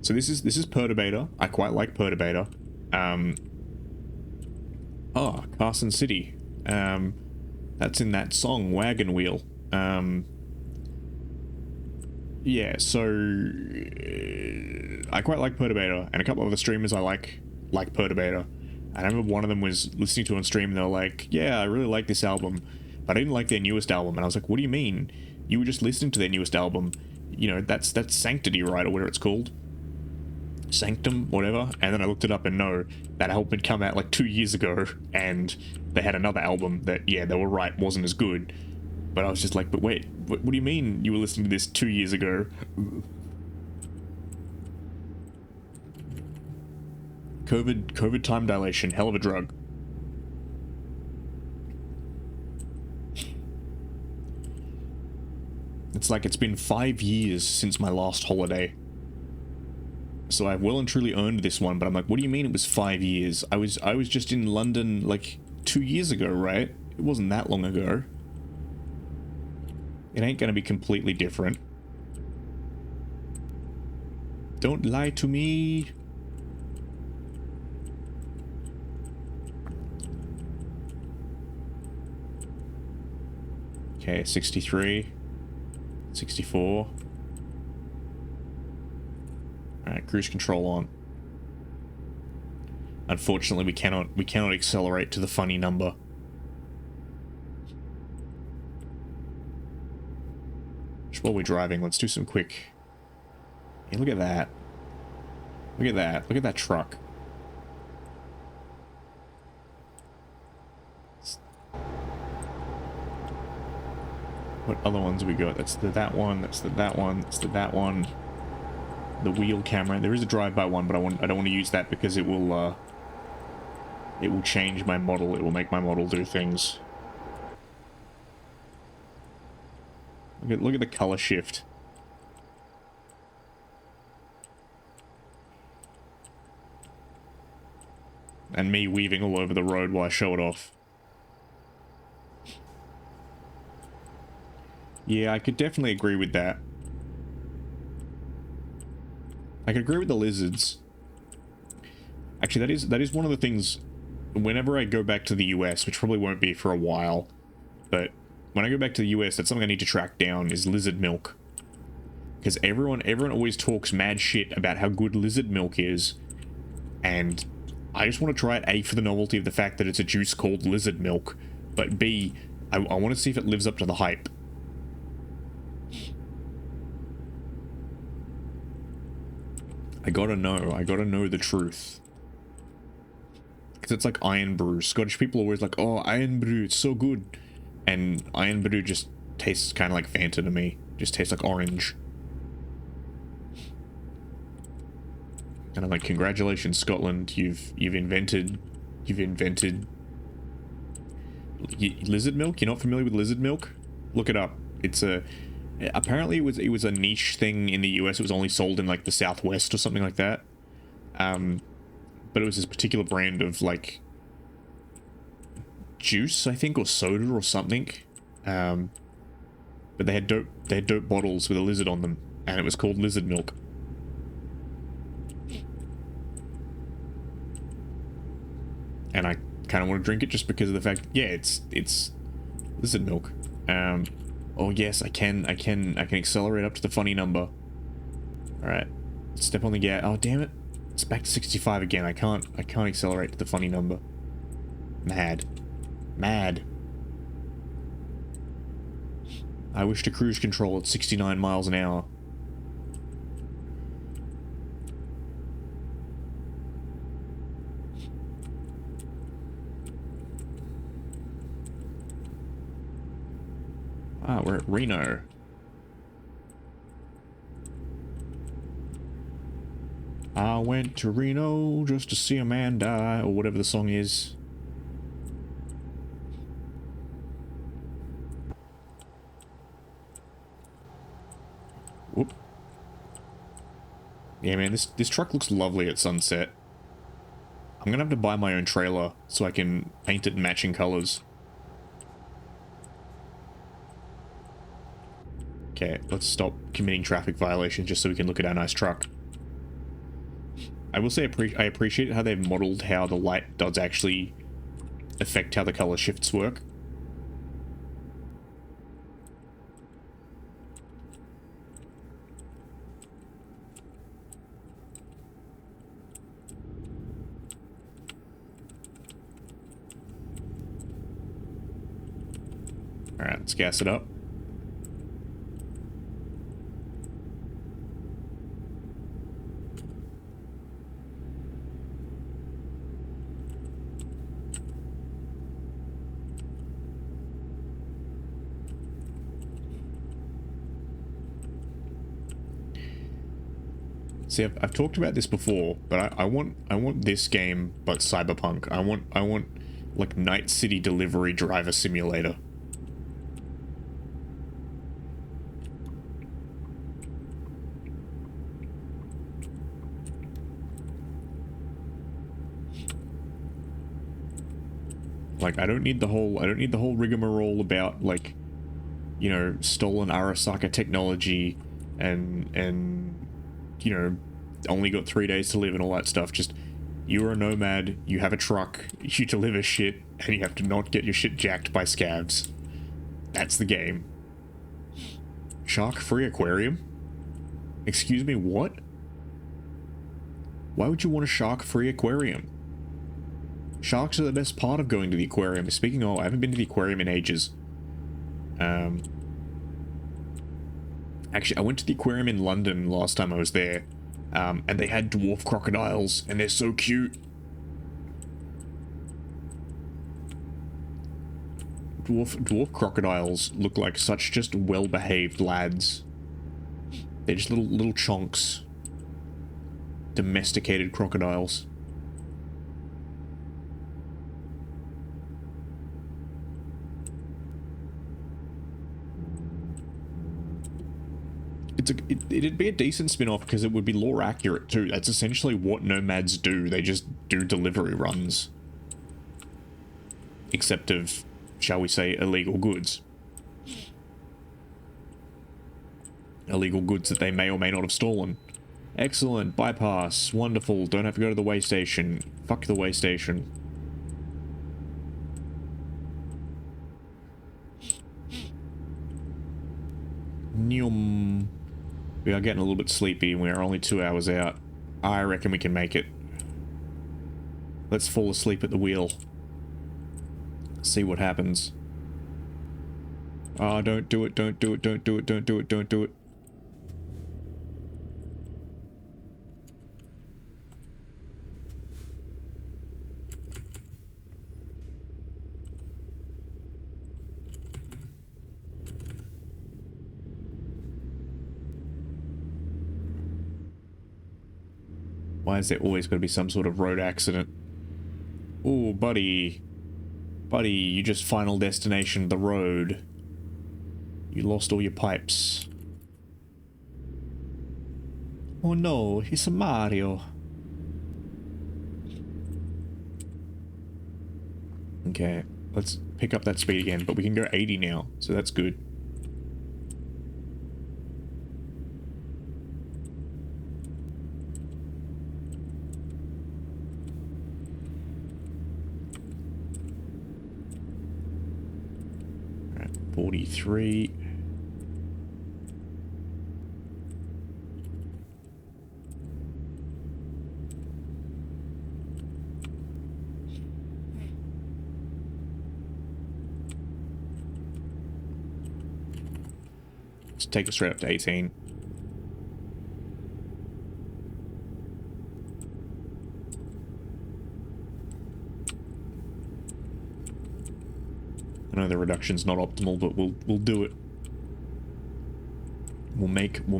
this is Perturbator. I quite like Perturbator. Oh, Carson City. That's in that song Wagon Wheel. Yeah, so I quite like Perturbator, and a couple of other streamers I like Perturbator. And I remember one of them was listening to it on stream, and they were like, "Yeah, I really like this album, but I didn't like their newest album." And I was like, "What do you mean?" You were just listening to their newest album. You know, that's Sanctity, right? Or whatever it's called. Sanctum, whatever. And then I looked it up and no, that album had come out like 2 years ago, and they had another album that, yeah, they were right, wasn't as good. But I was just like, but wait, what do you mean you were listening to this 2 years ago? COVID time dilation, hell of a drug. It's like it's been 5 years since my last holiday. So I've well and truly earned this one, but I'm like, what do you mean it was 5 years? I was just in London like 2 years ago, right? It wasn't that long ago. It ain't gonna be completely different. Don't lie to me. Okay, 63. 64. Alright, cruise control on. Unfortunately, we cannot accelerate to the funny number. Just while we're driving, let's do some quick... Hey, look at that. Look at that. Look at that truck. What other ones have we got? That's that one, that's that one, that's that one. The wheel camera. There is a drive-by one, but I don't want to use that because it will change my model. It will make my model do things. Look at the color shift. And me weaving all over the road while I show it off. Yeah, I could definitely agree with that. I could agree with the lizards. Actually, that is one of the things, whenever I go back to the US, which probably won't be for a while, but when I go back to the US, that's something I need to track down, is lizard milk. Because everyone always talks mad shit about how good lizard milk is, and I just want to try it, A, for the novelty of the fact that it's a juice called lizard milk, but B, I want to see if it lives up to the hype. I gotta know the truth. Because it's like Iron Brew. Scottish people are always like, oh, Iron Brew, it's so good. And Iron Brew just tastes kind of like Fanta to me. Just tastes like orange. And I'm like, congratulations, Scotland, you've invented lizard milk? You're not familiar with lizard milk? Look it up. It's a... Apparently it was a niche thing in the US. It was only sold in like the Southwest or something like that. But it was this particular brand of like juice, I think, or soda or something. But they had dope bottles with a lizard on them, and it was called lizard milk. And I kind of want to drink it just because of the fact, yeah, it's lizard milk. Oh yes, I can accelerate up to the funny number. Alright. Step on the gas. Oh damn it. It's back to 65 again. I can't accelerate to the funny number. Mad. I wish to cruise control at 69 miles an hour. Ah, we're at Reno. I went to Reno just to see a man die, or whatever the song is. Whoop. Yeah, man, this truck looks lovely at sunset. I'm gonna have to buy my own trailer so I can paint it in matching colors. Okay, let's stop committing traffic violations just so we can look at our nice truck. I will say I appreciate how they've modeled how the light does actually affect how the color shifts work. Alright, let's gas it up. See, I've talked about this before, but I want this game, but cyberpunk. I want like Night City delivery driver simulator. Like, I don't need the whole rigmarole about, like, you know, stolen Arasaka technology and you know, only got 3 days to live and all that stuff. Just, you're a nomad, you have a truck, you deliver shit, and you have to not get your shit jacked by scavs. That's the game. Shark-free aquarium? Excuse me, what? Why would you want a shark-free aquarium? Sharks are the best part of going to the aquarium. Speaking of, I haven't been to the aquarium in ages. Actually, I went to the aquarium in London last time I was there, and they had dwarf crocodiles, and they're so cute. Dwarf crocodiles look like such just well-behaved lads. They're just little chonks. Domesticated crocodiles. It'd be a decent spin-off because it would be lore accurate too. That's essentially what nomads do. They just do delivery runs. Except of, shall we say, illegal goods. Illegal goods that they may or may not have stolen. Excellent, bypass, wonderful, don't have to go to the way station. Fuck the way station. Nyum. We are getting a little bit sleepy and we are only 2 hours out. I reckon we can make it. Let's fall asleep at the wheel. See what happens. Oh, don't do it, don't do it, don't do it, don't do it, don't do it. Why is there always going to be some sort of road accident? Ooh, buddy. Buddy, you just final destination the road. You lost all your pipes. Oh no, it's a Mario. Okay, let's pick up that speed again, but we can go 80 now, so that's good. Alright, 43. Take us straight up to 18. I know the reduction's not optimal, but we'll do it. We'll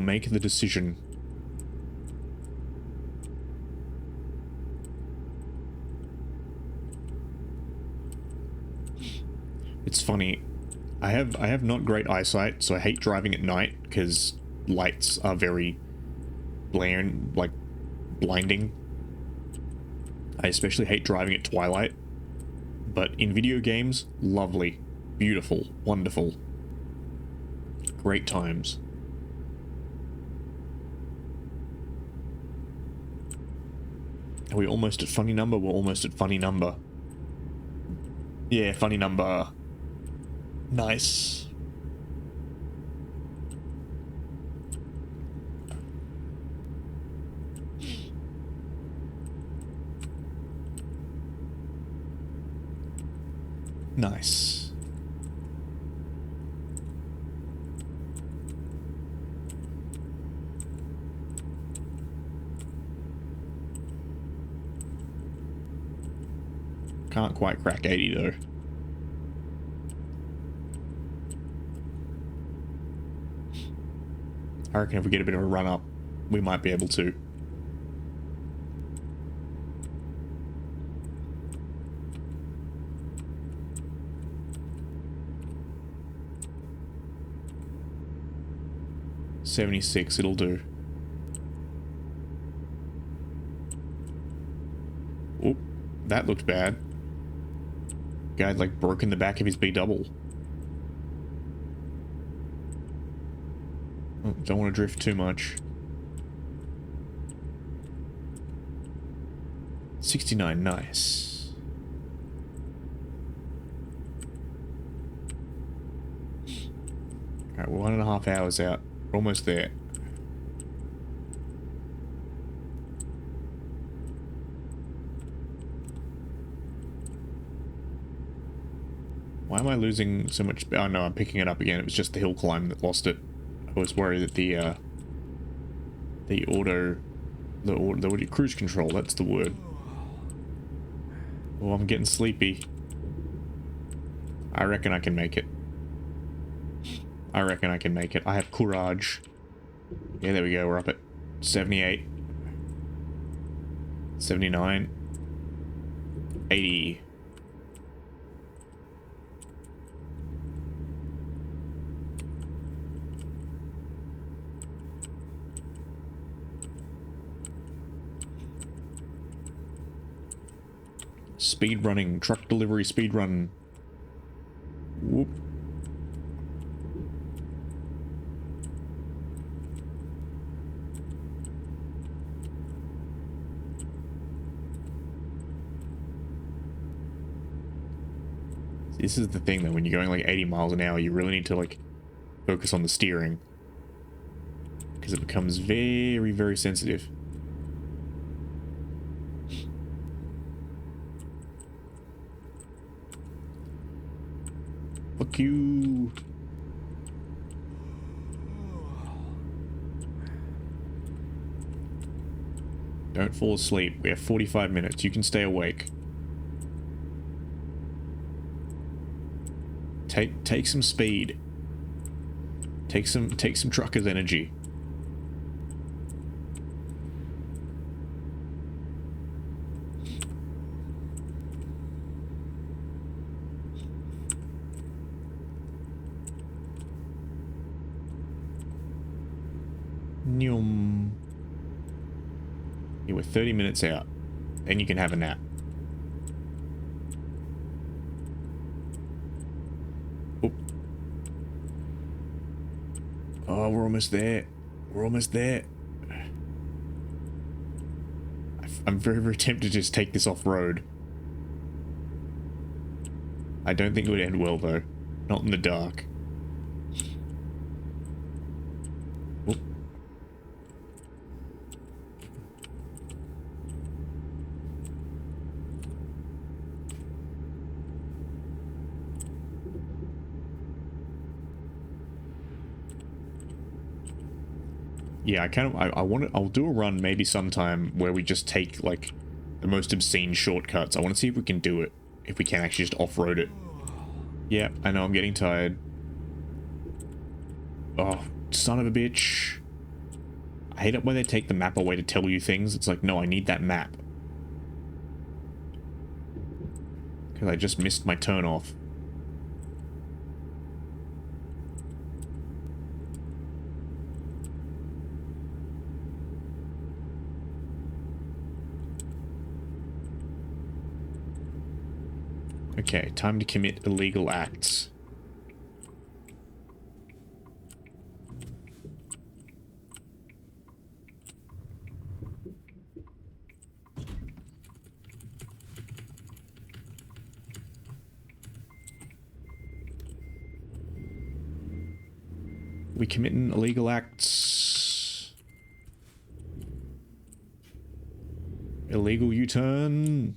make the decision. It's funny. I have not great eyesight, so I hate driving at night because lights are very blinding. I especially hate driving at twilight, but in video games, lovely, beautiful, wonderful, great times. Are we almost at funny number? We're almost at funny number. Yeah, funny number. Nice. Nice. Can't quite crack 80 though. I reckon if we get a bit of a run up, we might be able to. 76, it'll do. Oh, that looked bad. Guy had like broken the back of his B double. Oh, don't want to drift too much. 69, nice. Alright, we're 1.5 hours out. We're almost there. Why am I losing so much? Oh no, I'm picking it up again. It was just the hill climb that lost it. I was worried that the cruise control, that's the word. Oh, I'm getting sleepy. I reckon I can make it. I reckon I can make it. I have courage. Yeah, there we go. We're up at 78. 79. 80. Speed running, truck delivery speed run. Whoop. This is the thing though, when you're going like 80 miles an hour, you really need to like focus on the steering. Because it becomes very, very sensitive. Fuck you. Don't fall asleep. We have 45 minutes. You can stay awake. Take some speed. Take some trucker's energy. Nyum. Yeah, we're 30 minutes out. Then you can have a nap. Oop. Oh, we're almost there. We're almost there. I'm very, very tempted to just take this off-road. I don't think it would end well, though. Not in the dark. Oop. Yeah, I'll do a run maybe sometime where we just take, like, the most obscene shortcuts. I want to see if we can do it. If we can actually just off-road it. Yeah, I know I'm getting tired. Oh, son of a bitch. I hate it when they take the map away to tell you things. It's like, no, I need that map. Because I just missed my turn off. Okay, time to commit illegal acts. We committing illegal acts. Illegal U-turn.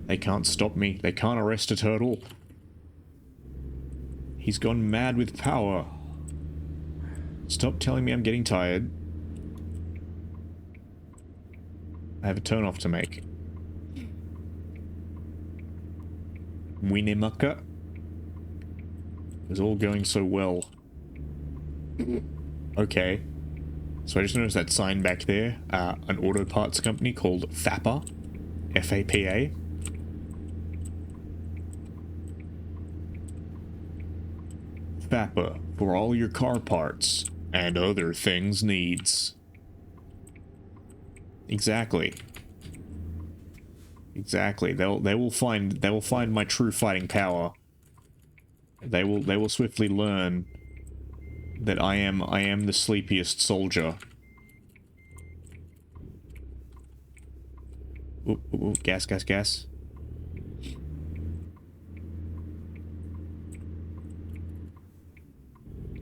They can't stop me. They can't arrest a turtle. He's gone mad with power. Stop telling me I'm getting tired. I have a turn off to make. Winnemucca. It was all going so well. Okay. So I just noticed that sign back there. An auto parts company called Thapper. FAPA? FAPA, for all your car parts and other things needs. Exactly. Exactly. They will find my true fighting power. They will swiftly learn that I am the sleepiest soldier. Ooh, ooh, ooh, gas, gas, gas.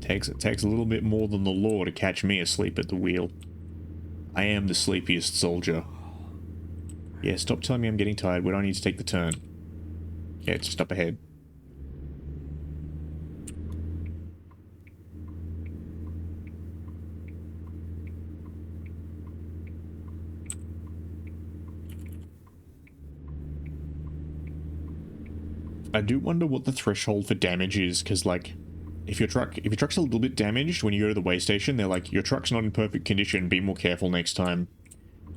It takes a little bit more than the law to catch me asleep at the wheel. I am the sleepiest soldier. Yeah, stop telling me I'm getting tired. Where do I need to take the turn? Yeah, it's just up ahead. I do wonder what the threshold for damage is, because like, if your truck's a little bit damaged when you go to the weigh station, they're like, your truck's not in perfect condition, be more careful next time.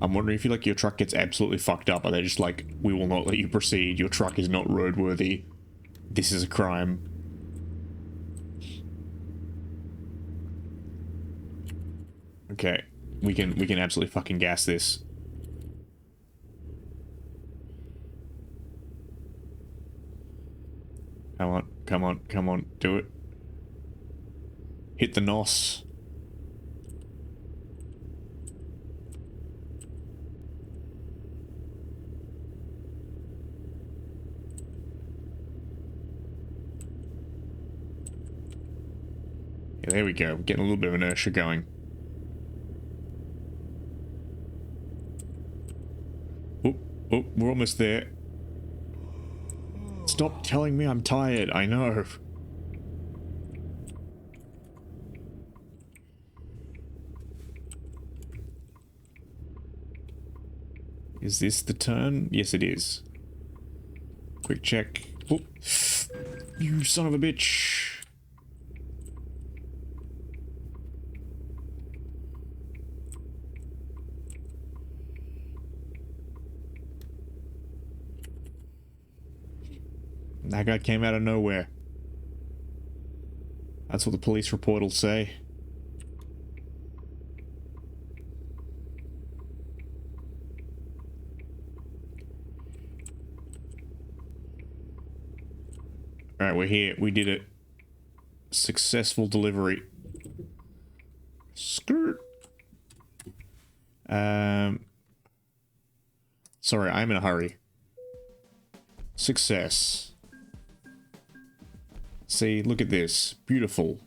I'm wondering if your truck gets absolutely fucked up, are they just like, we will not let you proceed, your truck is not roadworthy. This is a crime. Okay, we can absolutely fucking gas this. Come on, come on, come on, do it. Hit the NOS. Yeah, there we go. Getting a little bit of inertia going. Oh, oh, we're almost there. Stop telling me I'm tired. I know. Is this the turn? Yes, it is. Quick check. Oh. You son of a bitch. That guy came out of nowhere. That's what the police report will say. Alright, we're here. We did it. Successful delivery. Skirt. Sorry, I'm in a hurry. Success. See, look at this. Beautiful.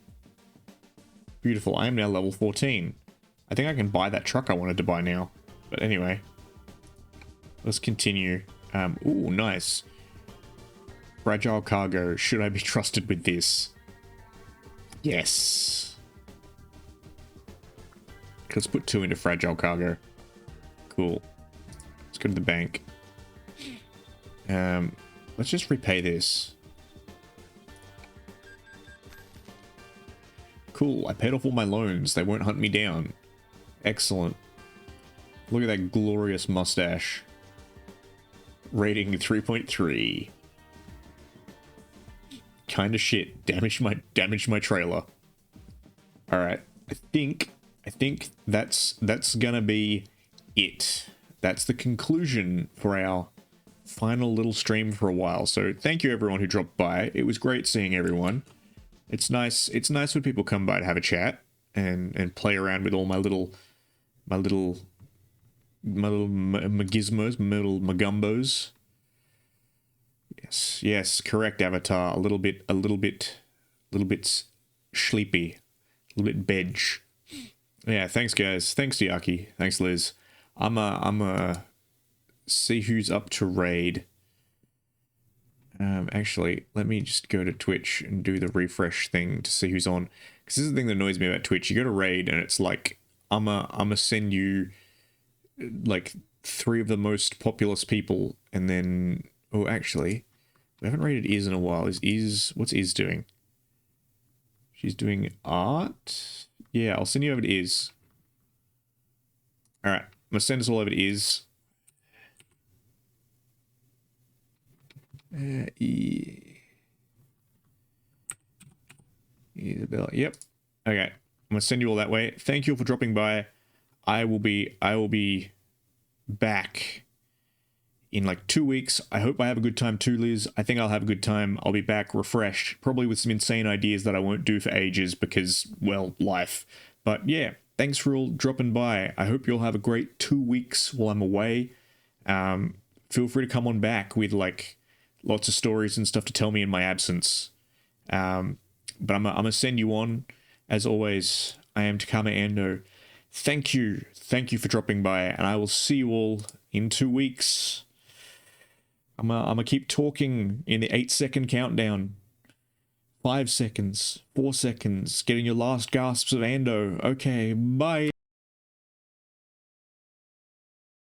Beautiful. I am now level 14. I think I can buy that truck I wanted to buy now. But anyway. Let's continue. Ooh, nice. Fragile cargo. Should I be trusted with this? Yes. Let's put 2 into fragile cargo. Cool. Let's go to the bank. Let's just repay this. Cool. I paid off all my loans. They won't hunt me down. Excellent. Look at that glorious mustache. Rating 3.3. Kinda shit. Damaged my trailer. Alright. I think that's gonna be it. That's the conclusion for our final little stream for a while. So thank you everyone who dropped by. It was great seeing everyone. It's nice when people come by to have a chat and play around with all my little magizmos, my little magumbos. Yes, correct, Avatar. A little bit sleepy, a little bit bedge. Yeah, thanks guys. Thanks Diaki. Thanks Liz. I'm a see who's up to raid. Actually, let me just go to Twitch and do the refresh thing to see who's on. Because this is the thing that annoys me about Twitch. You go to raid and it's like, I'ma send you like 3 of the most populous people, and then actually, we haven't raided Iz in a while. What's Iz doing? She's doing art. Yeah, I'll send you over to Iz. All right, I'm gonna send us all over to Iz. Isabella. Yep. Okay. I'm gonna send you all that way. Thank you all for dropping by. I will be back in like 2 weeks. I hope I have a good time too, Liz. I think I'll have a good time. I'll be back refreshed, probably with some insane ideas that I won't do for ages because, well, life. But yeah, thanks for all dropping by. I hope you'll have a great 2 weeks while I'm away. Feel free to come on back with like lots of stories and stuff to tell me in my absence. But I'm gonna send you on. As always, I am Takama Ando. Thank you for dropping by, and I will see you all in 2 weeks. I'm gonna keep talking in the 8-second countdown. 5 seconds, 4 seconds, getting your last gasps of Ando. Okay, bye.